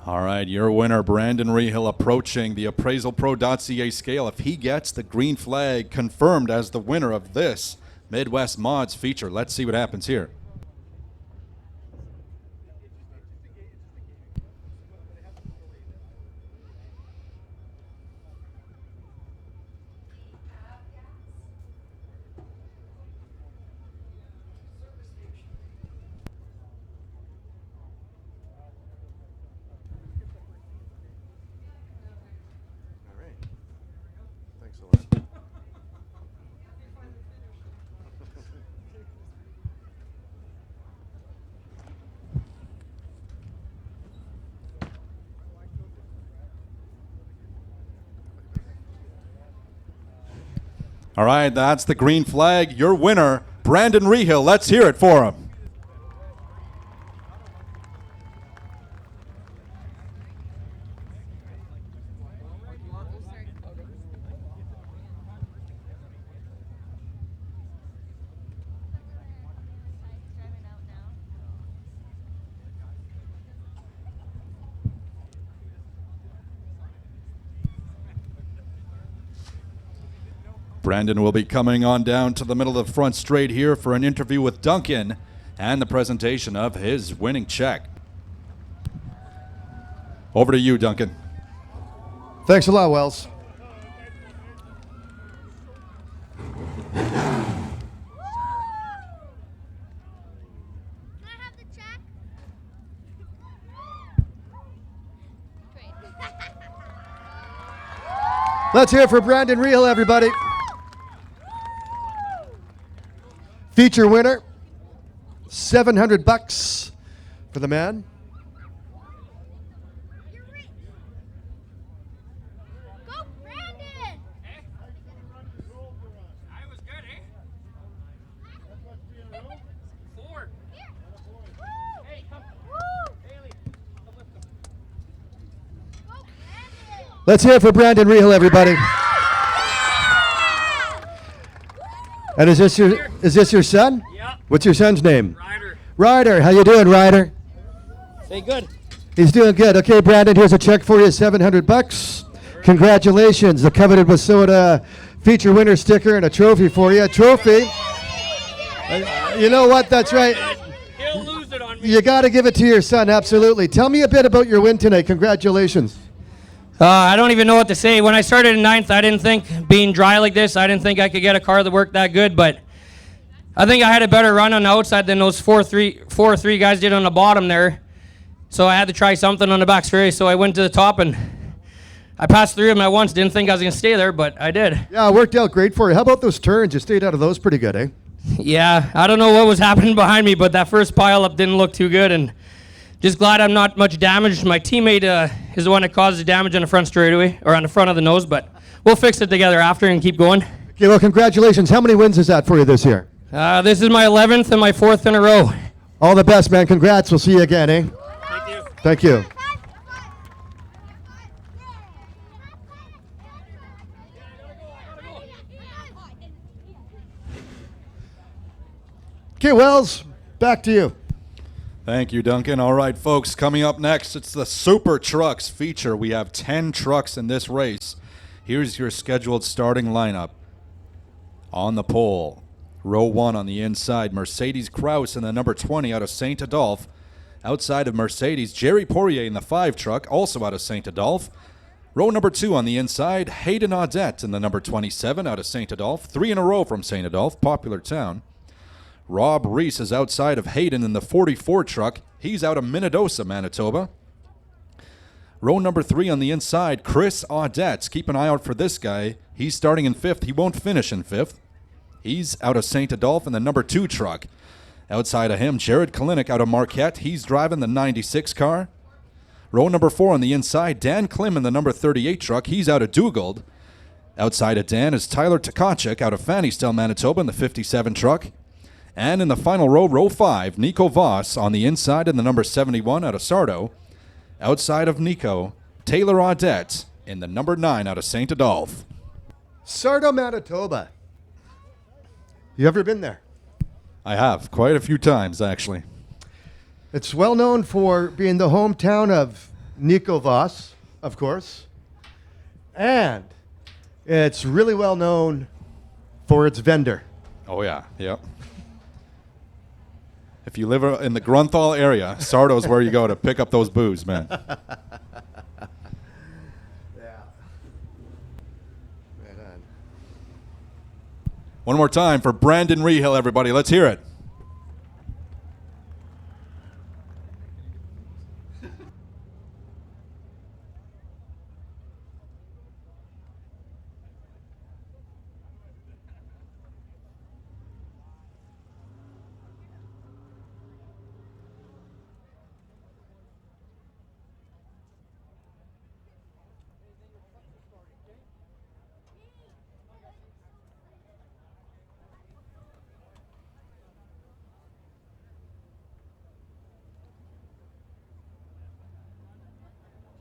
All right, your winner, Brandon Rehill, approaching the appraisalpro.ca scale. If he gets the green flag confirmed as the winner of this Midwest Mods feature, let's see what happens here. Thanks a lot. All right, that's the green flag. Your winner, Brandon Rehill. Let's hear it for him. Brandon will be coming on down to the middle of the front straight here for an interview with Duncan and the presentation of his winning check. Over to you, Duncan. Thanks a lot, Wells. Can I have the check? Great. Let's hear it for Brandon Rehill, everybody. Feature winner, $700 for the man. You're rich. Go, Brandon! I was good, eh? 4. Here. Woo! Hey, come. Woo! Haley, come lift them. Go, Brandon! Let's hear it for Brandon Rehill, everybody. And is this your son? Yeah. What's your son's name? Ryder. Ryder. How you doing, Ryder? Say good. He's doing good. Okay, Brandon, here's a check for you, $700. Congratulations. The coveted Wasota feature winner sticker and a trophy for you. A trophy. You know what? That's right. He'll lose it on me. You got to give it to your son, absolutely. Tell me a bit about your win tonight. Congratulations. I don't even know what to say. When I started in 9th, I didn't think, being dry like this, I didn't think I could get a car that worked that good, but I think I had a better run on the outside than those 4-3 guys did on the bottom there. So I had to try something on the back straight, so I went to the top and I passed through them at once. Didn't think I was going to stay there, but I did. Yeah, it worked out great for you. How about those turns? You stayed out of those pretty good, eh? Yeah, I don't know what was happening behind me, but that first pile up didn't look too good, and just glad I'm not much damaged. My teammate is the one that caused the damage on the front straightaway, or on the front of the nose, but we'll fix it together after and keep going. Okay, well, congratulations. How many wins is that for you this year? This is my 11th and my 4th in a row. All the best, man. Congrats. We'll see you again, eh? Thank you. Thank you. Okay, Wells, back to you. Thank you, Duncan. All right, folks, coming up next, it's the Super Trucks feature. We have 10 trucks in this race. Here's your scheduled starting lineup. On the pole, row 1 on the inside, Mercedes Kraus in the number 20 out of St. Adolphe. Outside of Mercedes, Jerry Poirier in the 5 truck, also out of St. Adolphe. Row number 2 on the inside, Hayden Audette in the number 27 out of St. Adolphe. 3 in a row from St. Adolphe, popular town. Rob Reese is outside of Hayden in the 44 truck. He's out of Manitoba, Manitoba. Row number 3 on the inside, Chris Audette. Keep an eye out for this guy. He's starting in 5th. He won't finish in 5th. He's out of St. Adolphe in the number 2 truck. Outside of him, Jared Kalinick out of Marquette. He's driving the 96 car. Row number 4 on the inside, Dan Klim in the number 38 truck. He's out of Dugald. Outside of Dan is Tyler Tkachuk out of Fannistel, Manitoba in the 57 truck. And in the final row, row 5, Nico Voss on the inside in the number 71 out of Sardo. Outside of Nico, Taylor Audette in the number 9 out of St. Adolphe. Sardo, Manitoba. You ever been there? I have, quite a few times, actually. It's well known for being the hometown of Nico Voss, of course. And it's really well known for its vendor. Oh, yeah. Yep. If you live in the Grunthal area, Sardo's where you go to pick up those booze, man. Yeah. Right on. One more time for Brandon Rehill, everybody. Let's hear it.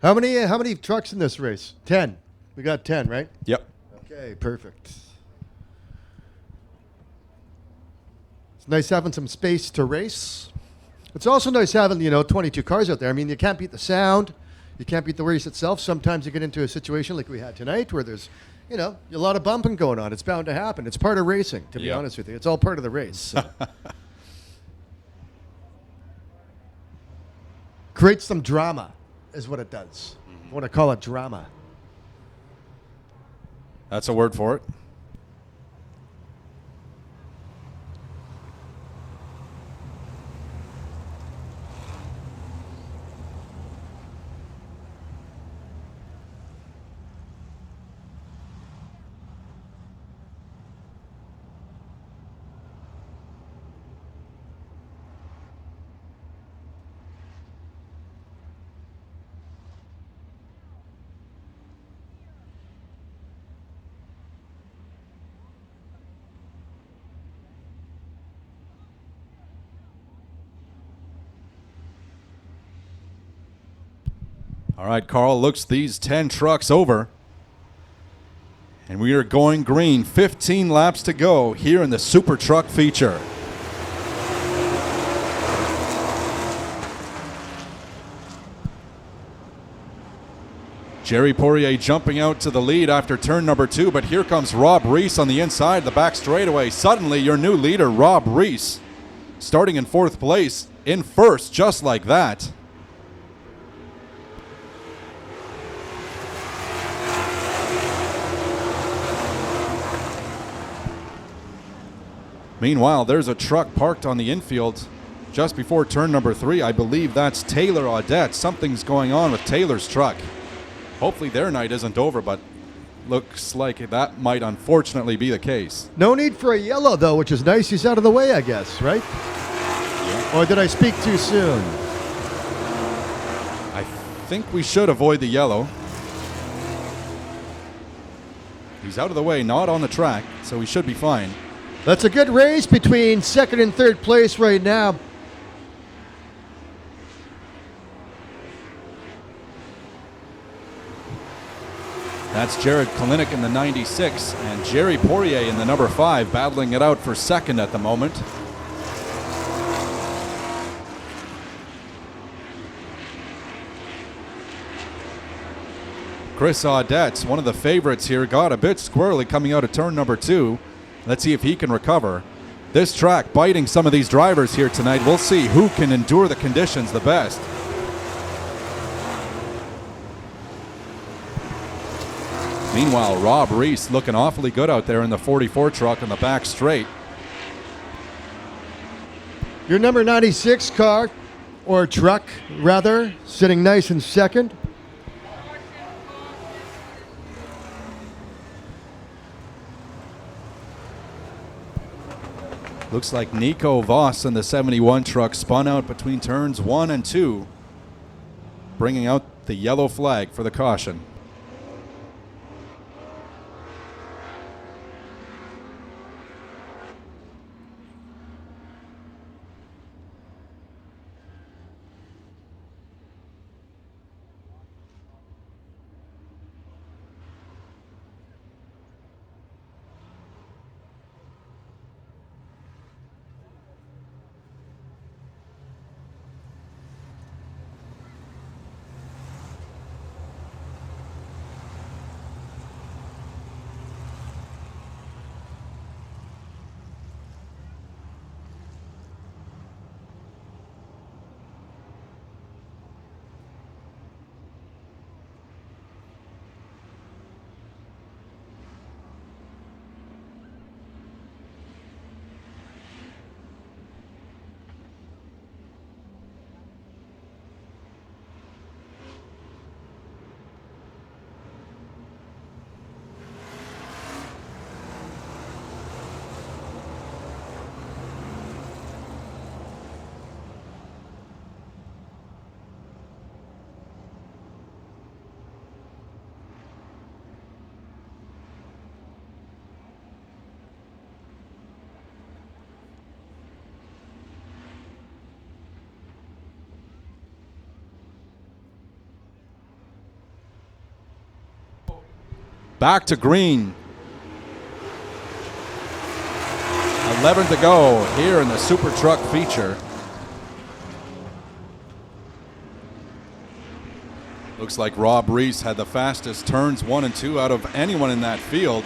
How many trucks in this race? 10. We got 10, right? Yep. Okay, perfect. It's nice having some space to race. It's also nice having, 22 cars out there. I mean, you can't beat the sound. You can't beat the race itself. Sometimes you get into a situation like we had tonight where there's, a lot of bumping going on. It's bound to happen. It's part of racing, to be Yep. honest with you. It's all part of the race. So. Creates some drama is what it does. I want to call it drama. That's a word for it. All right, Carl looks these 10 trucks over. And we are going green. 15 laps to go here in the Super Truck feature. Jerry Poirier jumping out to the lead after turn number 2, but here comes Rob Reese on the inside, the back straightaway. Suddenly, your new leader, Rob Reese, starting in 4th place, in first, just like that. Meanwhile, there's a truck parked on the infield just before turn number 3. I believe that's Taylor Audette. Something's going on with Taylor's truck. Hopefully their night isn't over, but looks like that might unfortunately be the case. No need for a yellow, though, which is nice. He's out of the way, I guess, right? Yeah. Or did I speak too soon? I think we should avoid the yellow. He's out of the way, not on the track, so we should be fine. That's a good race between 2nd and 3rd place right now. That's Jared Kalinick in the 96 and Jerry Poirier in the number 5 battling it out for 2nd at the moment. Chris Audette, one of the favorites here, got a bit squirrely coming out of turn number 2. Let's see if he can recover. This track biting some of these drivers here tonight. We'll see who can endure the conditions the best. Meanwhile, Rob Reese looking awfully good out there in the 44 truck on the back straight. Your number 96 car, or truck rather, sitting nice in 2nd. Looks like Nico Voss in the 71 truck spun out between turns 1 and 2, bringing out the yellow flag for the caution. Back to green. 11 to go here in the Super Truck feature. Looks like Rob Reese had the fastest turns 1 and 2 out of anyone in that field.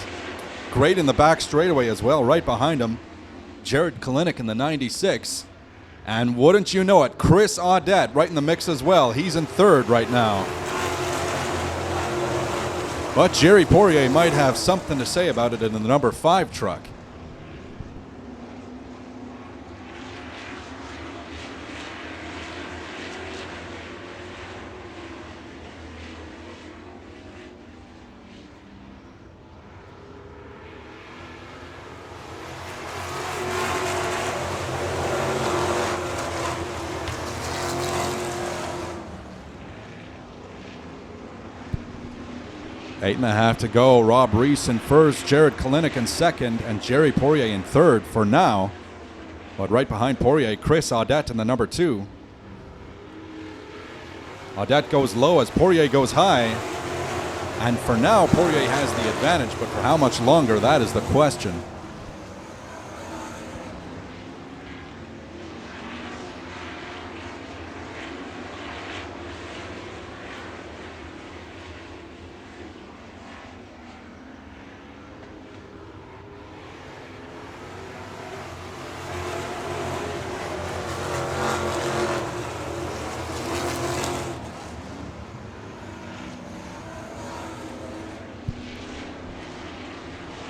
Great in the back straightaway as well, right behind him. Jared Kalinick in the 96. And wouldn't you know it, Chris Audette right in the mix as well. He's in third right now. But Jerry Poirier might have something to say about it in the number 5 truck. Eight and a half to go. Rob Reese in first, Jared Kalinick in second, and Jerry Poirier in third for now. But right behind Poirier, Chris Audette in the number 2. Audette goes low as Poirier goes high. And for now, Poirier has the advantage, but for how much longer, that is the question.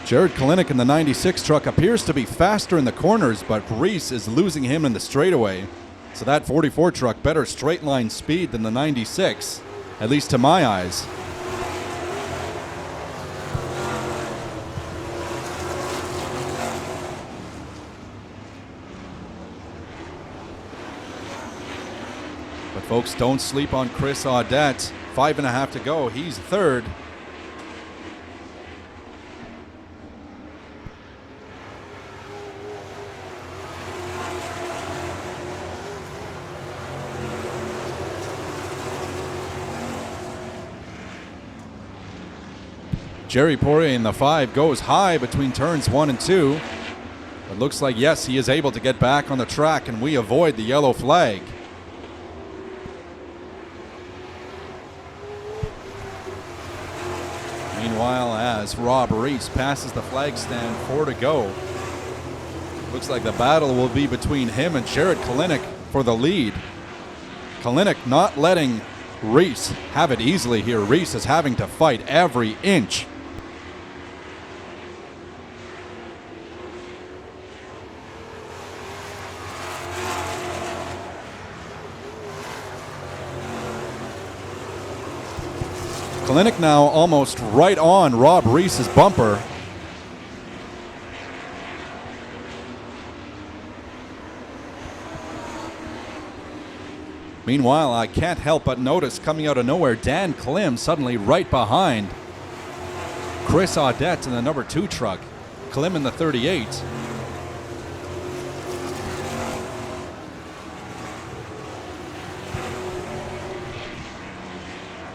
Jared Kalinick in the 96 truck appears to be faster in the corners, but Reese is losing him in the straightaway. So that 44 truck better straight line speed than the 96, at least to my eyes. But folks, don't sleep on Chris Audette. 5.5 to go. He's third. Jerry Poirier in the 5 goes high between turns 1 and 2. It looks like, yes, he is able to get back on the track, and we avoid the yellow flag. Meanwhile, as Rob Reese passes the flag stand, 4 to go. Looks like the battle will be between him and Jared Kalinick for the lead. Kalinick not letting Reese have it easily here. Reese is having to fight every inch. Kalinick now almost right on Rob Reese's bumper. Meanwhile, I can't help but notice coming out of nowhere, Dan Klim suddenly right behind Chris Audette in the number 2 truck. Klim in the 38.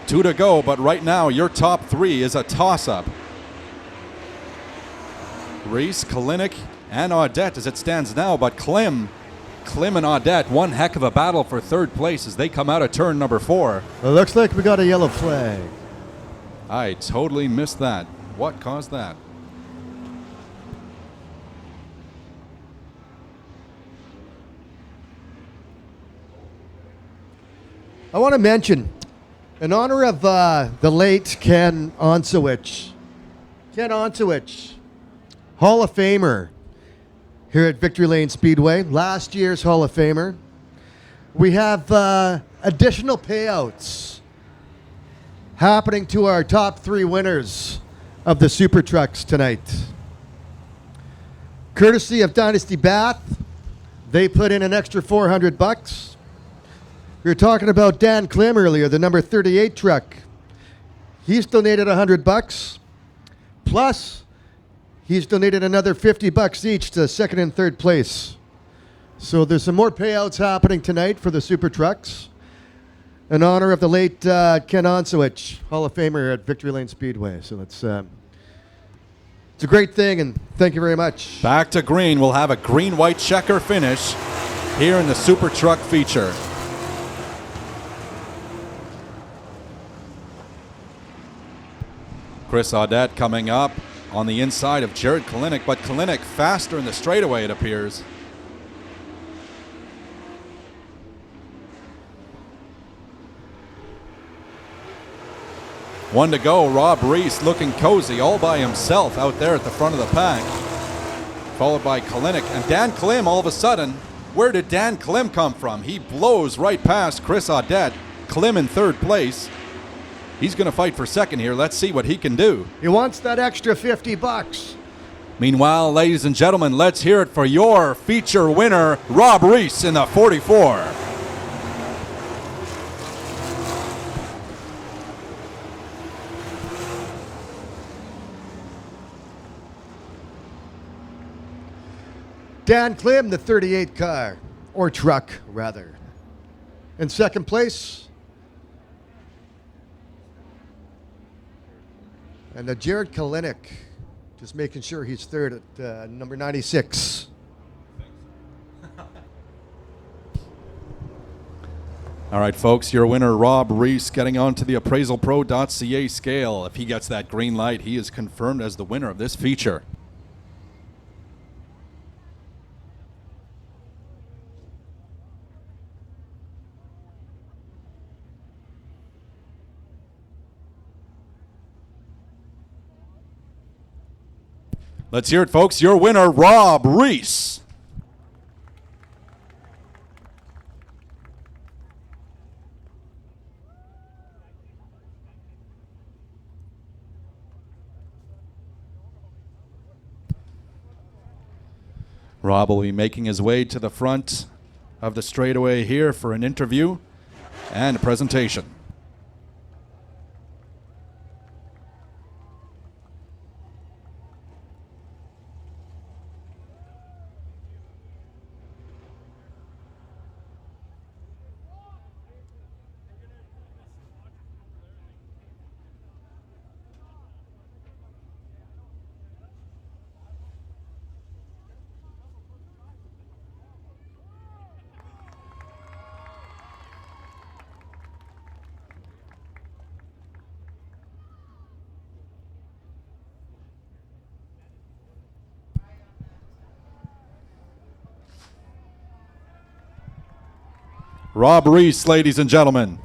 Two to go, but right now your top 3 is a toss-up. Reese, Kalinick, and Audette as it stands now, but Klim and Audette, one heck of a battle for third place as they come out of turn number 4. It looks like we got a yellow flag. I totally missed that. What caused that? I want to mention, in honor of the late Ken Onsowich, Hall of Famer here at Victory Lane Speedway, last year's Hall of Famer, we have additional payouts happening to our top 3 winners of the Super Trucks tonight. Courtesy of Dynasty Bath, they put in an extra $400. We were talking about Dan Klim earlier, the number 38 truck. He's donated $100. Plus, he's donated another $50 each to second and third place. So there's some more payouts happening tonight for the Super Trucks. in honor of the late Ken Onsowich, Hall of Famer at Victory Lane Speedway. So it's a great thing, and thank you very much. Back to green. We'll have a green-white checker finish here in the Super Truck feature. Chris Audette coming up on the inside of Jared Kalinick, but Kalinick faster in the straightaway, it appears. One to go. Rob Reese looking cozy all by himself out there at the front of the pack. Followed by Kalinick. And Dan Klim, all of a sudden, where did Dan Klim come from? He blows right past Chris Audette. Klim in third place. He's going to fight for second here. Let's see what he can do. He wants that extra $50. Meanwhile, ladies and gentlemen, let's hear it for your feature winner, Rob Reese in the 44. Dan Klim, the 38 car, or truck, rather. In second place. And Jared Kalinick, just making sure he's third at number 96. All right, folks, your winner, Rob Reese, getting onto the appraisalpro.ca scale. If he gets that green light, he is confirmed as the winner of this feature. Let's hear it, folks. Your winner, Rob Reese. Rob will be making his way to the front of the straightaway here for an interview and a presentation. Rob Reese, ladies and gentlemen.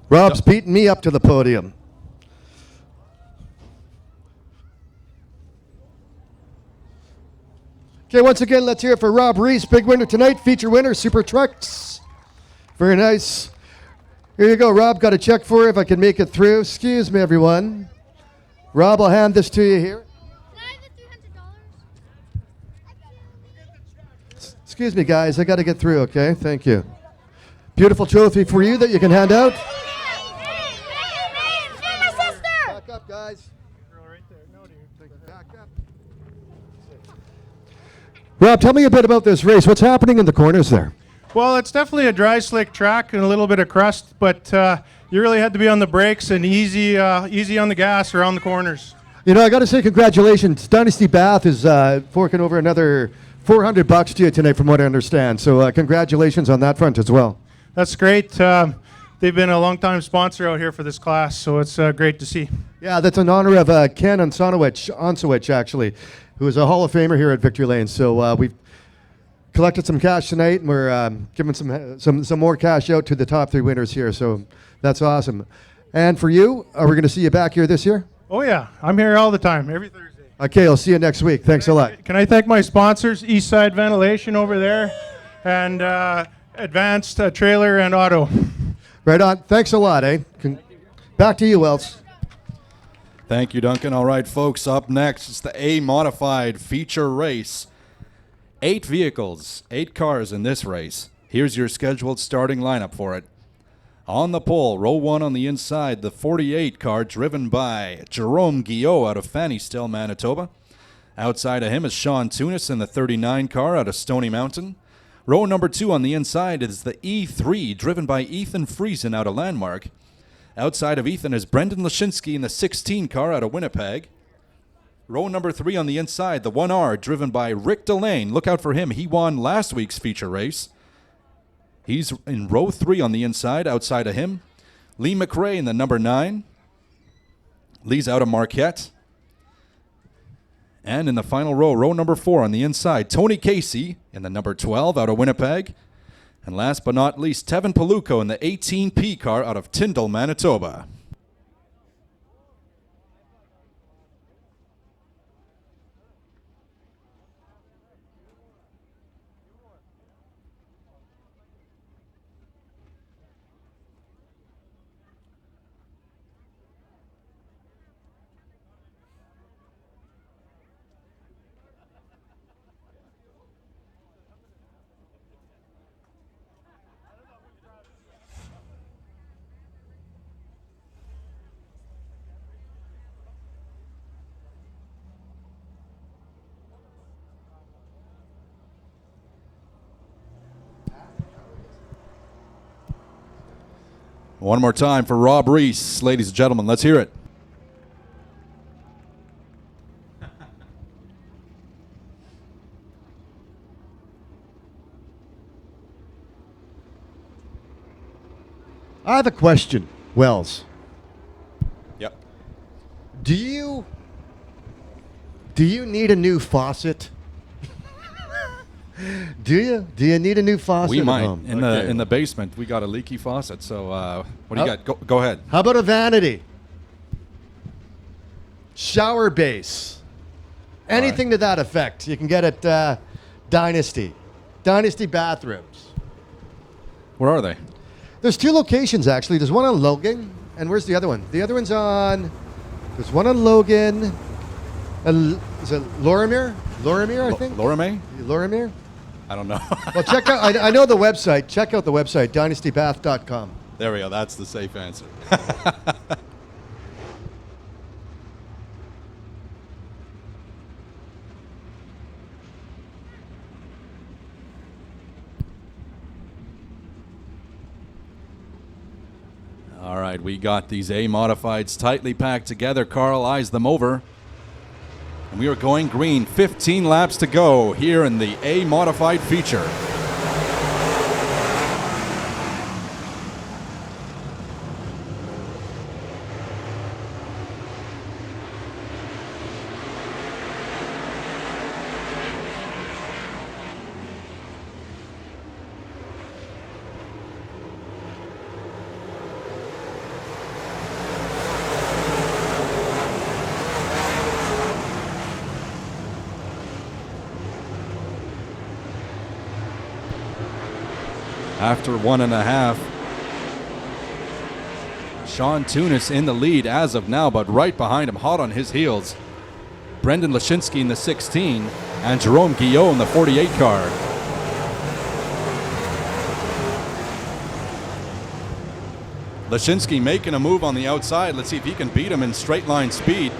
Rob's beating me up to the podium. Okay, once again, let's hear it for Rob Reese. Big winner tonight, feature winner, Super Trucks. Very nice. Here you go, Rob. Got a check for you if I can make it through. Excuse me, everyone. Rob, I'll hand this to you here. Excuse me, guys. I got to get through, okay? Thank you. Beautiful trophy for you that you can hand out. Back up, guys. Back up. Rob, tell me a bit about this race. What's happening in the corners there? Well, it's definitely a dry, slick track and a little bit of crust, but you really had to be on the brakes and easy on the gas around the corners. You know, I got to say congratulations. Dynasty Bath is forking over another $400 to you tonight, from what I understand. So congratulations on that front as well. That's great. They've been a long-time sponsor out here for this class, so it's great to see. Yeah, that's in honor of Ken Onsowich, actually, who is a Hall of Famer here at Victory Lane. So we've collected some cash tonight, and we're giving some more cash out to the top three winners here. So that's awesome. And for you, are we going to see you back here this year? Oh, yeah. I'm here all the time, every Thursday. Okay, I'll see you next week. Thanks a lot. Can I thank my sponsors, Eastside Ventilation over there, and Advanced Trailer and Auto. Right on. Thanks a lot, eh? Back to you, Wells. Thank you, Duncan. All right, folks, up next, it's the A-Modified feature race. 8 vehicles, 8 cars in this race. Here's your scheduled starting lineup for it. On the pole, row 1 on the inside, the 48 car driven by Jerome Guillot out of Fanny Still, Manitoba. Outside of him is Sean Tunis in the 39 car out of Stony Mountain. Row number 2 on the inside is the E3, driven by Ethan Friesen out of Landmark. Outside of Ethan is Brendan Lashinsky in the 16 car out of Winnipeg. Row number 3 on the inside, the 1R, driven by Rick Delane. Look out for him. He won last week's feature race. He's in row 3 on the inside. Outside of him, Lee McRae in the number 9. Lee's out of Marquette. And in the final row, row number 4 on the inside, Tony Casey in the number 12 out of Winnipeg. And last but not least, Tevin Paluco in the 18P car out of Tyndall, Manitoba. One more time for Rob Reese, ladies and gentlemen. Let's hear it. I have a question, Wells. Yep. Do you need a new faucet? Do you need a new faucet? We at might. home? In Okay. the basement, we got a leaky faucet. So what do you got? Go ahead. How about a vanity? Shower base. Anything to that effect. You can get at Dynasty. Dynasty bathrooms. Where are they? There's 2 locations, actually. There's one on Logan, and where's the other one? The other one's on... There's one on Logan. Is it Lorimer? Lorimer, I think? Lorime? Lorimer? I don't know. Well, check out... I know the website. Check out the website, dynastybath.com. There we go. That's the safe answer. All right, we got these A modifieds tightly packed together. Carl eyes them over. And we are going green. 15 laps to go here in the A modified feature. After 1.5, Sean Tunis in the lead as of now, but right behind him, hot on his heels, Brendan Lashinsky in the 16 and Jerome Guillot in the 48 car. Lashinsky making a move on the outside. Let's see if he can beat him in straight line speed.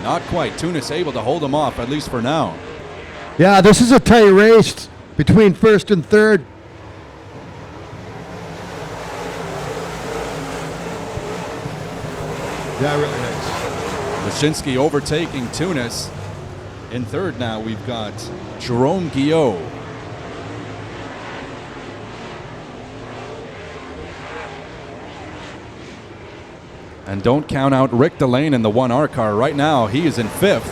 Not quite. Tunis able to hold him off, at least for now. Yeah, this is a tight race between first and third. Yeah, really nice. Lashinsky overtaking Tunis. In third now, we've got Jerome Guillot. And don't count out Rick Delane in the 1R car. Right now, he is in 5th.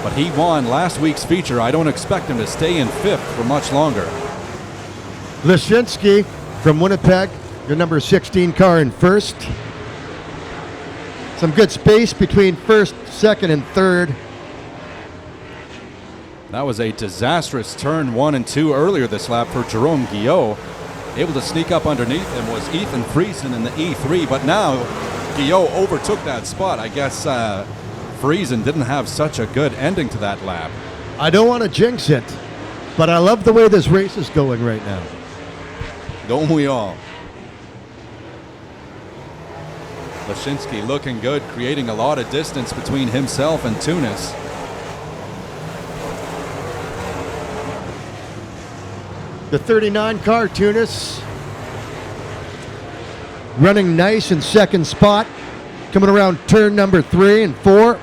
But he won last week's feature. I don't expect him to stay in 5th for much longer. Lashinsky from Winnipeg, your number 16 car in first. Some good space between first, second, and third. That was a disastrous turn 1 and 2 earlier this lap for Jerome Guillot. Able to sneak up underneath him was Ethan Friesen in the E3, but now Guillot overtook that spot. I guess Friesen didn't have such a good ending to that lap. I don't want to jinx it, but I love the way this race is going right now. Don't we all? Lashinsky looking good, creating a lot of distance between himself and Tunis. The 39 car, Tunis, running nice in second spot, coming around turn number 3 and 4.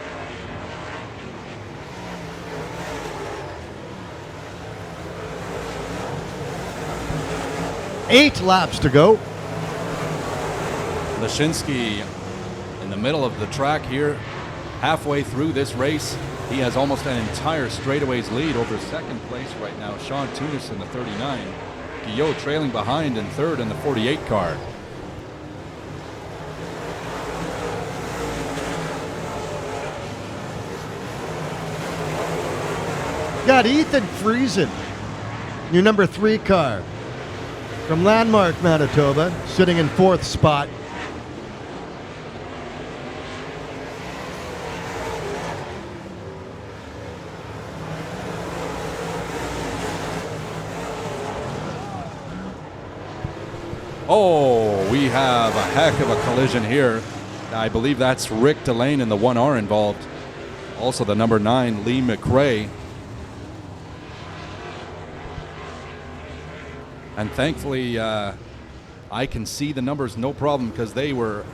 Eight laps to go. Lashinsky in the middle of the track here, halfway through this race. He has almost an entire straightaways lead over second place right now. Sean Tunis in the 39. Guillot trailing behind in third in the 48 car. Got Ethan Friesen, your number 3 car, from Landmark, Manitoba, sitting in 4th spot. Oh, we have a heck of a collision here. I believe that's Rick Delane in the 1R involved. Also the number 9, Lee McRae. And thankfully, I can see the numbers no problem because they were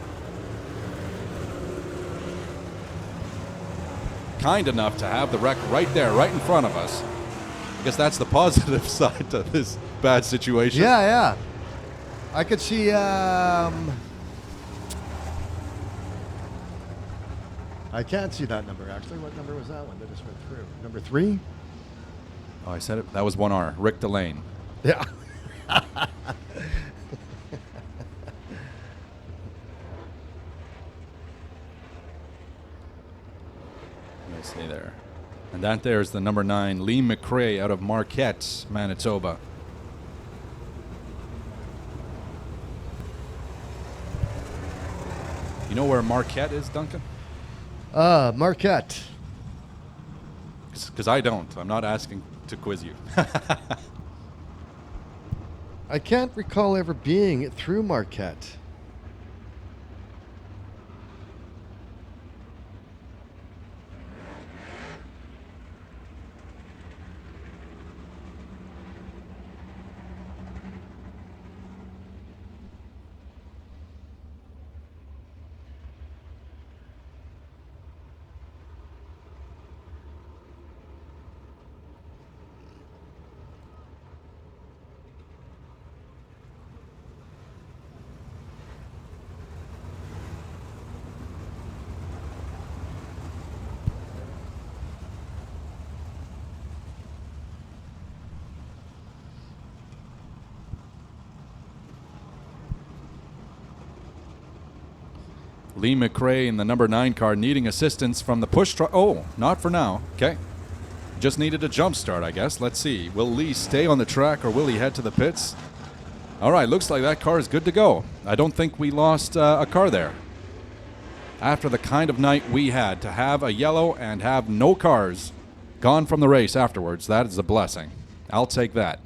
kind enough to have the wreck right there, right in front of us. I guess that's the positive side to this bad situation. Yeah. I could see, I can't see that number, actually. What number was that one that just went through? Number 3? Oh, I said it. That was 1R, Rick Delane. Yeah. Let me see there. And that there's the number 9, Lee McRae out of Marquette, Manitoba. You know where Marquette is, Duncan? Marquette. Because I don't. I'm not asking to quiz you. I can't recall ever being through Marquette. Lee McRae in the number 9 car needing assistance from the push truck. Oh, not for now. Okay. Just needed a jump start, I guess. Let's see. Will Lee stay on the track or will he head to the pits? All right, looks like that car is good to go. I don't think we lost a car there. After the kind of night we had, to have a yellow and have no cars gone from the race afterwards, that is a blessing. I'll take that.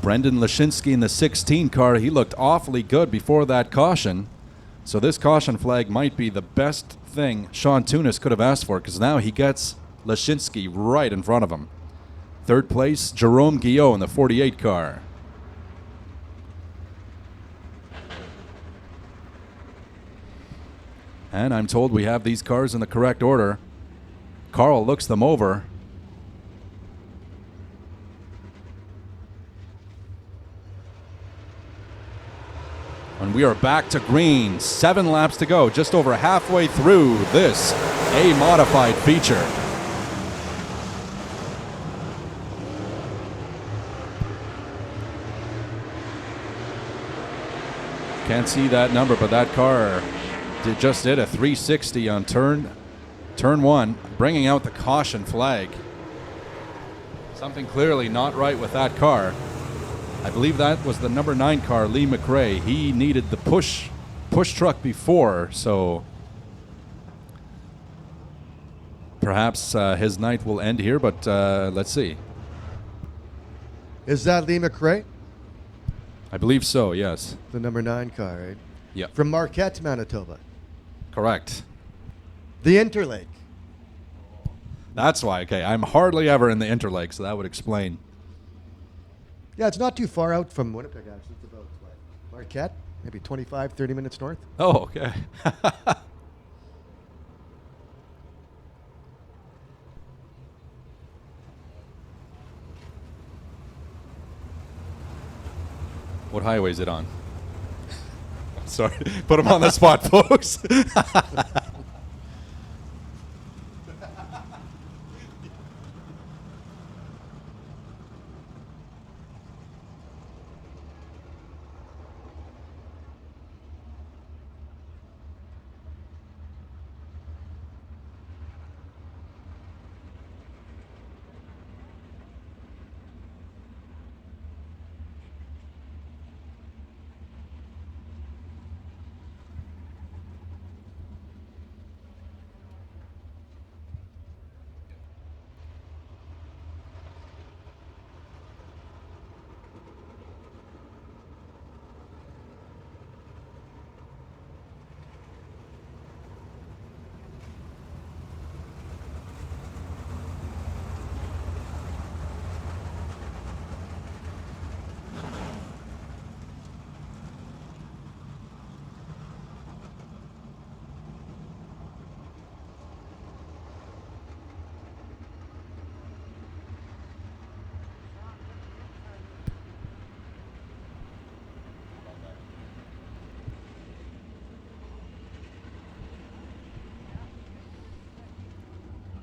Brendan Lashinsky in the 16 car, he looked awfully good before that caution. So this caution flag might be the best thing Sean Tunis could have asked for, because now he gets Lashinsky right in front of him. Third place, Jerome Guillot in the 48 car. And I'm told we have these cars in the correct order. Carl looks them over. And we are back to green. 7 laps to go, just over halfway through this A-modified feature. Can't see that number, but that car just did a 360 on turn 1, bringing out the caution flag. Something clearly not right with that car. I believe that was the number 9 car, Lee McRae. He needed the push truck before, so perhaps his night will end here, but let's see. Is that Lee McRae? I believe so, yes. The number 9 car, right? Yep. From Marquette, Manitoba. Correct. The Interlake. That's why. Okay, I'm hardly ever in the Interlake, so that would explain. Yeah, it's not too far out from Winnipeg, actually. It's about, what, Marquette? Maybe 25, 30 minutes north. Oh, okay. What highway is it on? Sorry, put him on the spot, folks.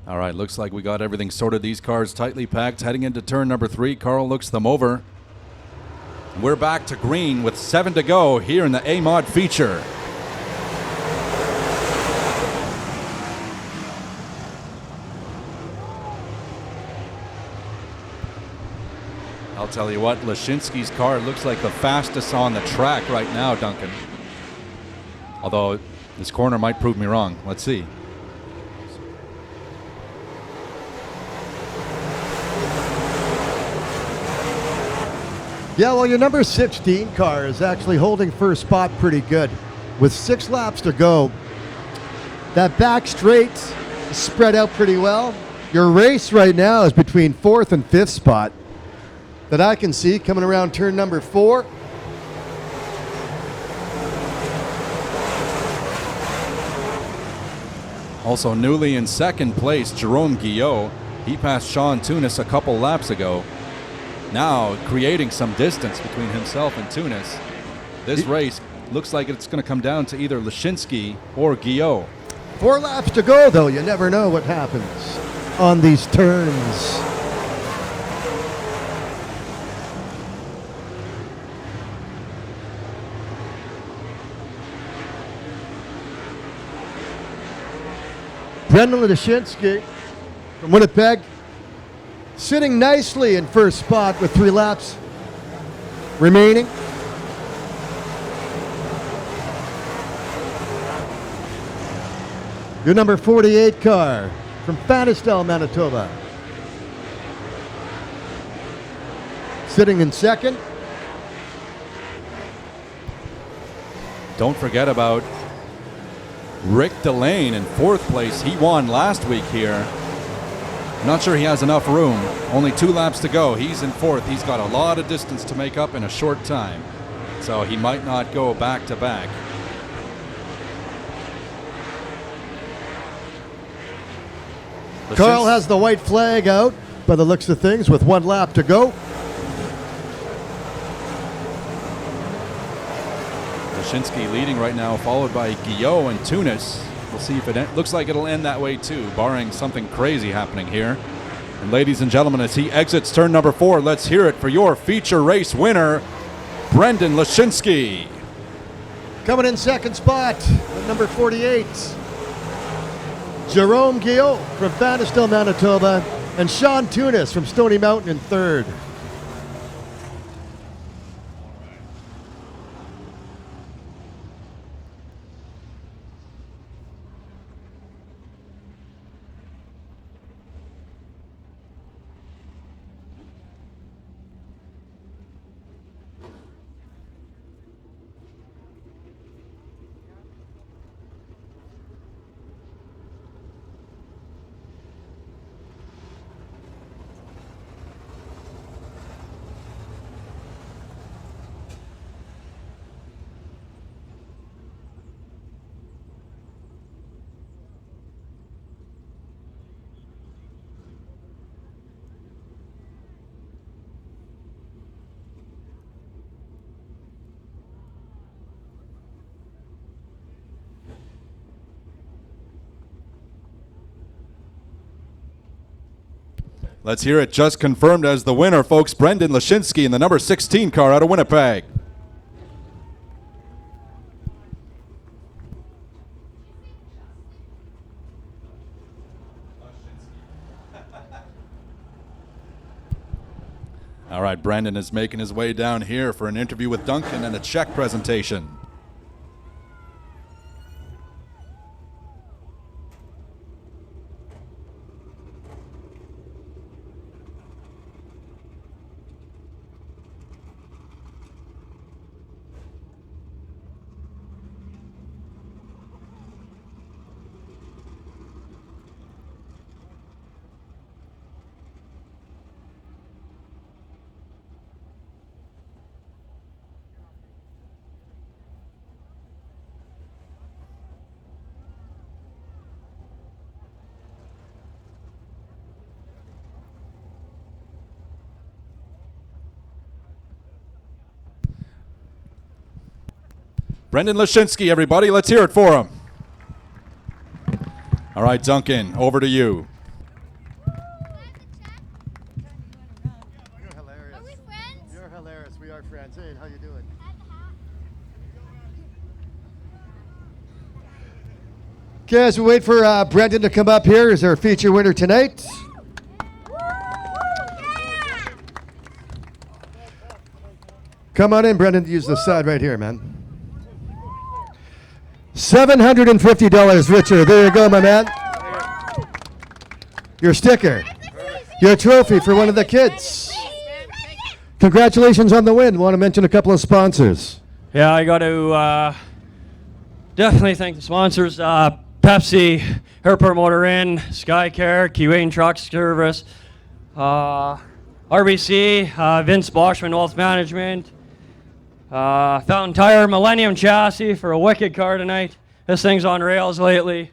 All right, looks like we got everything sorted. These cars tightly packed. Heading into turn number 3, Carl looks them over. We're back to green with 7 to go here in the A-Mod feature. I'll tell you what, Lashinsky's car looks like the fastest on the track right now, Duncan. Although this corner might prove me wrong. Let's see. Yeah, well, your number 16 car is actually holding first spot pretty good. With 6 laps to go, that back straight is spread out pretty well. Your race right now is between 4th and 5th spot that I can see coming around turn number 4. Also newly in second place, Jerome Guillot. He passed Sean Tunis a couple laps ago. Now creating some distance between himself and Tunis. This race looks like it's going to come down to either Lashinsky or Guillot. 4 laps to go, though. You never know what happens on these turns. Brendan Lashinsky from Winnipeg, sitting nicely in first spot with 3 laps remaining. Your number 48 car from Fanistel, Manitoba, sitting in second. Don't forget about Rick Delane in 4th place. He won last week here. Not sure he has enough room. Only 2 laps to go. He's in 4th. He's got a lot of distance to make up in a short time. So he might not go back to back. Carl has the white flag out by the looks of things with 1 lap to go. Lashinsky leading right now, followed by Guillot and Tunis. We'll see if it looks like it'll end that way too, barring something crazy happening here. And ladies and gentlemen, as he exits turn number 4, let's hear it for your feature race winner, Brendan Lashinsky. Coming in second spot, at number 48, Jerome Guillot from Fanistel, Manitoba, and Sean Tunis from Stony Mountain in 3rd. Let's hear it just confirmed as the winner, folks. Brendan Lashinsky in the number 16 car out of Winnipeg. All right, Brendan is making his way down here for an interview with Duncan and a check presentation. Brendan Lashinsky, everybody. Let's hear it for him. All right, Duncan, over to you. You're hilarious. Are we friends? You're hilarious. We are friends. Hey, how you doing? Okay, as we wait for Brendan to come up here as our feature winner tonight. Come on in, Brendan. Use the side right here, man. $750, Richard. There you go, my man. Your sticker. Your trophy for one of the kids. Congratulations on the win. Want to mention a couple of sponsors. Yeah, I got to definitely thank the sponsors. Pepsi, Airport Motor Inn, SkyCare, Keewatin Truck Service, RBC, Vince Boschman Wealth Management, Fountain Tire, Millennium Chassis for a wicked car tonight. This thing's on rails lately.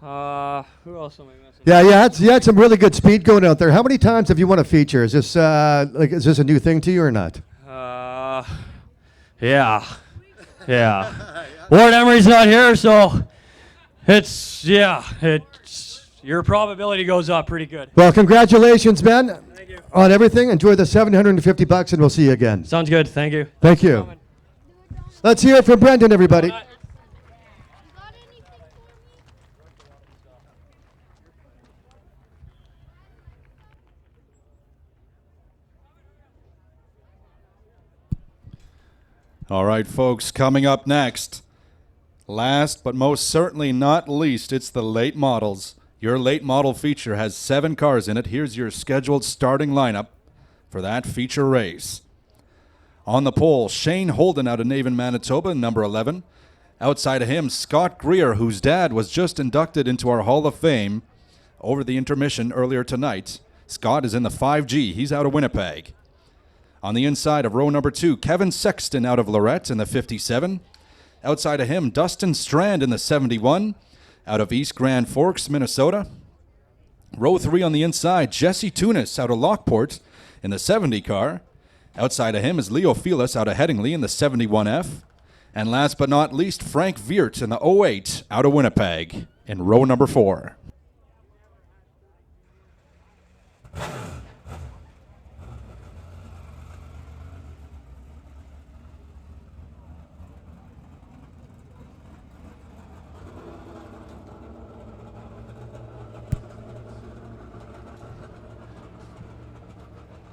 Who else am I missing? Yeah, you had some really good speed going out there. How many times have you won a feature? Is this is this a new thing to you or not? Yeah. Ward Emery's not here, so it's your probability goes up pretty good. Well, congratulations, Ben. Thank you. On everything. Enjoy the $750, and we'll see you again. Sounds good. Thank you. Thank you. Let's hear it from Brendan, everybody. You got anything for me? All right, folks, coming up next. Last but most certainly not least, it's the late models. Your late model feature has 7 cars in it. Here's your scheduled starting lineup for that feature race. On the pole, Shane Holden out of Naven, Manitoba, number 11. Outside of him, Scott Greer, whose dad was just inducted into our Hall of Fame over the intermission earlier tonight. Scott is in the 5G. He's out of Winnipeg. On the inside of row number 2, Kevin Sexton out of Lorette in the 57. Outside of him, Dustin Strand in the 71 out of East Grand Forks, Minnesota. Row 3 on the inside, Jesse Tunis out of Lockport in the 70 car. Outside of him is Leo Felis out of Headingley in the 71F. And last but not least, Frank Veert in the 08 out of Winnipeg in row number 4.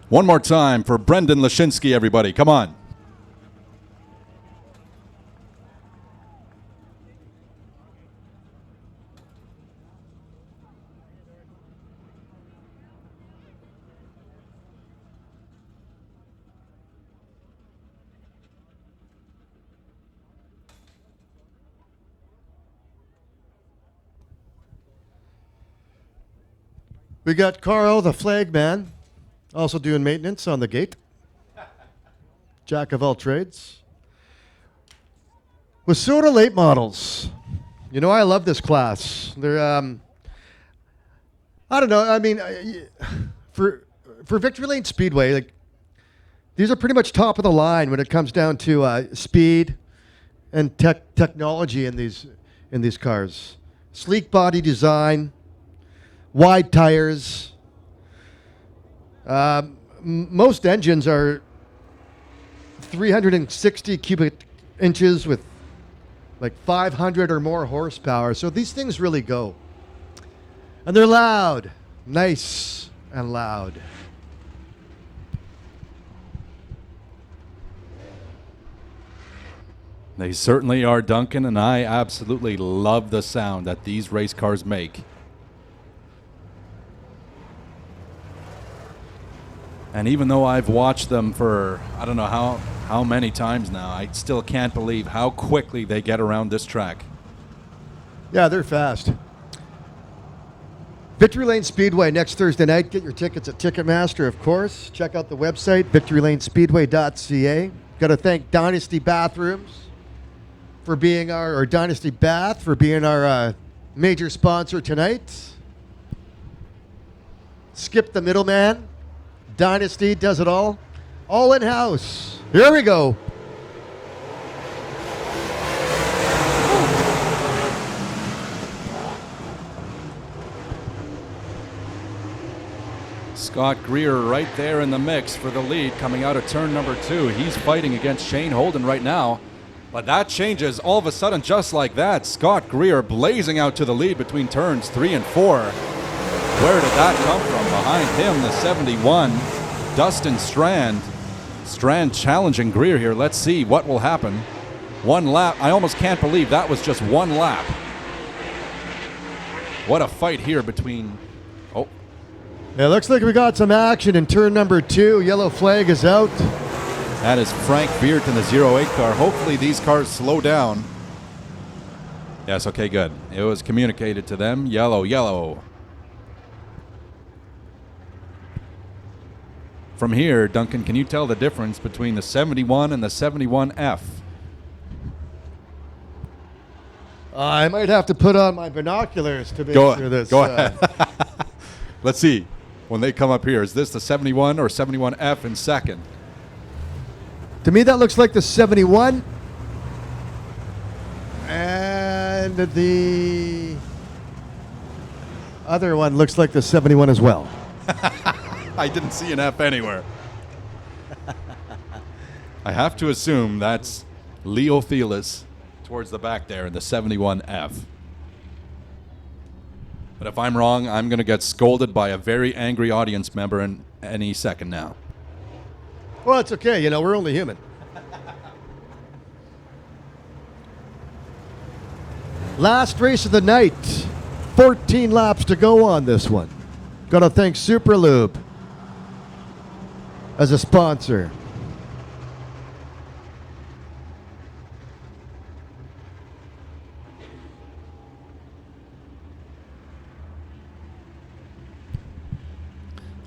One more time for Brendan Lashinsky, everybody. Come on. We got Carl, the flag man, also doing maintenance on the gate. Jack of all trades. With Soda late models. You know, I love this class. They're, I don't know. I mean, for Victory Lane Speedway, like these are pretty much top of the line when it comes down to speed and technology in these cars. Sleek body design, wide tires, Most engines are 360 cubic inches with like 500 or more horsepower. So these things really go. And they're loud, nice and loud. They certainly are, Duncan, and I absolutely love the sound that these race cars make. And even though I've watched them for I don't know how many times now, I still can't believe how quickly they get around this track. Yeah, they're fast. Victory Lane Speedway next Thursday night. Get your tickets at Ticketmaster, of course. Check out the website, victorylanespeedway.ca. Got to thank Dynasty Bathrooms for being or Dynasty Bath for being our major sponsor tonight. Skip the middleman. Dynasty does it all in-house. Here we go. Scott Greer right there in the mix for the lead coming out of turn number 2. He's fighting against Shane Holden right now. But that changes all of a sudden just like that. Scott Greer blazing out to the lead between turns 3 and 4. Where did that come from? Behind him, the 71, Dustin Strand. Strand challenging Greer here. Let's see what will happen. One lap. I almost can't believe that was just one lap. What a fight here between... Oh. It looks like we got some action in turn number 2. Yellow flag is out. That is Frank Beert in the 08 car. Hopefully these cars slow down. Yes, okay, good. It was communicated to them. Yellow, yellow. From here, Duncan, can you tell the difference between the 71 and the 71F? I might have to put on my binoculars to make sure this. Go ahead. Let's see. When they come up here, is this the 71 or 71F in second? To me, that looks like the 71. And the other one looks like the 71 as well. I didn't see an F anywhere. I have to assume that's Leo Felis towards the back there in the 71F. But if I'm wrong, I'm going to get scolded by a very angry audience member in any second now. Well, it's okay. You know, we're only human. Last race of the night. 14 laps to go on this one. Got to thank Superlube as a sponsor.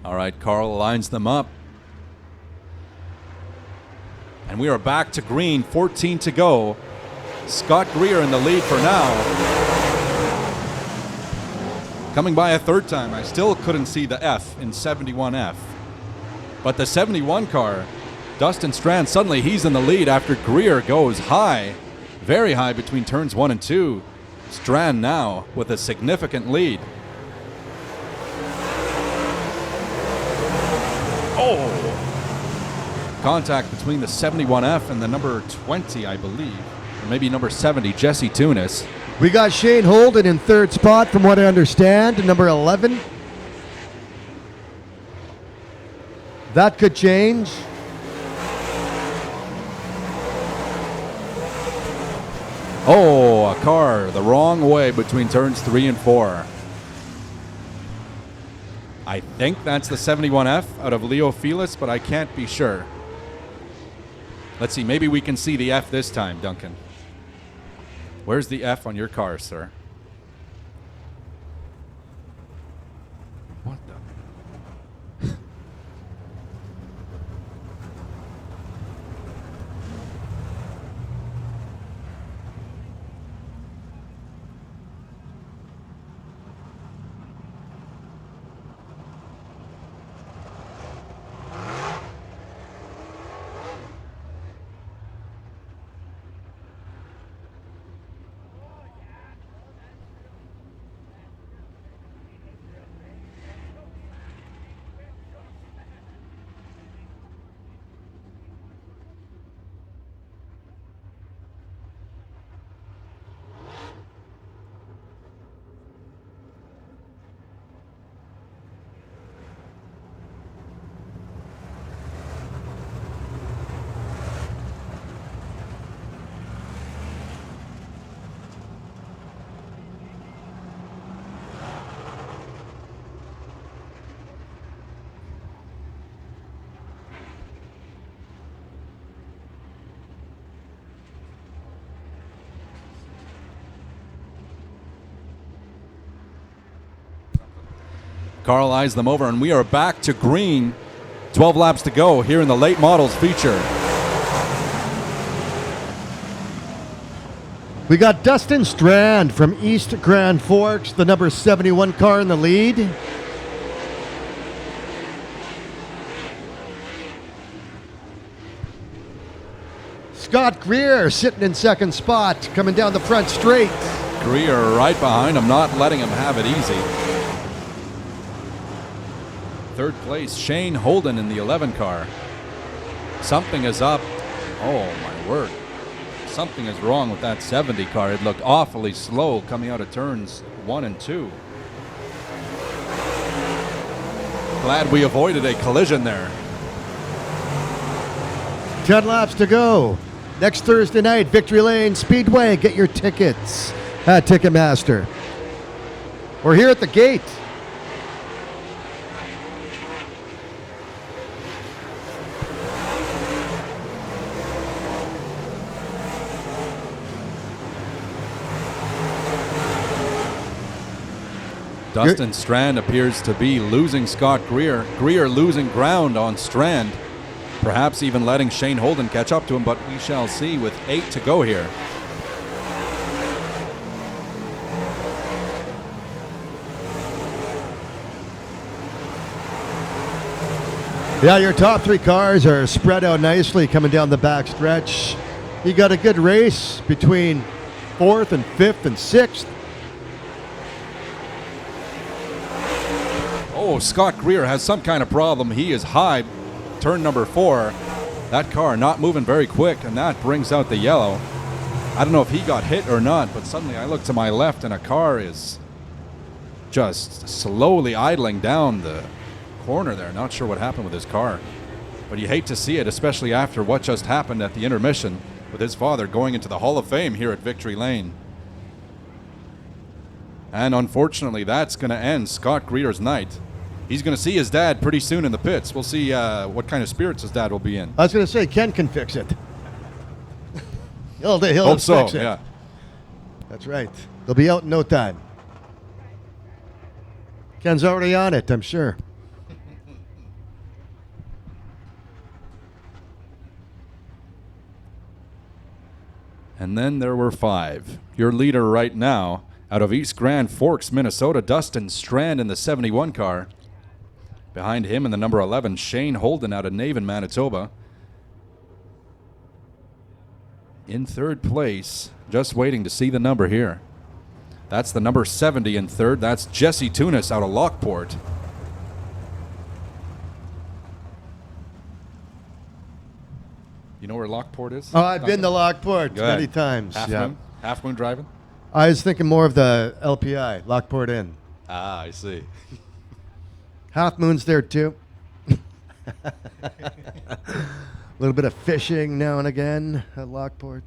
All right, Carl lines them up. And we are back to green, 14 to go. Scott Greer in the lead for now. Coming by a third time, I still couldn't see the F in 71F. But the 71 car, Dustin Strand, suddenly he's in the lead after Greer goes high, very high between turns 1 and 2. Strand now with a significant lead. Oh! Contact between the 71F and the number 20, I believe. Or maybe number 70, Jesse Tunis. We got Shane Holden in third spot, from what I understand, number 11. That could change. Oh, a car the wrong way between turns 3 and 4. I think that's the 71F out of Leo Felis, but I can't be sure. Let's see, maybe we can see the F this time, Duncan. Where's the F on your car, sir? What the? Carl eyes them over, and we are back to green. 12 laps to go here in the late models feature. We got Dustin Strand from East Grand Forks, the number 71 car in the lead. Scott Greer sitting in second spot, coming down the front straight. Greer right behind him, not letting him have it easy. Third place, Shane Holden in the 11 car. Something is up. Oh, my word. Something is wrong with that 70 car. It looked awfully slow coming out of turns 1 and 2. Glad we avoided a collision there. 10 laps to go. Next Thursday night, Victory Lane Speedway. Get your tickets at Ticketmaster. We're here at the gate. Dustin Strand appears to be losing Scott Greer. Greer losing ground on Strand. Perhaps even letting Shane Holden catch up to him, but we shall see with 8 to go here. Yeah, your top 3 cars are spread out nicely coming down the back stretch. You got a good race between 4th and 5th and 6th. Oh, Scott Greer has some kind of problem. He is high. Turn number 4. That car not moving very quick, and that brings out the yellow. I don't know if he got hit or not, but suddenly I look to my left and a car is just slowly idling down the corner there. Not sure what happened with his car, but you hate to see it, especially after what just happened at the intermission with his father going into the Hall of Fame here at Victory Lane. And unfortunately, that's going to end Scott Greer's night. He's going to see his dad pretty soon in the pits. We'll see what kind of spirits his dad will be in. I was going to say, Ken can fix it. he'll Hope so, fix it. yeah. That's right. They'll be out in no time. Ken's already on it, I'm sure. And then there were 5. Your leader right now, out of East Grand Forks, Minnesota, Dustin Strand in the 71 car. Behind him in the number 11, Shane Holden out of Naven, Manitoba. In third place, just waiting to see the number here. That's the number 70 in third. That's Jesse Tunis out of Lockport. You know where Lockport is? Oh, I've been to Lockport Go ahead. many times. Half moon driving? I was thinking more of the LPI, Lockport Inn. Ah, I see. Half Moon's there too. A little bit of fishing now and again at Lockport.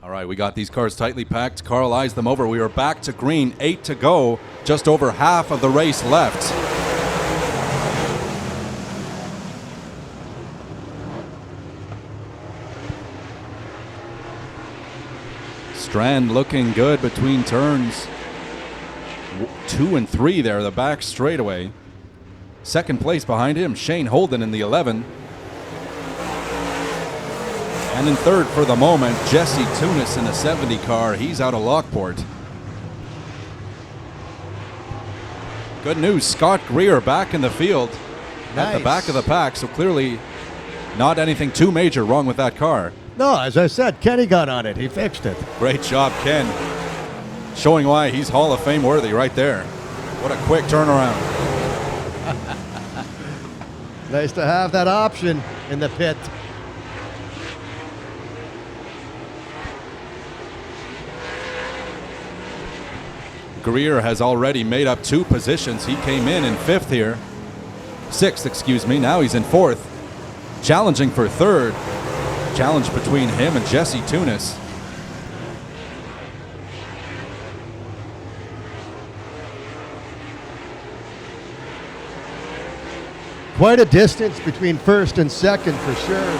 All right, we got these cars tightly packed. Carl eyes them over. We are back to green, 8 to go. Just over half of the race left. Strand looking good between turns 2 and 3 there, the back straightaway. Second place behind him, Shane Holden in the 11. And in third for the moment, Jesse Tunis in the 70 car. He's out of Lockport. Good news, Scott Greer back in the field at the back of the pack, so clearly not anything too major wrong with that car. No, as I said, Kenny got on it. He fixed it. Great job, Ken. Showing why he's Hall of Fame worthy right there. What a quick turnaround. Nice to have that option in the pit. Greer has already made up 2 positions. He came in 5th here. 6th, excuse me. Now he's in 4th. Challenging for 3rd. Challenge between him and Jesse Tunis. Quite a distance between first and second for sure.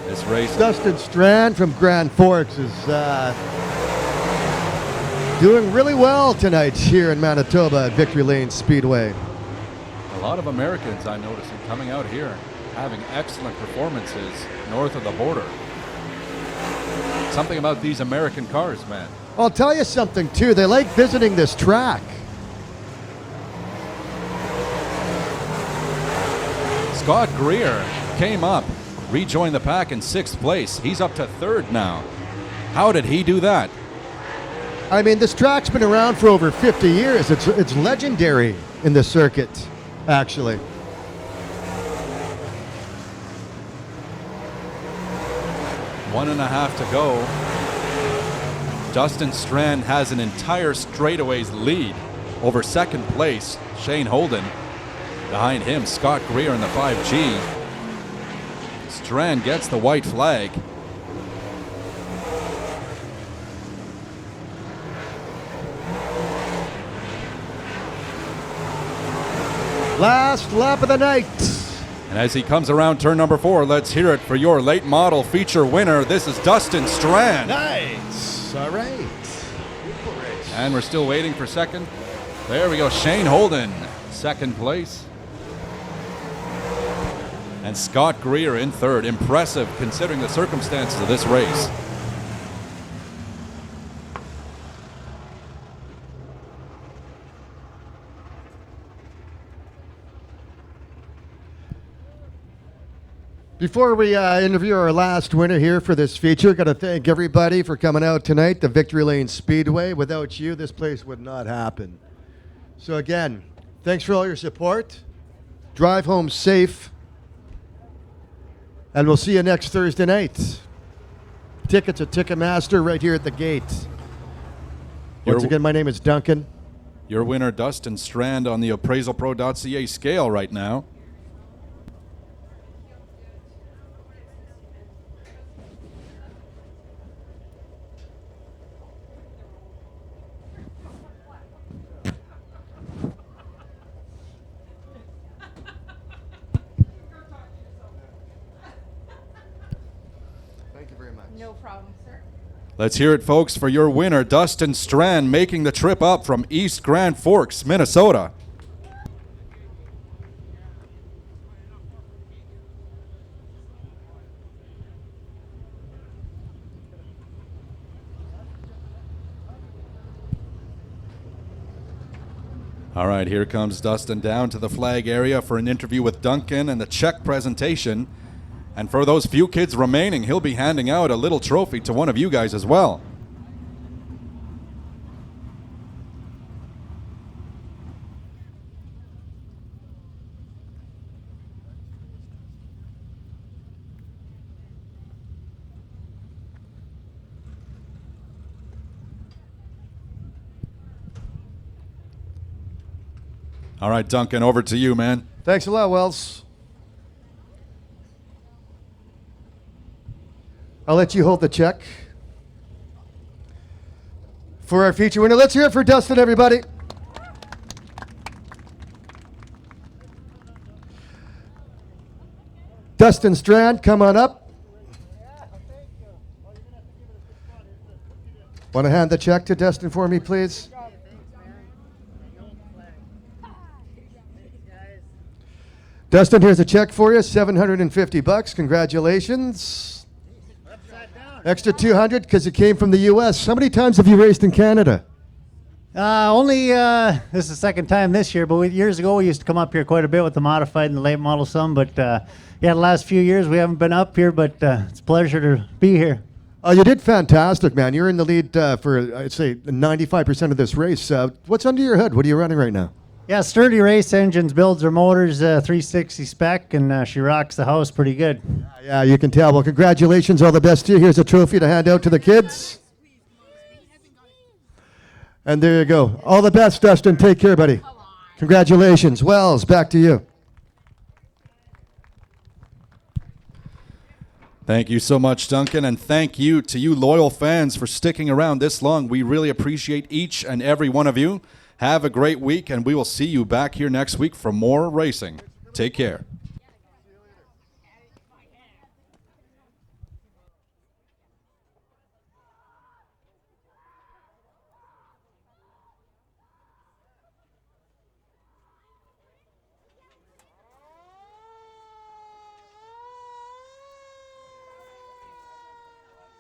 This race. Dustin Strand from Grand Forks is doing really well tonight here in Manitoba at Victory Lane Speedway. A lot of Americans I'm noticing coming out here, having excellent performances north of the border. Something about these American cars, man. I'll tell you something too, they like visiting this track. Scott Greer came up, rejoined the pack in 6th place. He's up to 3rd now. How did he do that? I mean, this track's been around for over 50 years. It's legendary in the circuit, actually. One and a half to go. Dustin Strand has an entire straightaways lead over 2nd place, Shane Holden. Behind him, Scott Greer in the 5G. Strand gets the white flag. Last lap of the night. And as he comes around turn number 4, let's hear it for your late model feature winner. This is Dustin Strand. Nice. All right. And we're still waiting for 2nd. There we go, Shane Holden, 2nd place. And Scott Greer in 3rd. Impressive considering the circumstances of this race. Before we interview our last winner here for this feature, got to thank everybody for coming out tonight to Victory Lane Speedway. Without you, this place would not happen. So again, thanks for all your support. Drive home safe. And we'll see you next Thursday night. Tickets at Ticketmaster right here at the gate. Once again, my name is Duncan. Your winner, Dustin Strand, on the appraisalpro.ca scale right now. No problem, sir. Let's hear it, folks, for your winner, Dustin Strand, making the trip up from East Grand Forks, Minnesota. All right, here comes Dustin down to the flag area for an interview with Duncan and the check presentation. And for those few kids remaining, he'll be handing out a little trophy to one of you guys as well. All right, Duncan, over to you, man. Thanks a lot, Wells. I'll let you hold the check for our feature winner. Let's hear it for Dustin, everybody. Dustin Strand, come on up. Want to hand the check to Dustin for me, please? Dustin, here's a check for you, $750. Congratulations. Extra 200 because it came from the U.S. How many times have you raced in Canada? This is the second time this year, but years ago we used to come up here quite a bit with the modified and the late model some. But yeah, the last few years we haven't been up here, but it's a pleasure to be here. You did fantastic, man. You're in the lead for, I'd say, 95% of this race. What's under your hood? What are you running right now? Yeah, Sturdy Race Engines builds her motors 360 spec, and she rocks the house pretty good. Yeah, you can tell. Well, congratulations. All the best to you. Here's a trophy to hand out to the kids. And there you go. All the best, Dustin. Take care, buddy. Congratulations. Wells, back to you. Thank you so much, Duncan, and thank you to you loyal fans for sticking around this long. We really appreciate each and every one of you. Have a great week, and we will see you back here next week for more racing. Take care.